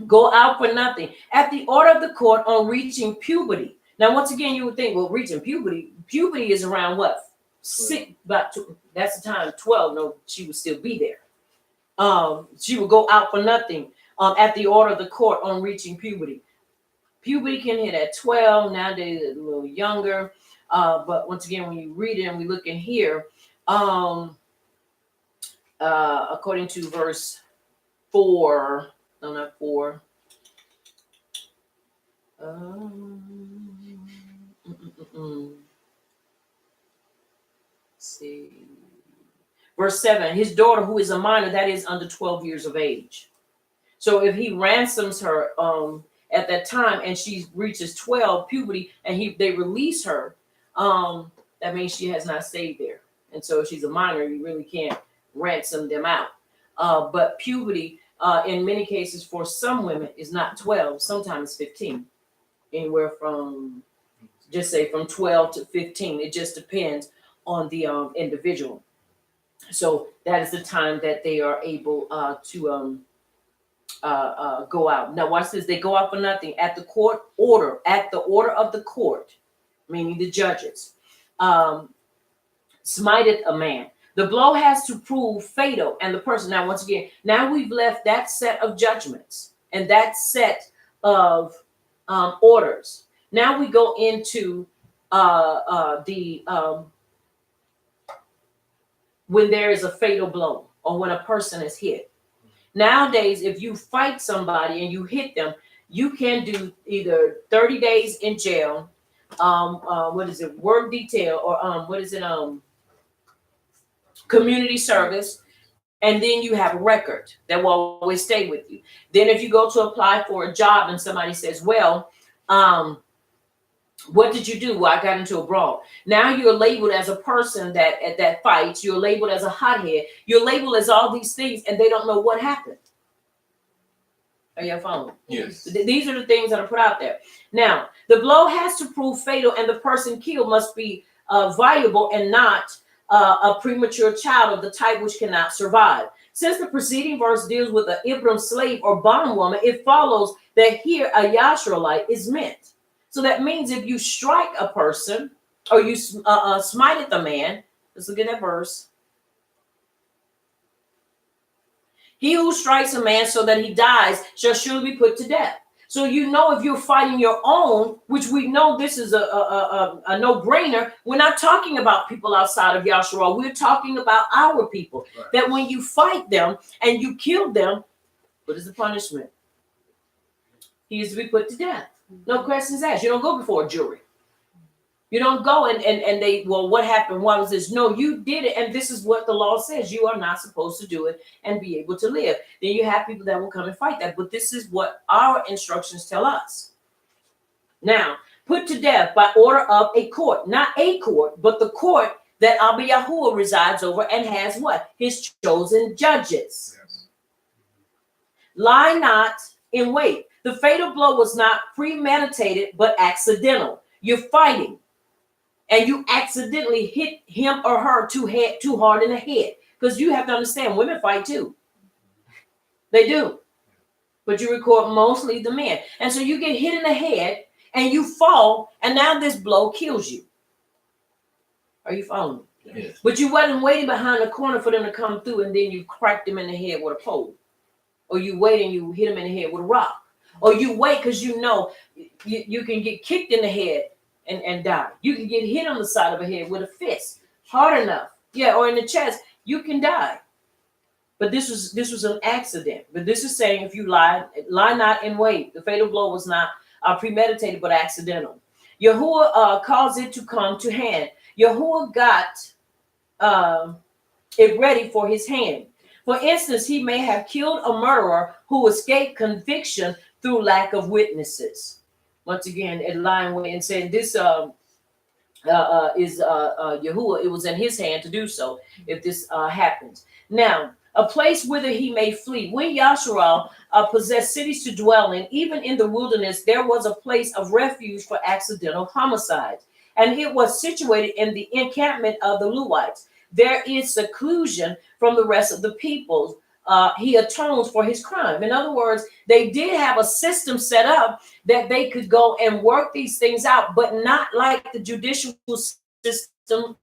Go out for nothing. At the order of the court on reaching puberty. Now, once again, you would think, well, reaching puberty is around what? 6, that's the time, 12. No, she would still be there. She would go out for nothing at the order of the court on reaching puberty. Puberty can hit at 12. Nowadays, it's a little younger. But once again, when you read it and we look in here, according to verse 4, no, not 4. See. Verse 7, his daughter, who is a minor, that is under 12 years of age. So if he ransoms her at that time and she reaches 12 puberty and they release her, that means she has not stayed there. And so if she's a minor, you really can't ransom them out. But puberty, in many cases for some women, is not 12, sometimes 15. Anywhere from, just say from 12 to 15. It just depends on the individual. So that is the time that they are able to go out. Now watch this. They go out for nothing at the court order, at the order of the court, meaning the judges. Smited a man. The blow has to prove fatal, and the person. Now once again, now we've left that set of judgments and that set of orders. Now we go into when there is a fatal blow or when a person is hit. Nowadays, if you fight somebody and you hit them, you can do either 30 days in jail, work detail, or community service, And then you have a record that will always stay with you. Then if you go to apply for a job and somebody says, well, what did you do? Well, I got into a brawl. Now you're labeled as a person that fights. You're labeled as a hothead. You're labeled as all these things, and they don't know what happened. Are you following? Yes. These are the things that are put out there. Now, the blow has to prove fatal, and the person killed must be viable and not a premature child of the type which cannot survive. Since the preceding verse deals with an Ibram slave or bondwoman, it follows that here a Yashraelite is meant. So that means if you strike a person or you smited the man, let's look at that verse. He who strikes a man so that he dies shall surely be put to death. So you know if you're fighting your own, which we know this is a no-brainer, we're not talking about people outside of Yahshua. We're talking about our people. Right. That when you fight them and you kill them, what is the punishment? He is to be put to death. No questions asked. You don't go before a jury. You don't go and they, well, what happened? Why was this? No, you did it. And this is what the law says. You are not supposed to do it and be able to live. Then you have people that will come and fight that. But this is what our instructions tell us. Now, put to death by order of a court. Not a court, but the court that Abba Yahuwah resides over and has what? His chosen judges. Yes. Lie not in wait. The fatal blow was not premeditated, but accidental. You're fighting, and you accidentally hit him or her too hard in the head. Because you have to understand, women fight too. They do. But you record mostly the men. And so you get hit in the head, and you fall, and now this blow kills you. Are you following me? Yes. But you wasn't waiting behind the corner for them to come through, and then you cracked them in the head with a pole. Or you wait and you hit them in the head with a rock. Or you wait because you know you can get kicked in the head and die. You can get hit on the side of the head with a fist hard enough. Yeah, or in the chest, you can die. But this was an accident. But this is saying if you lie not in wait. The fatal blow was not premeditated but accidental. Yahuwah caused it to come to hand. Yahuwah got it ready for his hand. For instance, he may have killed a murderer who escaped conviction through lack of witnesses. Once again, it lying and saying this is Yahuwah. It was in his hand to do so if this happens. Now, a place whither he may flee. When Yahshua possessed cities to dwell in, even in the wilderness, there was a place of refuge for accidental homicides. And it was situated in the encampment of the Lewites. There is seclusion from the rest of the peoples. He atones for his crime. In other words, they did have a system set up that they could go and work these things out, but not like the judicial system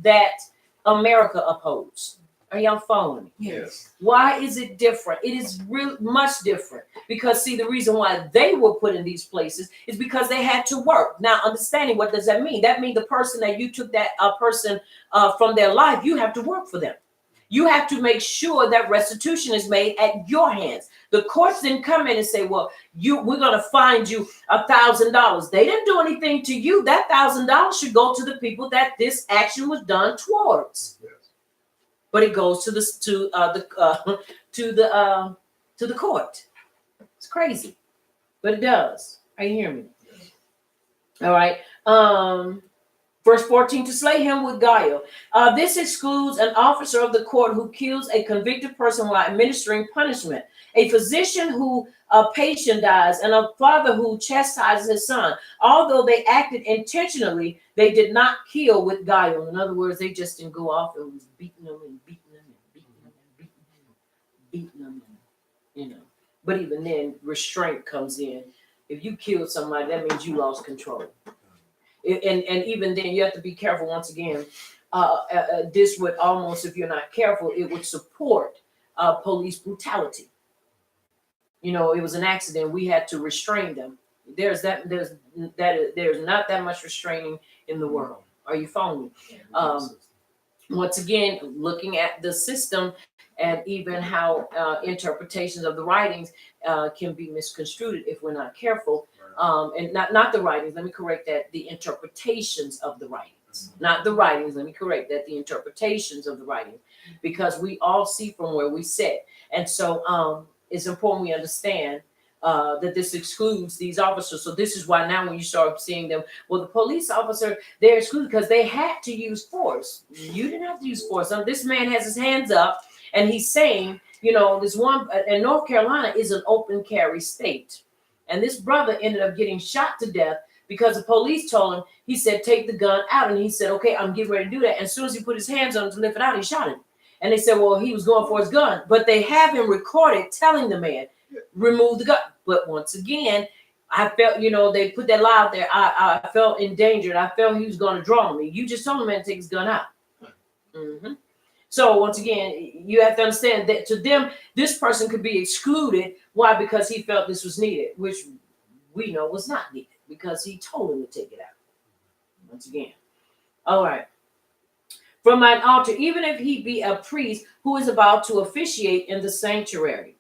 that America opposed. Are y'all following me? Yes. Why is it different? It is really much different because, see, the reason why they were put in these places is because they had to work. Now, understanding what does that mean? That means the person that you took that person from their life, you have to work for them. You have to make sure that restitution is made at your hands. The courts didn't come in and say, well, we're going to find you $1,000. They didn't do anything to you. That $1,000 should go to the people that this action was done towards. Yes. But it goes to the court. It's crazy, but it does. Are you hearing me? Yes. All right. Verse 14, to slay him with guile. This excludes an officer of the court who kills a convicted person while administering punishment, a physician who a patient dies, and a father who chastises his son. Although they acted intentionally, they did not kill with guile. In other words, they just didn't go off and was beating them and beating them and beating them and beating them, you know. But even then, restraint comes in. If you killed somebody, that means you lost control. And even then, you have to be careful. Once again, this would almost, if you're not careful, it would support police brutality. You know, it was an accident. We had to restrain them. There's not that much restraining in the world. Are you following me? Once again, looking at the system and even how interpretations of the writings can be misconstrued if we're not careful. And not the writings, let me correct that, the interpretations of the writings. Not the writings, let me correct that, the interpretations of the writings. because we all see from where we sit. And so it's important we understand that this excludes these officers. So this is why now when you start seeing them, well, the police officer, they're excluded because they had to use force. You didn't have to use force. This man has his hands up and he's saying, this one, and North Carolina is an open carry state. And this brother ended up getting shot to death because the police told him, he said, take the gun out. And he said, okay, I'm getting ready to do that. And as soon as he put his hands on him to lift it out, he shot him. And they said, well, he was going for his gun. But they have him recorded telling the man, remove the gun. But once again, I felt, they put that lie out there. I felt endangered. I felt he was going to draw on me. You just told the man to take his gun out. Mm-hmm. So once again, you have to understand that to them, this person could be excluded. Why? Because he felt this was needed, which we know was not needed because he told him to take it out. Once again. All right. From an altar, even if he be a priest who is about to officiate in the sanctuary,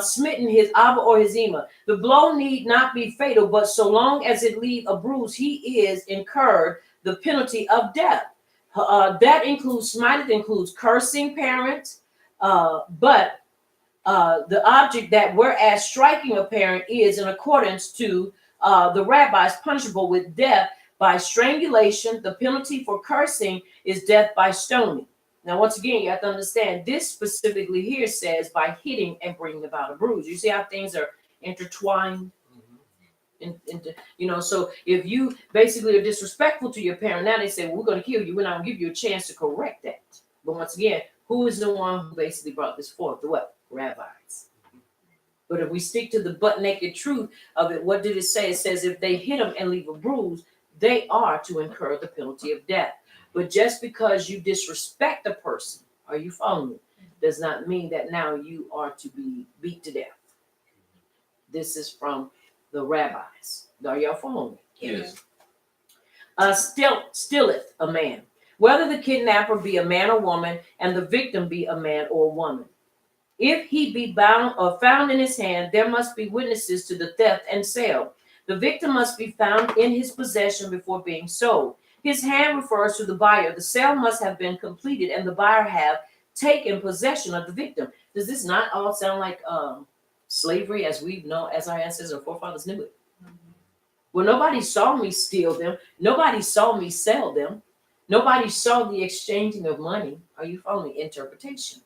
smitten his Abba or his Ema. The blow need not be fatal, but so long as it leave a bruise, he is incurred the penalty of death. That includes cursing parents, but the object that whereas striking a parent is in accordance to the rabbis punishable with death by strangulation. The penalty for cursing is death by stoning. Now, once again, you have to understand this specifically here says by hitting and bringing about a bruise. You see how things are intertwined? So if you basically are disrespectful to your parent, now they say, well, we're going to kill you. We're not going to give you a chance to correct that. But once again, who is the one who basically brought this forth? The what? Rabbis. But if we stick to the butt naked truth of it, what did it say? It says if they hit them and leave a bruise, they are to incur the penalty of death. But just because you disrespect a person, are you following me, does not mean that now you are to be beat to death. This is from the rabbis. Are y'all following me? Yes. Stealeth a man, whether the kidnapper be a man or woman, and the victim be a man or woman. If he be bound or found in his hand, there must be witnesses to the theft and sale. The victim must be found in his possession before being sold. His hand refers to the buyer. The sale must have been completed and the buyer have taken possession of the victim. Does this not all sound like slavery as we know, as our ancestors and forefathers knew it? Well, nobody saw me steal them. Nobody saw me sell them. Nobody saw the exchanging of money. Are you following interpretation?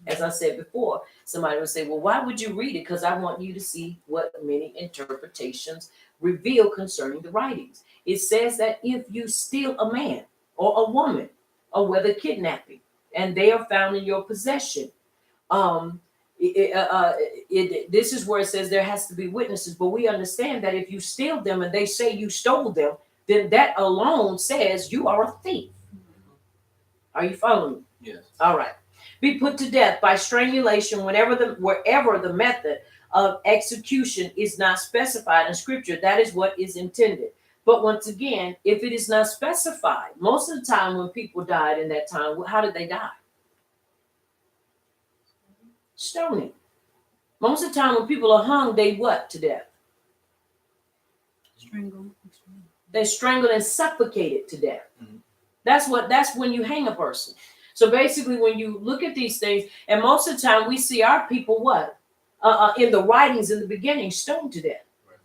As I said before, somebody would say, well, why would you read it? Because I want you to see what many interpretations reveal concerning the writings. It says that if you steal a man or a woman, or whether kidnapping, and they are found in your possession, this is where it says there has to be witnesses. But we understand that if you steal them and they say you stole them, then that alone says you are a thief. Are you following me? Yes. All right. Be put to death by strangulation wherever the method of execution is not specified in scripture. That is what is intended. But once again, if it is not specified, most of the time when people died in that time, how did they die? Stoning. Most of the time when people are hung, they what to death? Strangled. They're strangled and suffocated to death. Mm-hmm. That's when you hang a person. So basically, when you look at these things, and most of the time we see our people what? In the writings in the beginning, stoned to death. Right.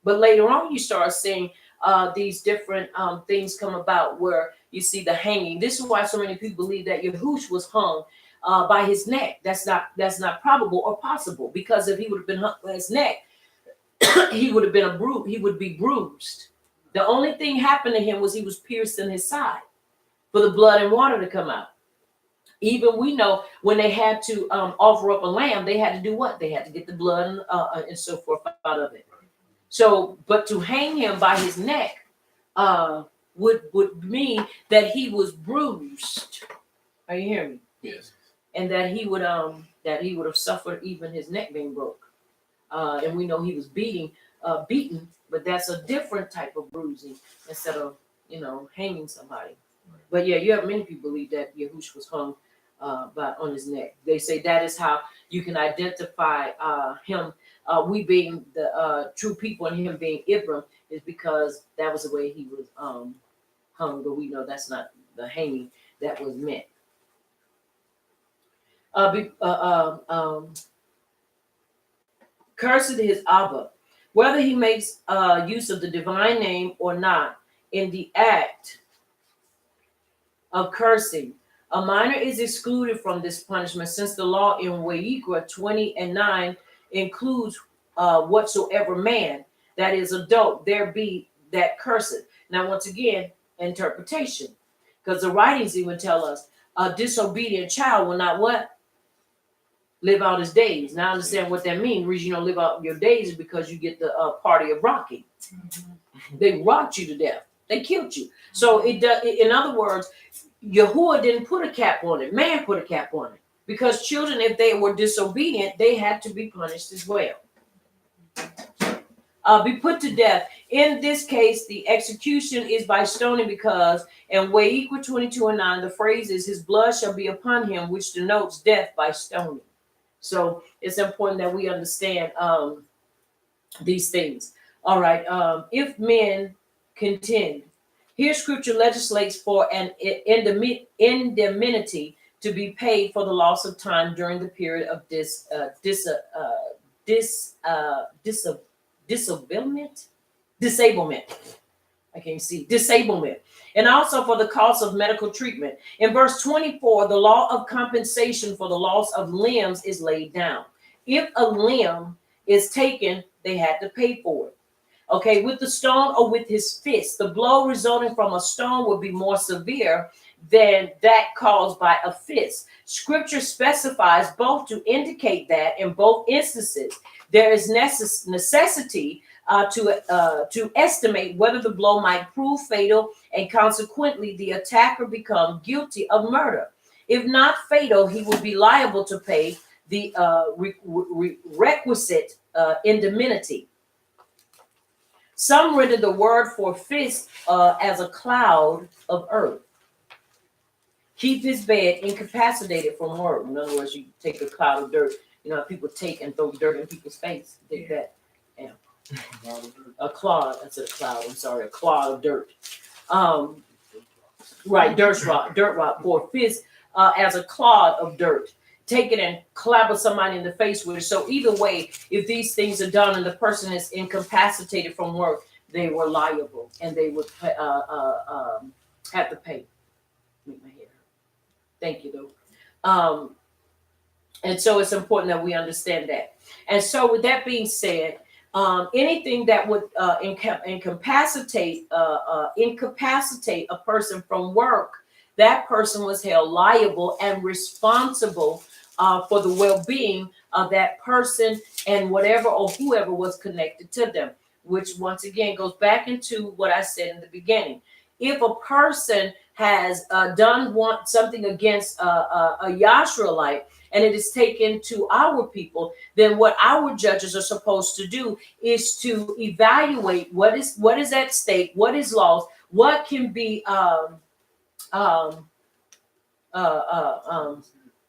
But later on, you start seeing these different things come about where you see the hanging. This is why so many people believe that Yahushua was hung by his neck. That's not probable or possible, because if he would have been hung by his neck, he would have been he would be bruised. The only thing happened to him was he was pierced in his side for the blood and water to come out. Even we know when they had to offer up a lamb, they had to do what? They had to get the blood and so forth out of it. So, but to hang him by his neck would mean that he was bruised. Are you hearing me? Yes. And that he would have suffered even his neck being broke. And we know he was beaten, but that's a different type of bruising instead of hanging somebody. But yeah, you have many people believe that Yahushua was hung on his neck. They say that is how you can identify him. We being the true people and him being Ibram is because that was the way he was hung. But we know that's not the hanging that was meant. Cursed his Abba, whether he makes use of the divine name or not. In the act of cursing, a minor is excluded from this punishment, since the law in Wayikra 20:9 includes whatsoever man that is adult there be that curseth. Now, once again, interpretation, because the writings even tell us a disobedient child will not what? Live out his days. Now, I understand what that means. The reason you don't live out your days is because you get the party of rocking. They rocked you to death. They killed you. So it does. In other words, Yahuwah didn't put a cap on it. Man put a cap on it, because children, if they were disobedient, they had to be punished as well. Be put to death. In this case, the execution is by stoning, because in Wayikra 22:9, the phrase is, his blood shall be upon him, which denotes death by stoning. So it's important that we understand these things. All right. If men contend, here Scripture legislates for an indemnity to be paid for the loss of time during the period of disablement. I can't see. Disablement. And also for the cost of medical treatment. In verse 24, the law of compensation for the loss of limbs is laid down. If a limb is taken, they had to pay for it. Okay, with the stone or with his fist, the blow resulting from a stone would be more severe than that caused by a fist. Scripture specifies both to indicate that in both instances, there is necessity to estimate whether the blow might prove fatal, and consequently the attacker become guilty of murder. If not fatal, he would be liable to pay the requisite indemnity. Some render the word for fist as a cloud of earth. Keep his bed incapacitated from work. In other words, you take a cloud of dirt. You know, people take and throw dirt in people's face. Take that. Yeah. A clod. I said a cloud. I'm sorry. A clod of dirt. Right. Dirt rock for fist as a clod of dirt. Take it and clapper somebody in the face with it. So either way, if these things are done and the person is incapacitated from work, they were liable, and they would have to pay. Make my hair hurt. Thank you, though. And so it's important that we understand that. And so with that being said, anything that would incapacitate a person from work, that person was held liable and responsible for the well-being of that person and whatever or whoever was connected to them, which once again goes back into what I said in the beginning. If a person has done something against a Yashraelite, and it is taken to our people, then what our judges are supposed to do is to evaluate what is at stake, what is lost, what can be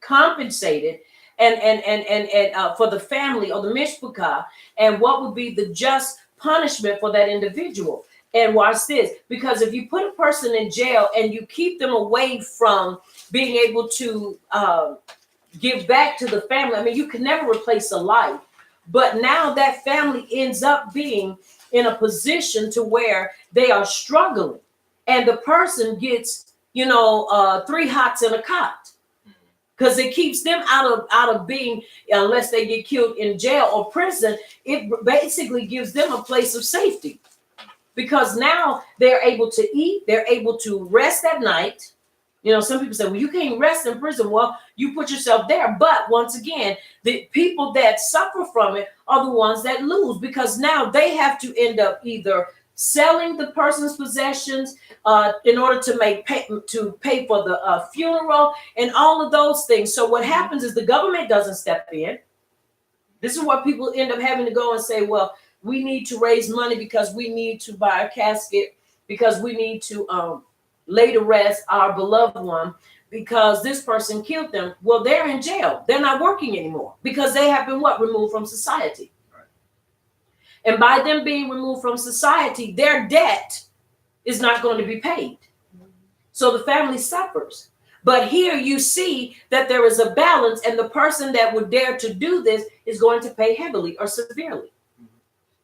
compensated and for the family or the mishpachah, and what would be the just punishment for that individual. And watch this, because if you put a person in jail and you keep them away from being able to give back to the family, I mean, you can never replace a life, but now that family ends up being in a position to where they are struggling, and the person gets 3 hots in a cot, because it keeps them out of being, unless they get killed in jail or prison, it basically gives them a place of safety, because now they're able to eat, they're able to rest at night. Some people say, well, you can't rest in prison. Well, you put yourself there. But once again, the people that suffer from it are the ones that lose, because now they have to end up either selling the person's possessions in order to pay for the funeral and all of those things. So what happens is the government doesn't step in. This is what people end up having to go and say, well, we need to raise money because we need to buy a casket, because we need to lay to rest our beloved one, because this person killed them. Well, they're in jail. They're not working anymore because they have been removed from society. And by them being removed from society, their debt is not going to be paid. So the family suffers. But here you see that there is a balance, and the person that would dare to do this is going to pay heavily or severely,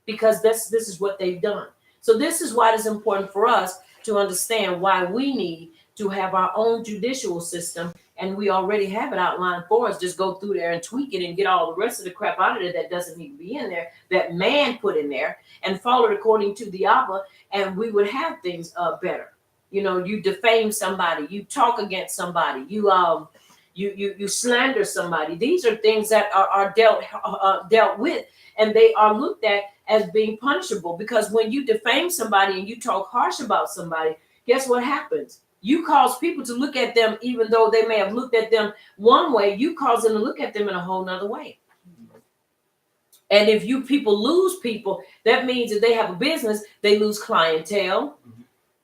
because this is what they've done. So this is why it's important for us to understand why we need to have our own judicial system, and we already have it outlined for us. Just go through there and tweak it and get all the rest of the crap out of it that doesn't need to be in there, that man put in there, and follow it according to the Abba, and we would have things better. You defame somebody, you talk against somebody, you slander somebody. These are things that are dealt with, and they are looked at as being punishable, because when you defame somebody and you talk harsh about somebody, guess what happens? You cause people to look at them, even though they may have looked at them one way, you cause them to look at them in a whole nother way. And if you people lose people, that means that they have a business, they lose clientele,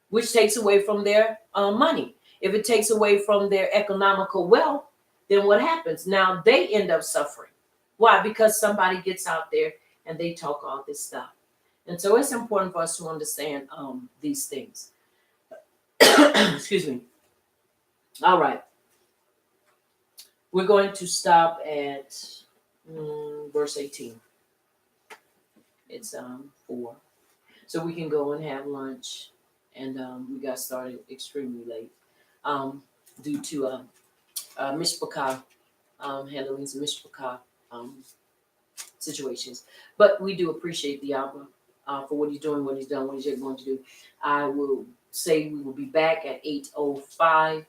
which takes away from their money. If it takes away from their economical wealth, then what happens? Now they end up suffering. Why? Because somebody gets out there and they talk all this stuff. And so it's important for us to understand these things. Excuse me. All right. We're going to stop at verse 18. It's 4. So we can go and have lunch. And we got started extremely late due to Mishpatim, handling some Mishpatim situations. But we do appreciate the Abba for what he's doing, what he's done, what he's yet going to do. I will say we will be back at 8:05,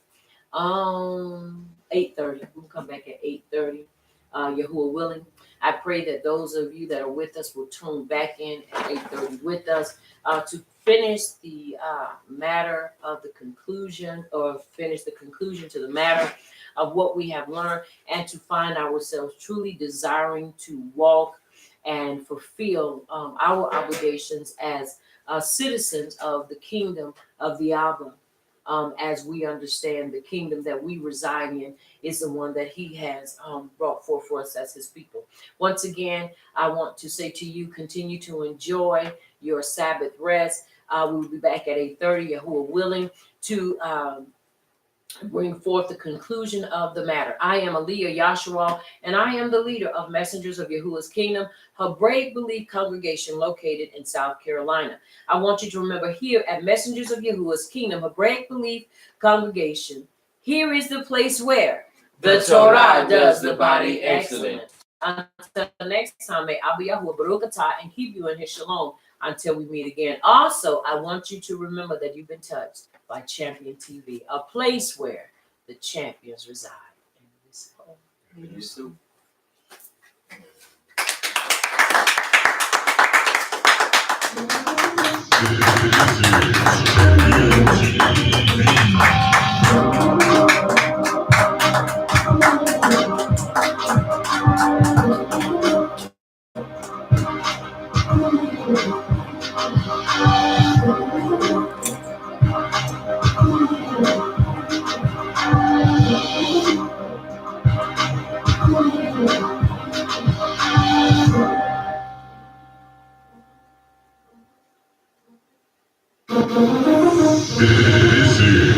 8:30. We'll come back at 8:30, Yahuwah willing. I pray that those of you that are with us will tune back in at 8:30 with us to finish the matter of the conclusion, or finish the conclusion to the matter of what we have learned, and to find ourselves truly desiring to walk and fulfill our obligations as citizens of the kingdom of the Abba. As we understand the kingdom that we reside in is the one that he has brought forth for us as his people. Once again, I want to say to you, continue to enjoy your Sabbath rest. We will be back at 8:30, Yahuwah willing, to bring forth the conclusion of the matter. I am Aliyah Yashua, and I am the leader of Messengers of Yahuwah's Kingdom, Hebraic Belief congregation located in South Carolina. I want you to remember, here at Messengers of Yahuwah's Kingdom, Hebraic Belief congregation, here is the place where the Torah does the body excellent. Until next time, may Abba Yahuwah Baruch atah and keep you in his shalom until we meet again. Also, I want you to remember that you've been touched by Champion TV, a place where the champions reside. In this home. You too. This is